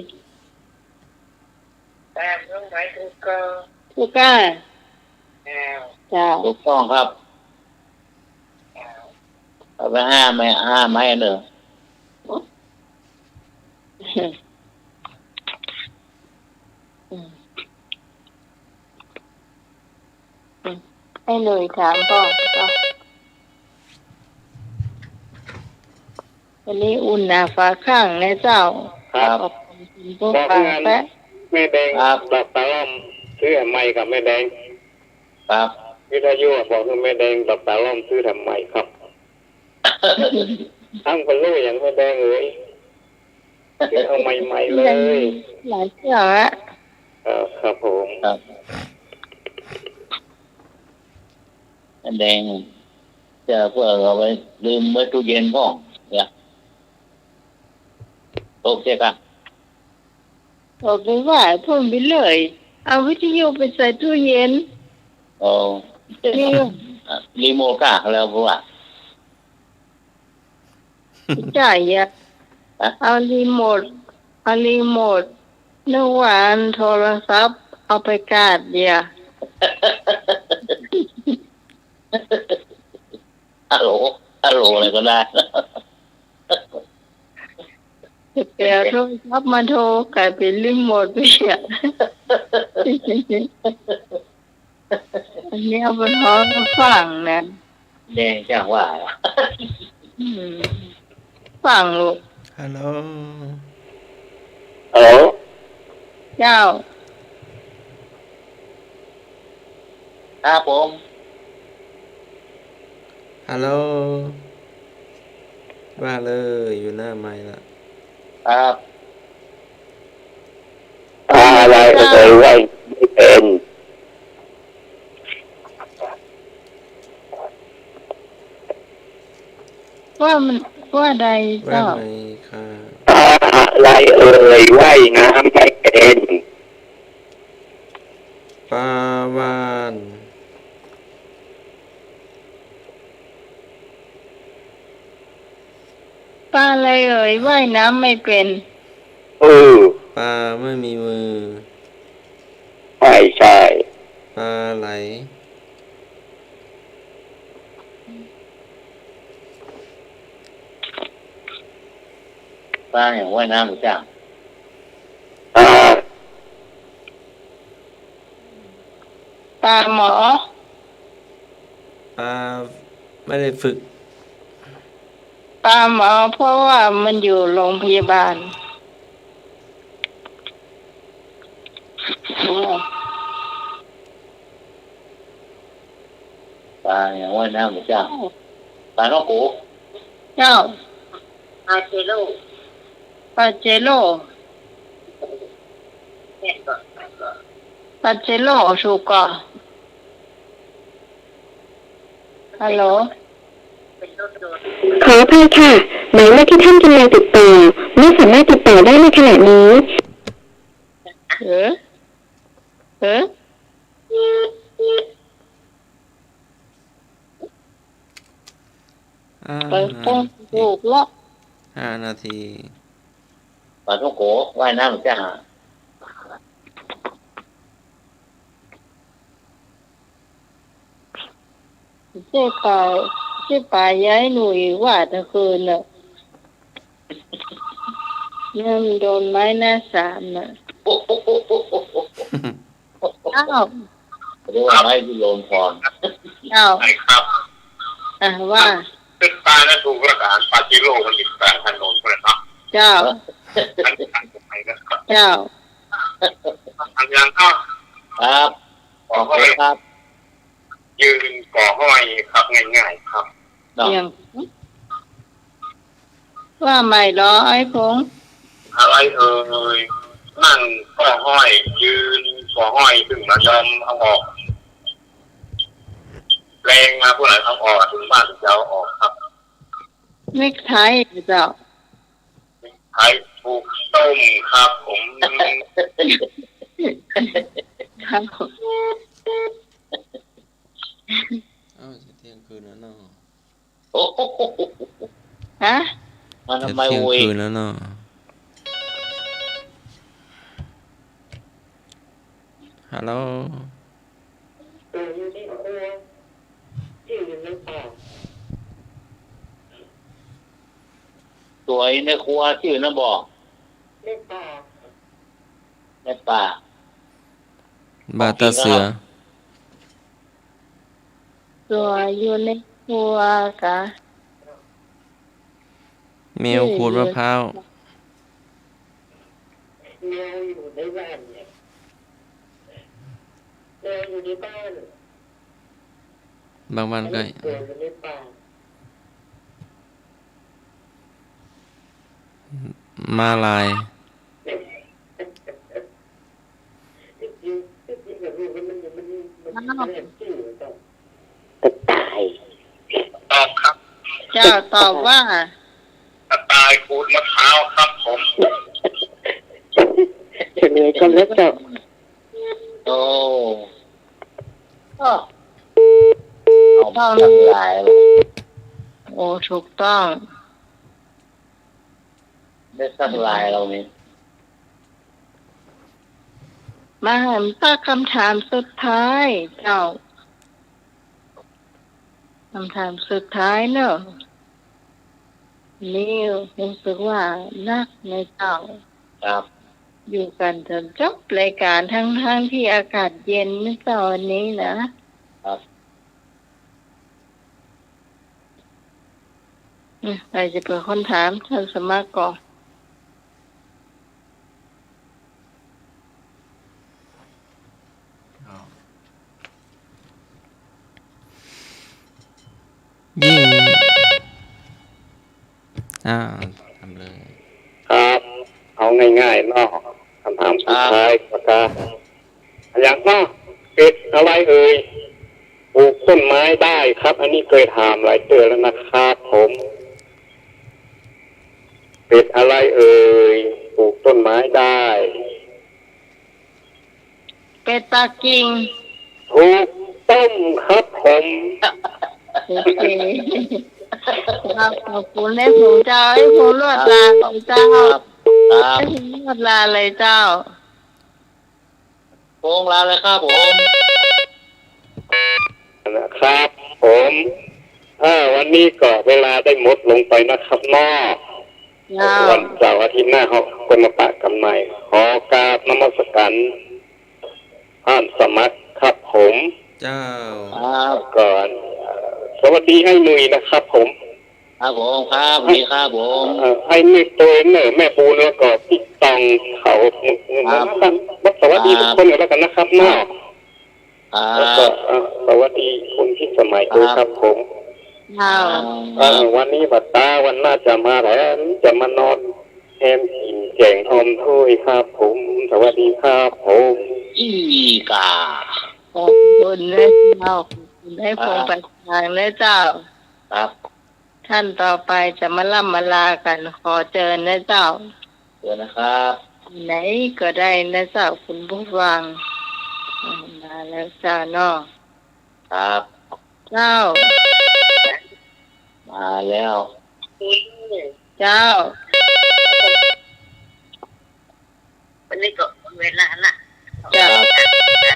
ตามลงไว้ทุกก็ ทุกก้า อ้าว เจ้า ถูกต้องครับเอาไปห้าไม้เนอะ ให้เลยถามพ่อก็วันนี้อุ่นหนาฟ้าข้างนะเจ้า ครับ ขอบคุณพวกฟังแป๊ะ แม่แดงดอกตาล่อมซื้อทำไมกับแม่แดง ครับ วิทยุบอกว่าแม่แดงดอกตาล่อมซื้อทำไมครับทั้งเป็นลูกอย่างแม่แดงเลยซื้อเอาใหม่ๆเลย หลายเชื่อฮะ ครับผม ครับแดงจะเพื่อเอาไว้ลืมไว้ตู้เย็นพ่อเนี่ยโอเคครับ บอกไปว่าพ่นไปเลย เอาวิทยุไปใส่ตู้เย็น โอ้ นี่ รีโมทก้าแล้วพวกอ่ะ จ่ายอะเอารีโมทนึกว่าอันโทรศัพท์เอาไปกาดเดียว ฮัลโหลอะไรก็ได้ แต่เอาโทรศัพท์มาโทรกลายเป็นรีโมทไปอ่ะ อันนี้เอาไปท้องฟังนะ แดงจ้างว่า อืมฟังลูก ฮัลโหล ฮัลโหล เจ้า ครับผม ฮัลโหลว่าเลยอยู่หน้าไม้ละ ครับ อะไรไว้ไม่เป็น ว่าใด ว่า เจ้า ไงค่ะ อะไรว่ายน้ำไม่เป็น ปลาวาน ป้าอะไรเอ่ยว่ายน้ำไม่เป็น ปลาไม่มีมือ ไม่ใช่ ปลาไหล ป้าอย่างว่ายน้ำหรือจ้าง ปลาหมอ ปลาไม่ได้ฝึก ปลาหมอเพราะว่ามันอยู่โรงพยาบาล ป้าอย่างว่ายน้ำหรือจ้างป้าน้องกู เจ้า อาเจโร่ ปาเจโร่ เนี่ยก็ ปาเจโร่ถูกก่อนฮัลโหล เป็นรถโดน ขออภัยค่ะหมายเลขที่ท่านกำลังติดต่อไม่สามารถติดต่อได้ในขณะนี้ เออเออ เปิดโปงถูกแล้ว 5 นาที ป้าน้องกูว่ายน้ำหรือจ้าง เจ๊ป่าย้ายหนุ่ยว่าตะคืนน่ะเนี่ยมันโดนไม้หน้าสามน่ะ โอ้โห อ้าว เรียกว่าไม้ที่โยมพร เจ้า ใช่ครับ ว่า ขึ้นตายแล้วถูกประกาศปาจิโร่มันติดแต่ถนนเลยครับ เจ้า ไปนะครับ เจ้า อันยังก็ ครับขอบคุณครับ ยืนก่อห้อยครับง่ายๆครับ เนาะ อย่างว่าไม่ร้อยผง อะไรนั่งก่อห้อย ยืนก่อห้อยถึงมายอมเอาออกแรงมาผู้ไหนเอาออกถึงบ้านถึงจะเอาออกครับ เน็กไทเจ้า ใช้ถูกต้มครับผม ครับ จะเที่ยงคืนแล้วเนาะ โอ้โห ฮะ มัน จะ ทำไม เที่ยง โวย คืนแล้วเนาะฮัลโหล อยู่ในครัวที่อยู่ในป่า สวยในครัวชื่อนะบอก ในป่า ในป่า บาตาเสือ ตัวอยู่ในครัวกะ แมวขูดมะพร้าว แมวอยู่ในบ้านเนี่ยแมวอยู่ในบ้าน บางวันก็ เกิดอยู่ในป่า มาลาย กระต่าย ตอบครับ เจ้าตอบว่า กระต่ายขูดมะพร้าวครับผม เฉลยก็แล้วจ้ะ โอ้เอาตั้งหลายเลย โอ้ถูกต้อง ได้ตั้งหลายเรานี่ มาหันป้าคำถามสุดท้ายเจ้าคำถามสุดท้ายเนอะนี่รู้สึกว่านักในเจ้า ครับ อยู่กันจนจบรายการทั้งที่อากาศเย็นเมื่อตอนนี้นะครับ ใครจะเป็นคนถามท่านสมัครก่อน ยิ่งทำเลย ครับ เอาง่ายๆเนาะคำถามสุดท้ายประกาศอย่างเนาะเป็ดอะไรปลูกต้นไม้ได้ครับ อันนี้เคยถามหลายเตือนแล้วนะครับผมเป็ดอะไรปลูกต้นไม้ได้ เป็ดปักกิ่ง ถูกต้มครับผม โอเคครับขอบคุณให้ผมเจ้าให้ผมรวดลาเลยเจ้า ครับครับ ให้ผมรวดลาเลยเจ้า โป่งลาเลยครับผม นะครับผมวันนี้ก็เวลาได้หมดลงไปนะครับนอก เจ้า วันเสาร์อาทิตย์หน้าเขาคนมาปะกันใหม่ ขอกราบนมัสการท่านสมัครครับผม เจ้า ครับ ก่อนสวัสดีให้หนุ่ยนะครับผม ครับผมครับสวัสดีครับผม ให้หนุ่ยตัวเนอแม่ปูนแล้วก็พี่ตองเขานะครับสวัสดีทุกคนแล้วกันนะครับนอก ครั แล้วก็ บ สวัสดีคุณพี่สมัยด้วยครับผม เจ้า วันนี้บัดตาวันหน้าจะมาแล้วจะมานอนแฮมกินแกงทอมถ้วยครับผมสวัสดีครับผม อีกา ขอบคุณนะเจ้าขอบคุณให้ผมไปทางนะเจ้า ครับ ท่านต่อไปจะมาล่ำมาลากันขอเจอนะเจ้า เดี๋ยวนะครับ ไหนก็ได้นะเจ้าคุณผู้ฟังมาแล้วเจ้าเนาะ ครับ เจ้า มาแล้ว เจ้า วันนี้ก็เวลาละ เจ้า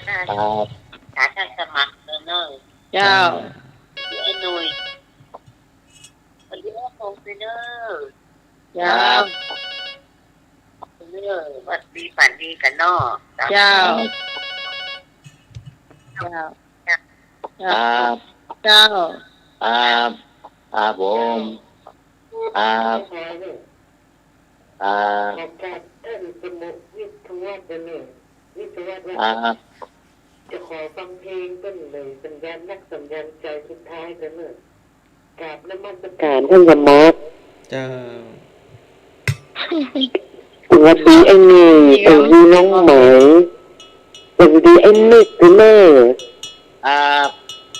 ครับ ถ้าท่านสมัครเนอะ เจ้า ไอ้หนุ่ยวันนี้ก็คงไปเนอะ เจ้า เนอะวัดดีฝันดีกันเนอะ เจ้า เจ้า ครับ เจ้า ครับครับผมครับครับ อาจารย์ท่านสมุทรวิทยวัฒน์เนี่ยวิทยวัฒน์ว่า ครับ จะขอฟังเพลงต้นเลยสัญญาณนักสัญญาณใจสุดท้ายกันเลยกราบน้ำมันประการท่านสมอ เจ้า สวัสดีไอ้นี่สวัสดีน้องไหมสวัสดีไอ้นิกคุณแม่ ครับ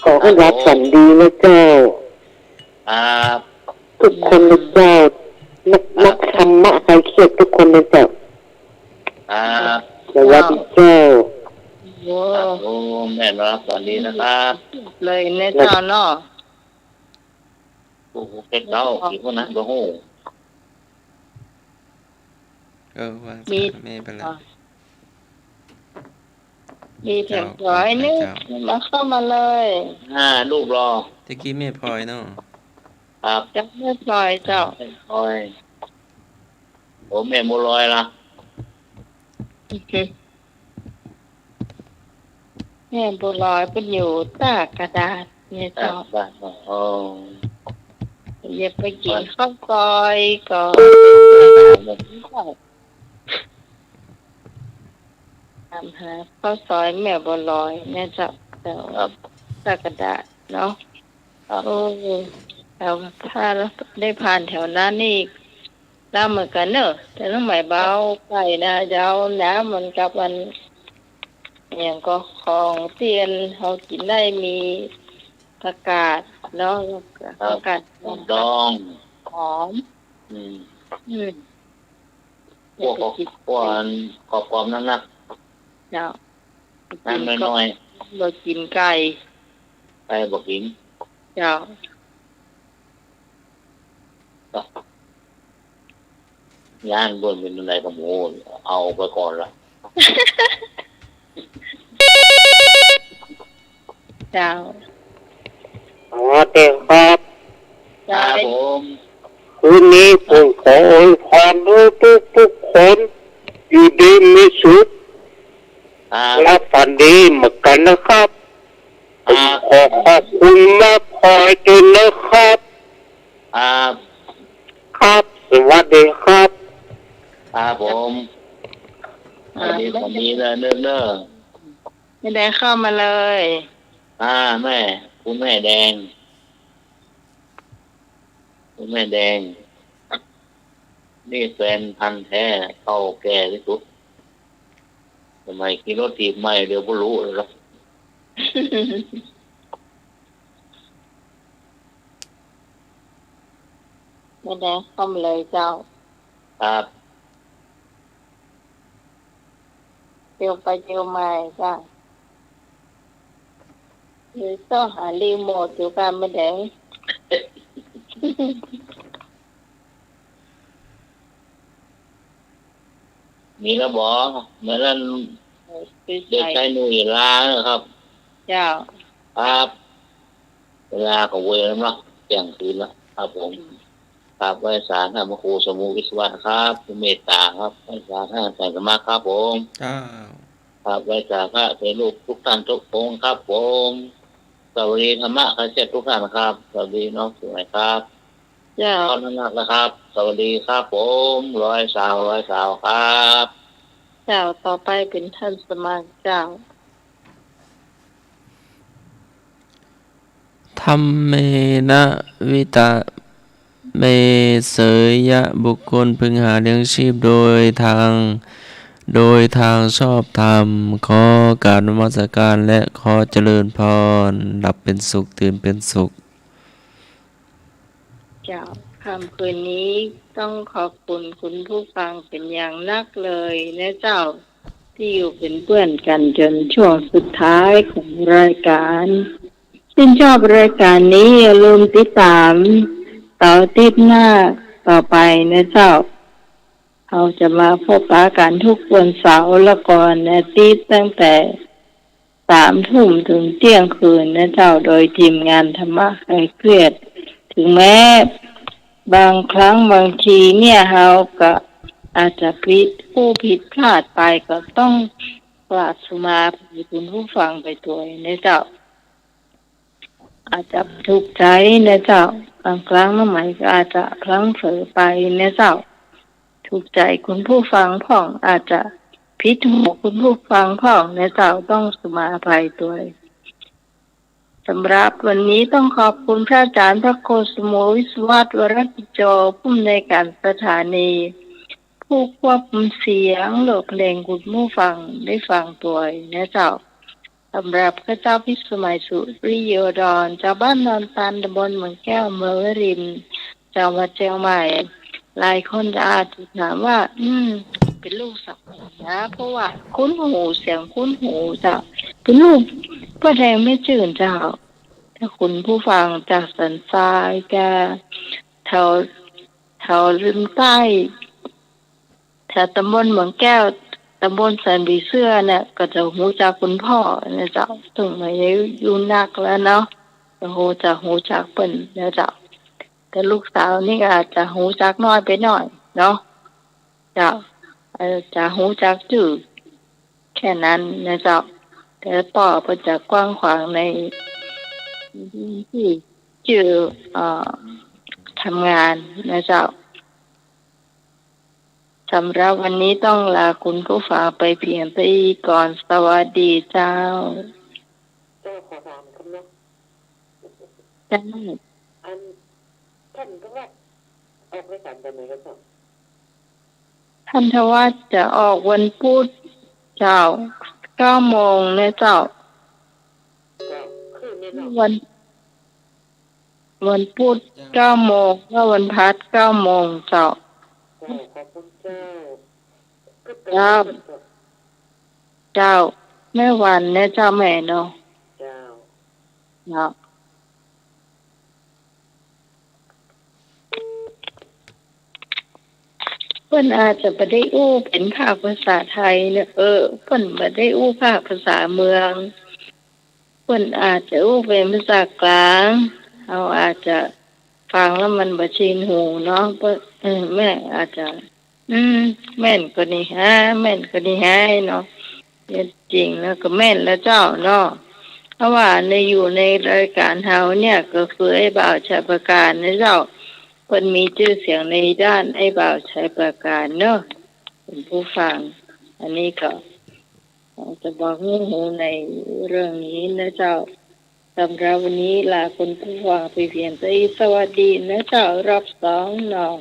ขอให้รับฝันดีนะเจ้า ครับ ทุกคนนะเจ้านักธรรมะใครเครียดทุกคนนะเจ้า ครับ สวัสดีเจ้า โอ้ ครับผมแม่รับสวัสดีนะครับ เลยในเจ้าเนาะ โอ้โหเป็ดเต้ากี่คนนะโอ้โห ว่า มี ไม่เป็นไร มีเพียงร้อยนึงมาเข้ามาเลย ลูกรอ ตะกี้แม่พลอยเนาะ ครับ จะไม่ปล่อยเจ้า โอ้ยผมแม่บัวลอยละ แม่บัวลอยเป็นอยู่ตากระดาษเนี่ย ครั เจ้า บบ้านโอ้ อย่าไปกินข้าวซอยก่อนตามหาข้าวซอยแม่บัวลอยเนี่ยเจ้าเจ้า ครับ ตากระดาษเนาะ ครับ โอ้เราถ้าได้ผ่านแถวนั้นนี่น้ำเหมือนกันเนอะแต่น้ำใหม่เบาไก่นะยาวน้ำเหมือนกับวันอย่างก็ของเตียนเขากินได้มีผักกาดเนาะผักกาด ดอง หอม อืม อืม พวกกรอบๆนัก เจ้า ๆน้ำน้อย เรากินไก่ ๆไปบอกหิง เจ้า ย่างบนเป็นอะไรกับหมูเอาไปก่อนละ เจ้า อ๋อเต็มครับ ครั เจ้า บผม คืนนี้ผมขออวยพรด้วยทุกคนอยู่ดีมีสุข ครับ รับฝันดีเหมือนกันนะครับขอขอบคุณแม่พลอยด้วยนะครับ ครับ ครับสวัสดีครับ ครับผมสวัสดีสวัสดีเลยเนิ่น ไม่ได้เข้ามาเลย ๆแม่คุณแม่แดงคุณแม่แดง นี่แฟนพันธุ์แท้เก่าแก่ที่สุดทำไมขี่รถถีบไม่เดี๋ยวก็รู้เลยหรอก ไม่ได้เข้ามาเลยเจ้า ครับ เที่ยวไปเที่ยวมาจ้าหรือต้องหารีโมทอยู่กันไม่ได้ มีระบอกเหมือนนั้น คือ เด็ก ใส่ ชายหนุ่ยลานะครับ เจ้า ครับเวลาก็เวรแล้วเนาะเที่ยงคืนแล้วครับผมครับไหว้ศาลท่านพระครูสมุวิศวะครับผู้เมตตาครับไหว้ศาลท่านอาจารย์สมมาครับผม เจ้า ครับไหว้ศาลพระเป็นลูกทุกท่านทุกองค์ครับผมสวัสดีธรรมะคาเชตทุกท่านครับสวัสดีน้องสวยครับ เจ้า ตอนนั้นนะครับ สวัสดีครับผมร้อยสาวครับ เจ้าต่อไปเป็นท่านสมัครเจ้า ธัมเมนะวิตะเมเสยยะบุคคลพึงหาเลี้ยงชีพโดยทางชอบธรรม ขอการนมัสการและขอเจริญพรหลับเป็นสุขตื่นเป็นสุข เจ้าคำคืนนี้ต้องขอบคุณคุณผู้ฟังเป็นอย่างนักเลยนะเจ้าที่อยู่เป็นเพื่อนกันจนช่วงสุดท้ายของรายการซึ่งชอบรายการนี้อย่าลืมติดตามต่อติดหน้าต่อไปนะเจ้าเราจะมาพบปะกันทุกวันเสาร์และก่อนอาทิตย์ตั้งแต่3 ทุ่มถึงเที่ยงคืนนะเจ้าโดยทีมงานธรรมะคลายเครียดถึงแม้บางครั้งบางทีเนี่ยเราก็อาจจะผิดพลาดไปก็ต้องขอ ลาดสุมาให้คุณผู้ฟังไปตัวนะเจ้าอาจจะถูกใจนะเจ้าบางครั้งน้ำไหมก็อาจจะพลั้งเผลอไปนะเจ้าถูกใจคุณผู้ฟังพ่องอาจจะพิษหูคุณผู้ฟังพ่องนะเจ้าต้องสุมาภัยตัวสำหรับวันนี้ต้องขอบคุณพระอาจารย์พระโคสโมวิศวัตวรกิจโจผู้อำนวยการสถานีผู้ควบคุมเสียงโหลดเพลงคุณผู้ฟังได้ฟังตัวนะเจ้าสำหรับพระเจ้าพิสมัยสุริโยดรชาวบ้านนอนตันตำบลเมืองแก้วเมืองวรินทร์จังหวัดเชียงใหม่หลายคนจะอาจจะถามว่าเป็นลูกสักนะเพราะว่าคุ้นหูเสียงคุ้นหูเจ้าเป็นลูกพ่อแดงไม่จื่นเจ้าถ้าคุณผู้ฟังจากสันทรายแกแถวริมใต้แถวตำบลเมืองแก้วตำบลสันบีเสื้อเนี่ยก็จะหูจากคุณพ่อนะเจ้าถึงมาอยู่นักแล้วเนาะจะหูจากเปิ้นนะเจ้าแต่ลูกสาวนี่ก็อาจจะหูจากน้อยไปหน่อยเนาะเจ้าจะหูจากจื่อแค่นั้นนะเจ้าแต่ป่อเพิ่นจะกว้างขวางในที่จื่อทำงานนะเจ้าสำหรับวันนี้ต้องลาคุณผู้ฟังไปเพียงเท่านี้ก่อนสวัสดีเจ้าขอถามคำเนาะ จ้าท่านก็ว่าออกรายการตอนไหนครับพ่อท่านทวัฒน์จะออกวันพุธเจ้า9 โมงนะเจ้าวันพุธ9 โมงก็วันพัด9 โมงเจ้าขอบคุณเจ้าเจ้าแม่วันนะเจ้าแม่เนาะเจ้าเพิ่นอาจจะบ่ได้อู้เป็นภาคภาษาไทยเนี่ยเพิ่นบ่ได้อู้ภาคภาษาเมืองเพิ่นอาจจะอู้เป็นภาษากลางเราอาจจะฟังแล้วมันบ่ชินหูเนาะแม่อาจจะแม่นกว่านี้ฮะแม่นกว่านี้ฮะเนาะจริงแล้วก็แม่นแล้วเจ้าเนาะเพราะว่าอยู่ในรายการเฮาเนี่ยก็คือไอ้บ่าวชัยประการนะเจ้าเพิ่นมีชื่อเสียงในด้านไอ้บ่าวชัยประการเนาะเป็นผู้ฟังอันนี้ก็จะบอกหูในเรื่องนี้นะเจ้าสำหรับวันนี้ลาคุณผู้ฟังไปเพียงเท่านี้สวัสดีนะเจ้ารอบ2เนาะ